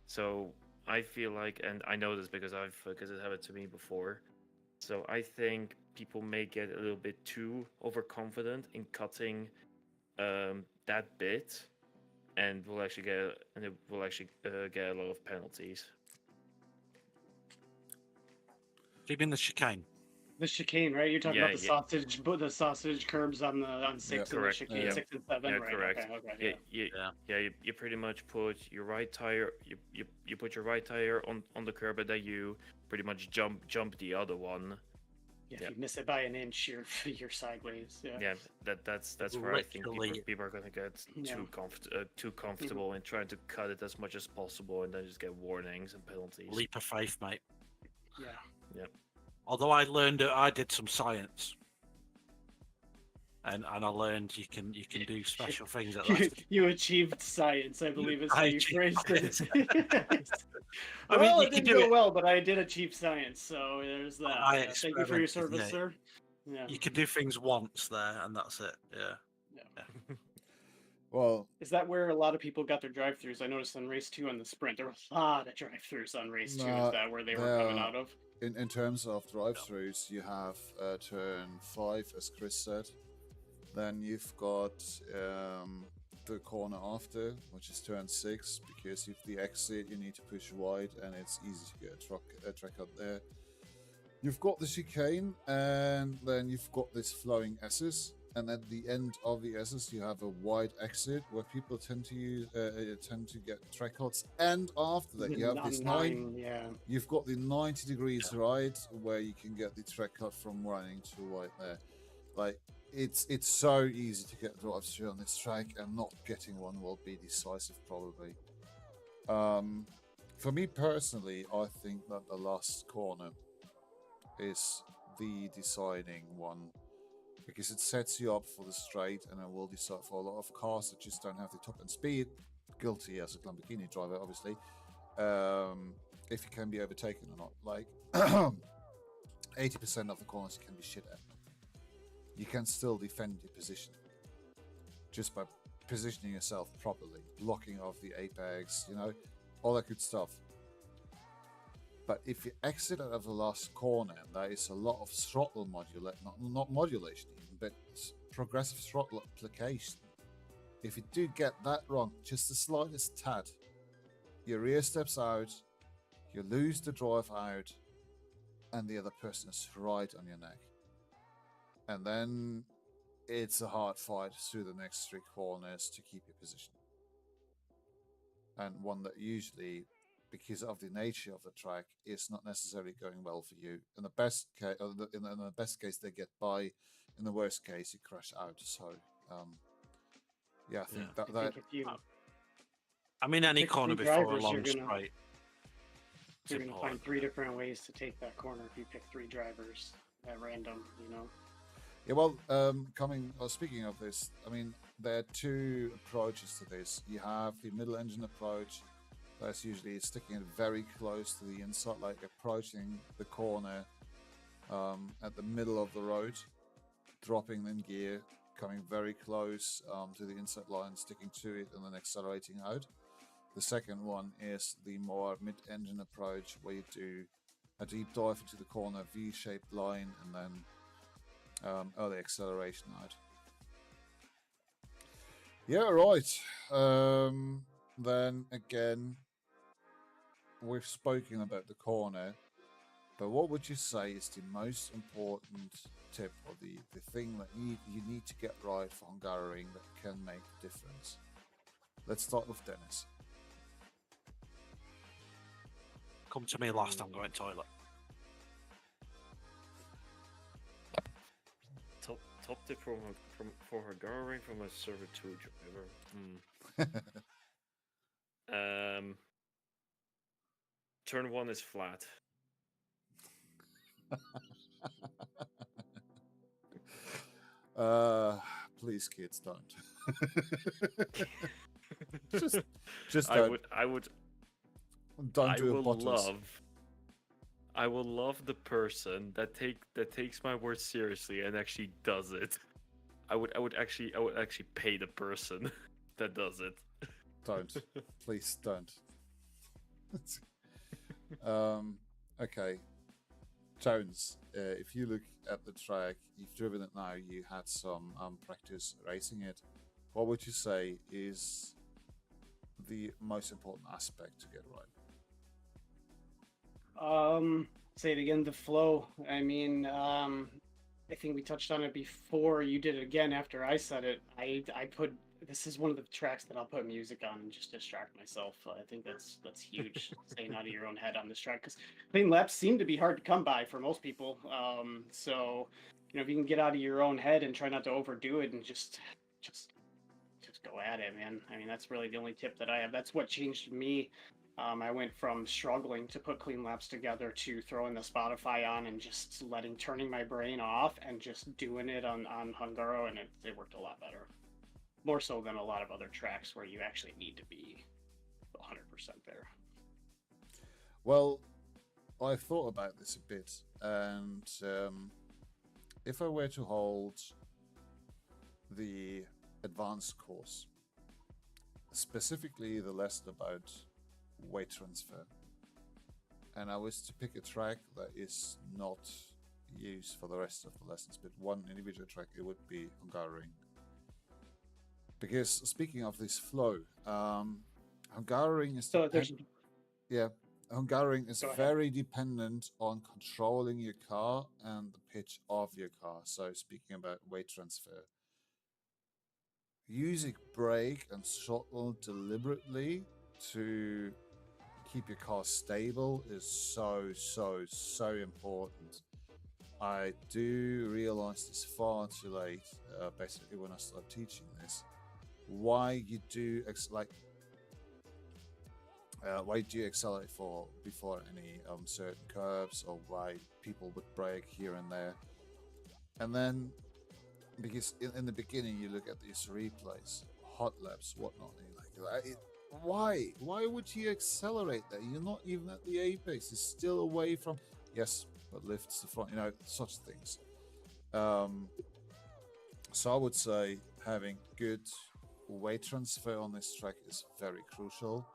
So I feel and I know this because it happened to me before. So I think people may get a little bit too overconfident in cutting that bit, and it will actually get a lot of penalties. Do you mean the chicane? The chicane, right? You're talking about the sausage curbs on 6 and the chicane 6 and 7, right? Correct. Okay. You pretty much put your right tire. You put your right tire on the curb, and then you pretty much jump the other one. Yeah, if you miss it by an inch, you're sideways. Yeah. That's where I think people are gonna get too comfortable in trying to cut it as much as possible, and then just get warnings and penalties. Leap of faith, mate. Yeah. Although I did some science, and I learned you can do special things at that. You achieved science, I believe is how you phrased it. I mean, it didn't go well, but I did achieve science, so there's that. Thank you for your service, sir. Yeah. You can do things once there, and that's it. Yeah. Well, is that where a lot of people got their drive-throughs? I noticed on race 2 on the sprint, there were a lot of drive-throughs on race 2. Is that where they were coming out of? In terms of drive-throughs, you have turn 5, as Chris said. Then you've got the corner after, which is turn 6, because if the exit, you need to push wide, and it's easy to get a track out there. You've got the chicane, and then you've got this flowing S's, and at the end of the S's, you have a wide exit where people tend to get track cuts, and after that, you have this You've got the 90 degrees right, where you can get the track cut from running to right there. Like, it's so easy to get drives through on this track, and not getting one will be decisive probably. For me personally, I think that the last corner is the deciding one, because it sets you up for the straight, and it will decide for a lot of cars that just don't have the top end speed. Guilty as a Lamborghini driver, obviously. If you can be overtaken or not. Like 80% of the corners you can be shit at. You can still defend your position just by positioning yourself properly, blocking off the apex, all that good stuff. But if you exit out of the last corner, there is a lot of throttle not modulation even, but progressive throttle application. If you do get that wrong, just the slightest tad, your rear steps out, you lose the drive out, and the other person is right on your neck. And then it's a hard fight through the next 3 corners to keep your position. And one that usually, because of the nature of the track, is not necessarily going well for you. In the best case, in the best case, they get by. In the worst case, you crash out. So, I think that. I mean, any corner before a long straight. You're going to find 3 different ways to take that corner if you pick 3 drivers at random, Yeah, well, speaking of this, I mean, there are 2 approaches to this. You have the middle engine approach. That's usually sticking it very close to the inside, like approaching the corner at the middle of the road, dropping in gear, coming very close to the inside line, sticking to it, and then accelerating out. The second one is the more mid-engine approach, where you do a deep dive into the corner, V-shaped line, and then early acceleration out. Yeah, right. Then again, we've spoken about the corner, but what would you say is the most important tip, or the thing that you need to get right for Hungaroring that can make a difference? Let's start with Dennis. Come to me last, I'm going toilet. Top tip for Hungaroring from a Server 2 driver. Turn 1 is flat. Please, kids, don't. just don't. I would. Don't do a bottom. I will love the person that takes my word seriously and actually does it. I would actually pay the person that does it. Don't. Please don't. Okay. Jones, if you look at the track, you've driven it now, you had some practice racing it. What would you say is the most important aspect to get right? say it again, the flow. I mean, I think we touched on it before. You did it again after I said it. I put this is one of the tracks that I'll put music on and just distract myself. I think that's huge. Staying out of your own head on this track because clean laps seem to be hard to come by for most people. So if you can get out of your own head and try not to overdo it and just go at it, man. I mean, that's really the only tip that I have. That's what changed me. I went from struggling to put clean laps together to throwing the Spotify on and just turning my brain off and just doing it on Hungaro, and it worked a lot better. More so than a lot of other tracks where you actually need to be 100% there. Well, I thought about this a bit, and if I were to hold the advanced course, specifically the lesson about weight transfer, and I was to pick a track that is not used for the rest of the lessons, but one individual track, it would be Hungarian. Because speaking of this flow, Hungarian is Hungarian is very dependent on controlling your car and the pitch of your car. So speaking about weight transfer, using brake and throttle deliberately to keep your car stable is so important. I do realize this far too late, basically when I started teaching this, why you do accelerate for before any certain curves, or why people would brake here and there. And then because in the beginning you look at these replays, hot laps, whatnot, and you're like, why would you accelerate there? You're not even at the apex. It's still away from, yes, but lifts the front, such things. So I would say having good weight transfer on this track is very crucial,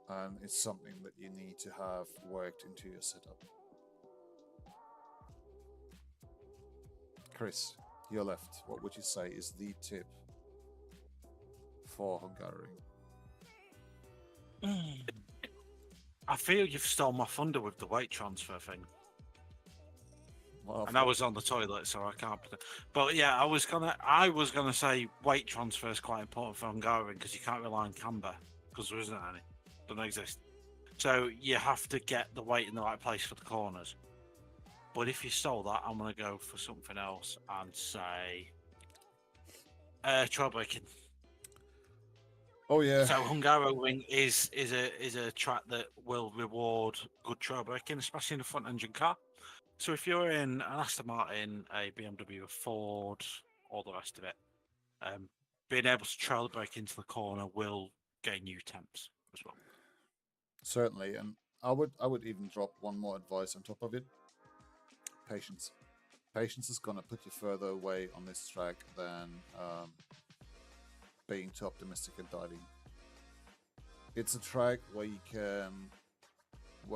and it's something that you need to have worked into your setup. Chris, you're left. What would you say is the tip for Hungarian? I feel you've stolen my thunder with the weight transfer thing. Well, and I was on the toilet, so I can't. But yeah, I was gonna say weight transfer is quite important for Hungarian because you can't rely on camber because there isn't any, doesn't exist. So you have to get the weight in the right place for the corners. But if you stole that, I'm gonna go for something else and say trail braking. Oh yeah. So Hungaroring is a track that will reward good trail braking, especially in a front engine car. So if you're in an Aston Martin, a BMW, a Ford, all the rest of it, being able to trail brake into the corner will gain you temps as well. Certainly, and I would even drop one more advice on top of it. Patience. Patience is gonna put you further away on this track than being too optimistic and diving. It's a track where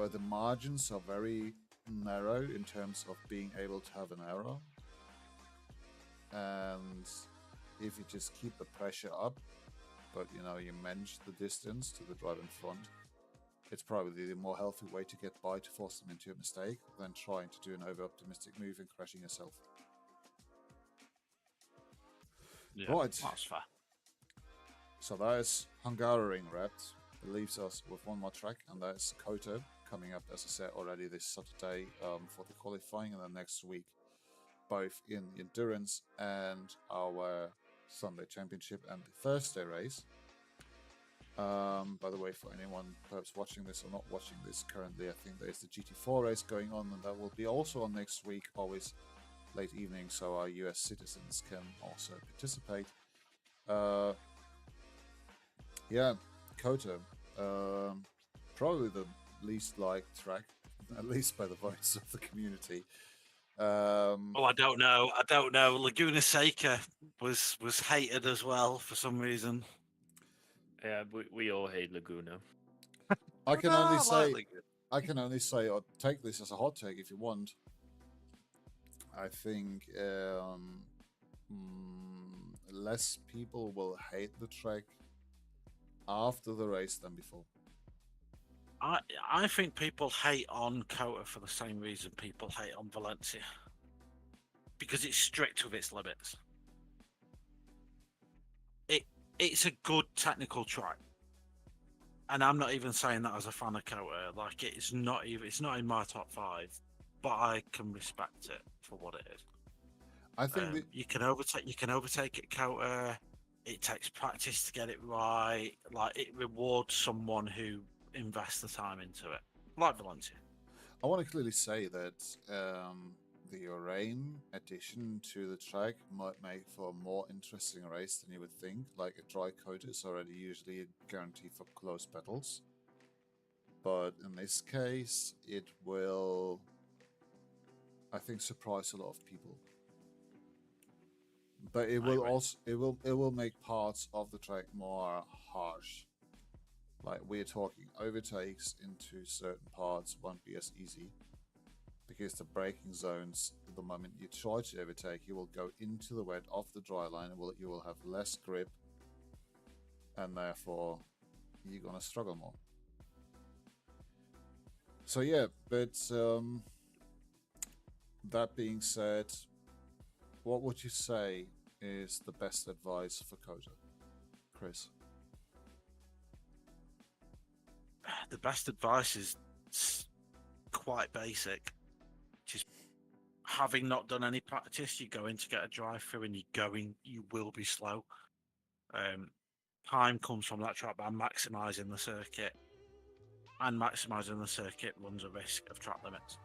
the margins are very narrow in terms of being able to have an error, and if you just keep the pressure up, but you manage the distance to the driver in front, it's probably the more healthy way to get by, to force them into a mistake than trying to do an over-optimistic move and crashing yourself. Yeah, right, that's fair. So that is Hungarian wrapped. It leaves us with one more track, and that is Kota, coming up, as I said already, this Saturday for the qualifying, and then next week, both in the endurance and our Sunday championship and the Thursday race. By the way, for anyone perhaps watching this or not watching this currently, I think there's the GT4 race going on, and that will be also on next week, always late evening, so our US citizens can also participate. Yeah, Kota, probably the least liked track, at least by the votes of the community. I don't know. Laguna Seca was hated as well for some reason. Yeah, we all hate Laguna. I can only say, or take this as a hot take if you want. I think less people will hate the track after the race than before. I think people hate on Kota for the same reason people hate on Valencia, because it's strict with its limits. It's a good technical track, and I'm not even saying that as a fan of Kota. Like, it's not in my top 5, but I can respect it for what it is. I think you can overtake at Kota. It takes practice to get it right. Like, it rewards someone who invests the time into it, like Valencia. I want to clearly say that the rain addition to the track might make for a more interesting race than you would think. Like, a dry Kota is already usually a guarantee for close battles, but in this case, it will, I think, surprise a lot of people. But it will also it will make parts of the track more harsh. Like, we're talking overtakes into certain parts won't be as easy, because the braking zones, the moment you try to overtake, you will go into the wet off the dry line, and you will have less grip, and therefore you're gonna struggle more. So yeah, but that being said, what would you say is the best advice for Kota, Chris? The best advice is quite basic. Just having not done any practice, you go in to get a drive through, and you will be slow. Time comes from that track by maximising the circuit, and maximising the circuit runs a risk of track limits.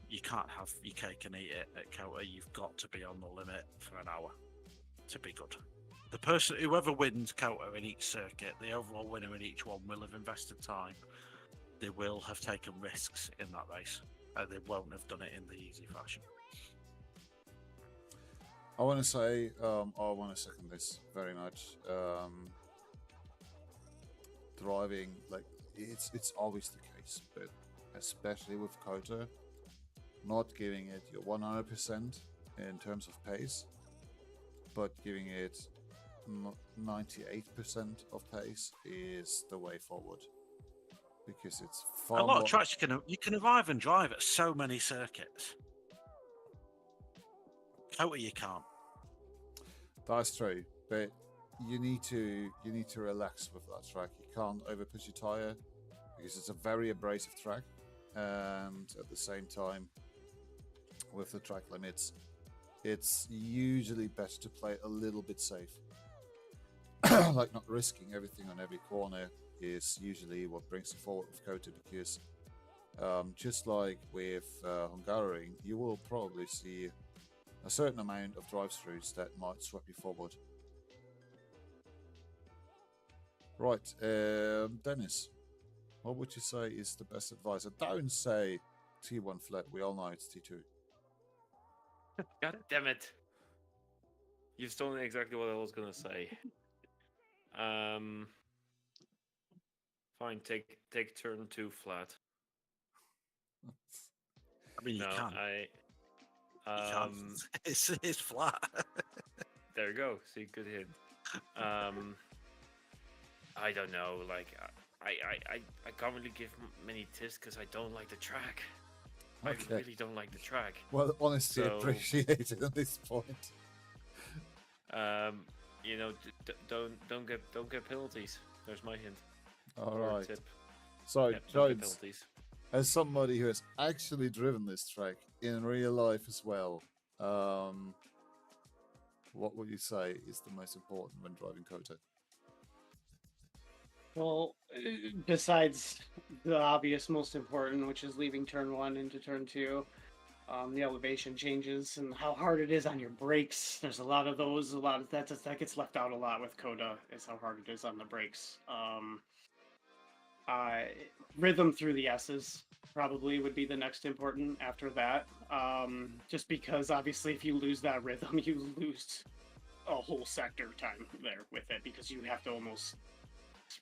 You can't have your cake and eat it at Kota. You've got to be on the limit for an hour to be good. Whoever wins Kota in each circuit, the overall winner in each one, will have invested time. They will have taken risks in that race, and they won't have done it in the easy fashion. I want to say, I want to second this very much. Driving, like, it's always the case, but especially with Kota, not giving it your 100% in terms of pace, but giving it 98% of pace is the way forward, because it's far a lot more... of tracks you can arrive and drive at so many circuits. Kota you can't. That's true, but you need to relax with that track. You can't overpush your tire, because it's a very abrasive track, and at the same time, with the track limits, it's usually better to play a little bit safe. Like, not risking everything on every corner is usually what brings you forward with Kota, because just like with Hungaroring, you will probably see a certain amount of drive-throughs that might swap you forward. Right, Dennis, what would you say is the best advice? And don't say T1 flat, we all know it's T2. God damn it. You've stolen exactly what I was going to say. Fine, take turn 2 flat. I mean, you can't. You can't. It's flat. There you go. See, good hint. I don't know. Like, I can't really give many tips because I don't like the track. Okay. I really don't like the track. Well, honestly, appreciated at this point. You know, don't get penalties. There's my hint. All right. Tip. So, Yep, Jones, as somebody who has actually driven this track in real life as well, what would you say is the most important when driving Kota? Well, besides the obvious most important, which is leaving turn 1 into turn 2, the elevation changes and how hard it is on your brakes. There's a lot of those. A lot of that gets left out a lot with Kota, is how hard it is on the brakes. Rhythm through the S's probably would be the next important after that. Just because obviously if you lose that rhythm, you lose a whole sector time there with it, because you have to almost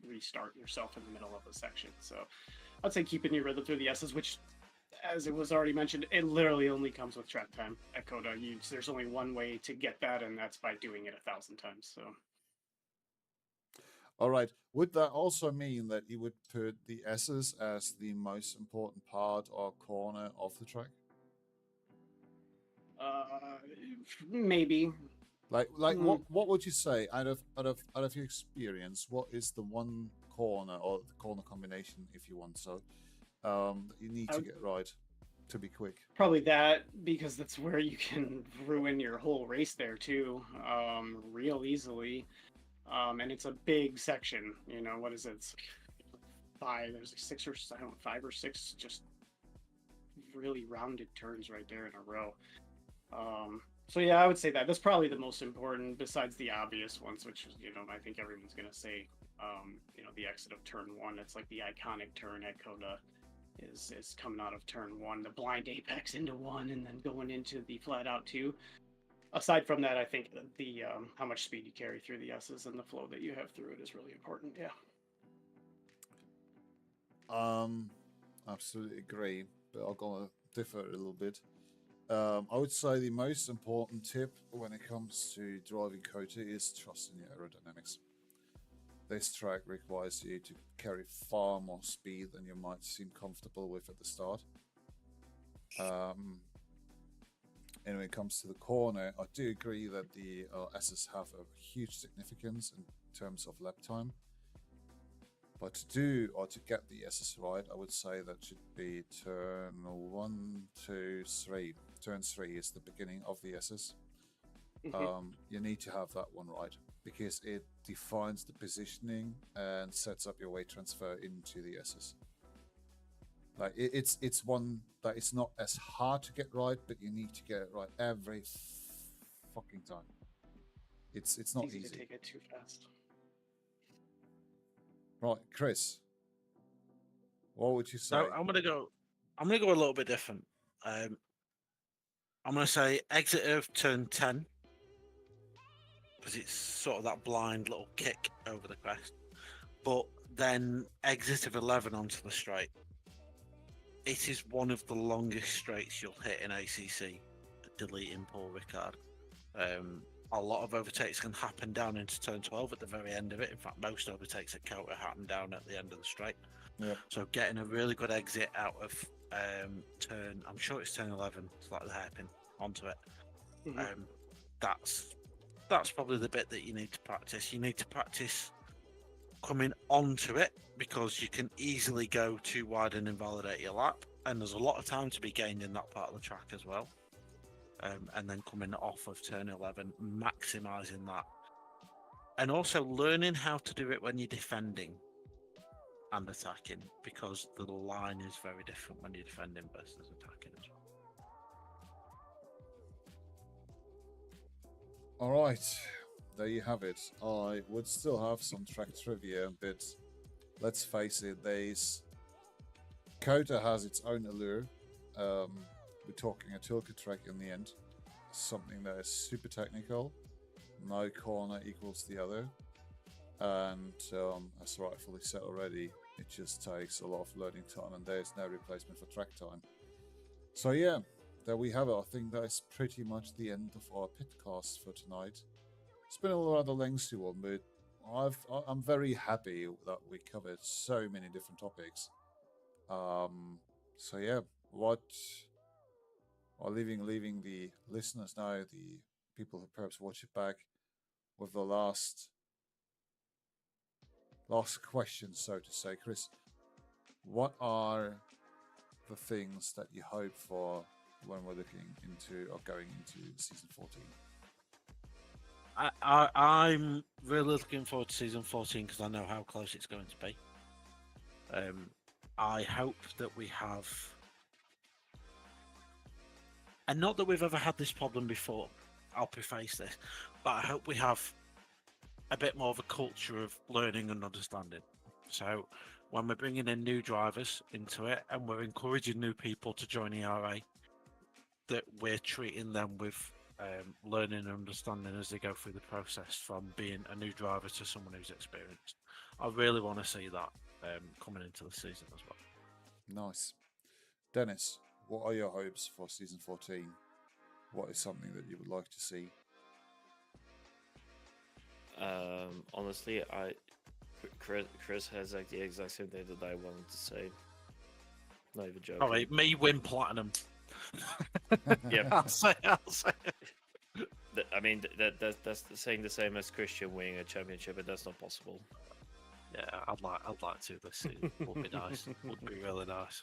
restart yourself in the middle of a section. So I'd say keeping your rhythm through the S's, which, as it was already mentioned, it literally only comes with track time at Kota. There's only one way to get that, and that's by doing it 1,000 times. So All right. Would that also mean that you would put the S's as the most important part or corner of the track? Maybe. Like what would you say out of your experience? What is the one corner or the corner combination, if you want so, that you need to get right to be quick? Probably that, because that's where you can ruin your whole race there too, real easily. And it's a big section. You know, what is it? It's like there's like six or I don't know, 5 or 6 just really rounded turns right there in a row. So yeah, I would say that's probably the most important, besides the obvious ones, which is, I think everyone's gonna say, the exit of turn 1. It's like the iconic turn at Coda is coming out of turn 1, the blind apex into 1, and then going into the flat out 2. Aside from that, I think the how much speed you carry through the S's and the flow that you have through it is really important. Yeah. Absolutely agree, but I'm gonna differ a little bit. I would say the most important tip when it comes to driving Kota is trusting your aerodynamics. This track requires you to carry far more speed than you might seem comfortable with at the start. And when it comes to the corner, I do agree that the S's have a huge significance in terms of lap time. But to get the S's right, I would say that should be turn 1, 2, 3. Turn 3 is the beginning of the S's. You need to have that one right, because it defines the positioning and sets up your weight transfer into the S's. Like it's one that it's not as hard to get right, but you need to get it right every fucking time. It's not easy. To take it too fast. Right, Chris, what would you say? So I'm gonna go a little bit different. I'm gonna say exit of turn 10, because it's sort of that blind little kick over the crest. But then exit of 11 onto the straight. It is one of the longest straights you'll hit in ACC, deleting Paul Ricard. A lot of overtakes can happen down into turn 12 at the very end of it. In fact, most overtakes at Kota happen down at the end of the straight. Yeah. So getting a really good exit out of turn, I'm sure it's turn 11, it's like the hairpin onto it. That's probably the bit that you need to practice. You need to practice coming onto it, because you can easily go too wide and invalidate your lap, and there's a lot of time to be gained in that part of the track as well. And then coming off of turn 11, maximising that, and also learning how to do it when you're defending and attacking, because the line is very different when you're defending versus attacking as well. All right, there you have it. I would still have some track trivia, but let's face it, Kota has its own allure. We're talking a Tilke track in the end, something that is super technical. No corner equals the other, and as rightfully said already, it just takes a lot of learning time, and there's no replacement for track time. So yeah, there we have it. I think that is pretty much the end of our pitcast for tonight. It's been a rather lengthy one, but I'm very happy that we covered so many different topics. So yeah, leaving the listeners now, the people who perhaps watch it back, with the last question, so to say. Chris, what are the things that you hope for when we're looking into or going into season 14? I'm really looking forward to season 14, because I know how close it's going to be. I hope that we have, and not that we've ever had this problem before, I'll preface this, but I hope we have a bit more of a culture of learning and understanding. So when we're bringing in new drivers into it and we're encouraging new people to join ERA, that we're treating them with learning and understanding as they go through the process, from being a new driver to someone who's experienced. I really want to see that coming into the season as well. Nice. Dennis, what are your hopes for season 14? What is something that you would like to see? Honestly, Chris has like the exact same thing that I wanted to say. Not even joking. All right, me win platinum. Yep. I'll say it. I mean, that's saying the same as Christian winning a championship, but that's not possible. Yeah, I'd like to this season. Would be nice. Would be really nice.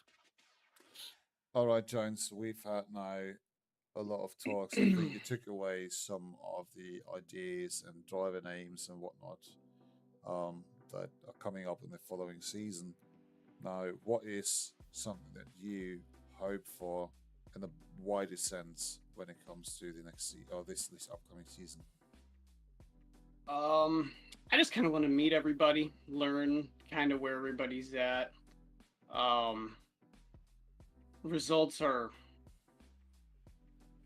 All right, Jones, we've had now a lot of talks. I think you took away some of the ideas and driver names and whatnot that are coming up in the following season. Now, what is something that you hope for in the wider sense when it comes to the next this upcoming season? I just kind of want to meet everybody, learn kind of where everybody's at. Results are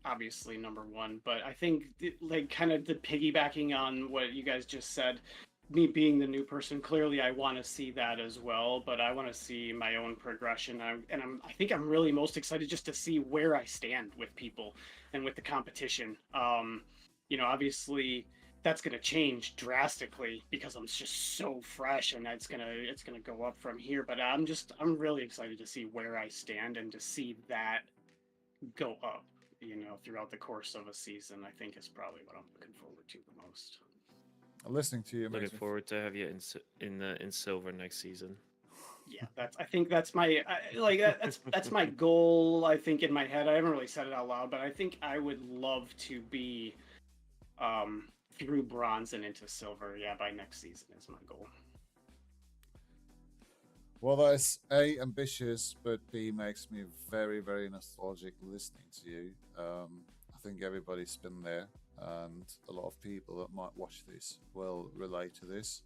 obviously number one, but I think like kind of the piggybacking on what you guys just said, me being the new person, clearly I want to see that as well, but I want to see my own progression. I think I'm really most excited just to see where I stand with people and with the competition. Obviously that's going to change drastically because I'm just so fresh, and it's going to go up from here, but I'm really excited to see where I stand and to see that go up, throughout the course of a season. I think is probably what I'm looking forward to the most. Listening to you, looking forward to have you in silver next season. Yeah, I think that's my that's my goal. I think in my head, I haven't really said it out loud, but I think I would love to be through bronze and into silver. Yeah, by next season is my goal. Well, that's A, ambitious, but B, makes me very, very nostalgic listening to you. I think everybody's been there, and a lot of people that might watch this will relate to this.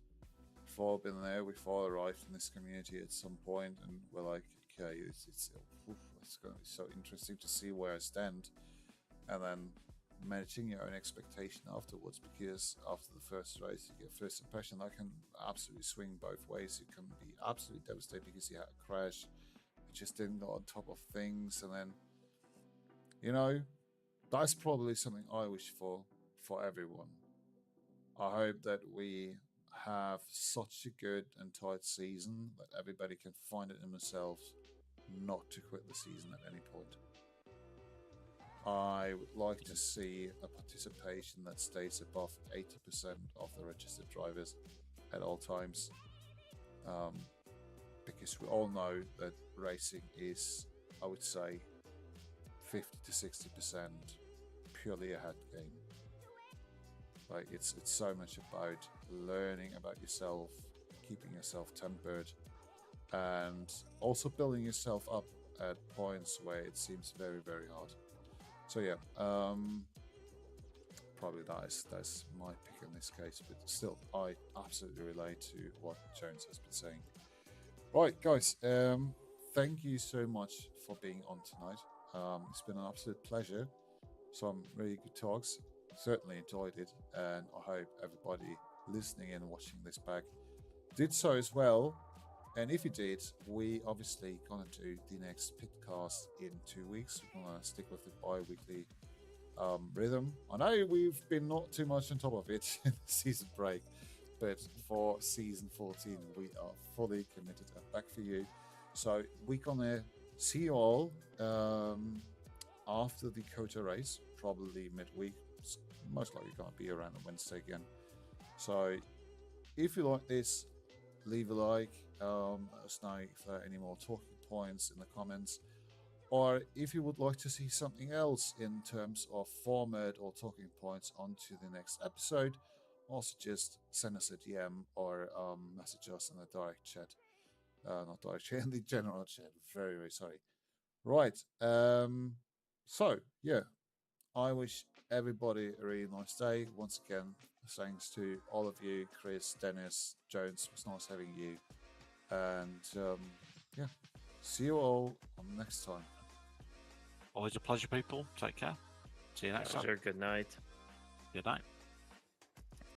We've all been there, we've all arrived in this community at some point, and we're like, okay, it's going to be so interesting to see where I stand. And then managing your own expectation afterwards, because after the first race you get first impression that can absolutely swing both ways. You can be absolutely devastated because you had a crash, you just didn't go on top of things, and then that's probably something I wish for everyone. I hope that we have such a good and tight season that everybody can find it in themselves not to quit the season at any point. I would like to see a participation that stays above 80% of the registered drivers at all times, because we all know that racing is, I would say, 50 to 60% purely a head game. Like it's so much about learning about yourself, keeping yourself tempered, and also building yourself up at points where it seems very, very hard. So yeah, probably that's my pick in this case, but still, I absolutely relate to what Jones has been saying. Right, guys, thank you so much for being on tonight. It's been an absolute pleasure. Some really good talks. Certainly enjoyed it, and I hope everybody listening and watching this back did so as well. And if you did, we obviously gonna do the next Pitcast in 2 weeks. We're gonna stick with the bi-weekly rhythm. I know we've been not too much on top of it in the season break, but for season 14, we are fully committed and back for you. So we're gonna see you all after the Kota race, probably midweek. It's most likely gonna be around on Wednesday again. So if you like this, leave a like. Let us know if there are any more talking points in the comments, or if you would like to see something else in terms of format or talking points onto the next episode. Also, just send us a DM or message us in the direct chat. Not direct chat, in the general chat. Very, very sorry. Right. So yeah, I wish everybody a really nice day. Once again, thanks to all of you, Chris, Dennis, Jones. It was nice having you. And yeah, see you all on next time. Always a pleasure, people. Take care. See you next time. Good night. Good night.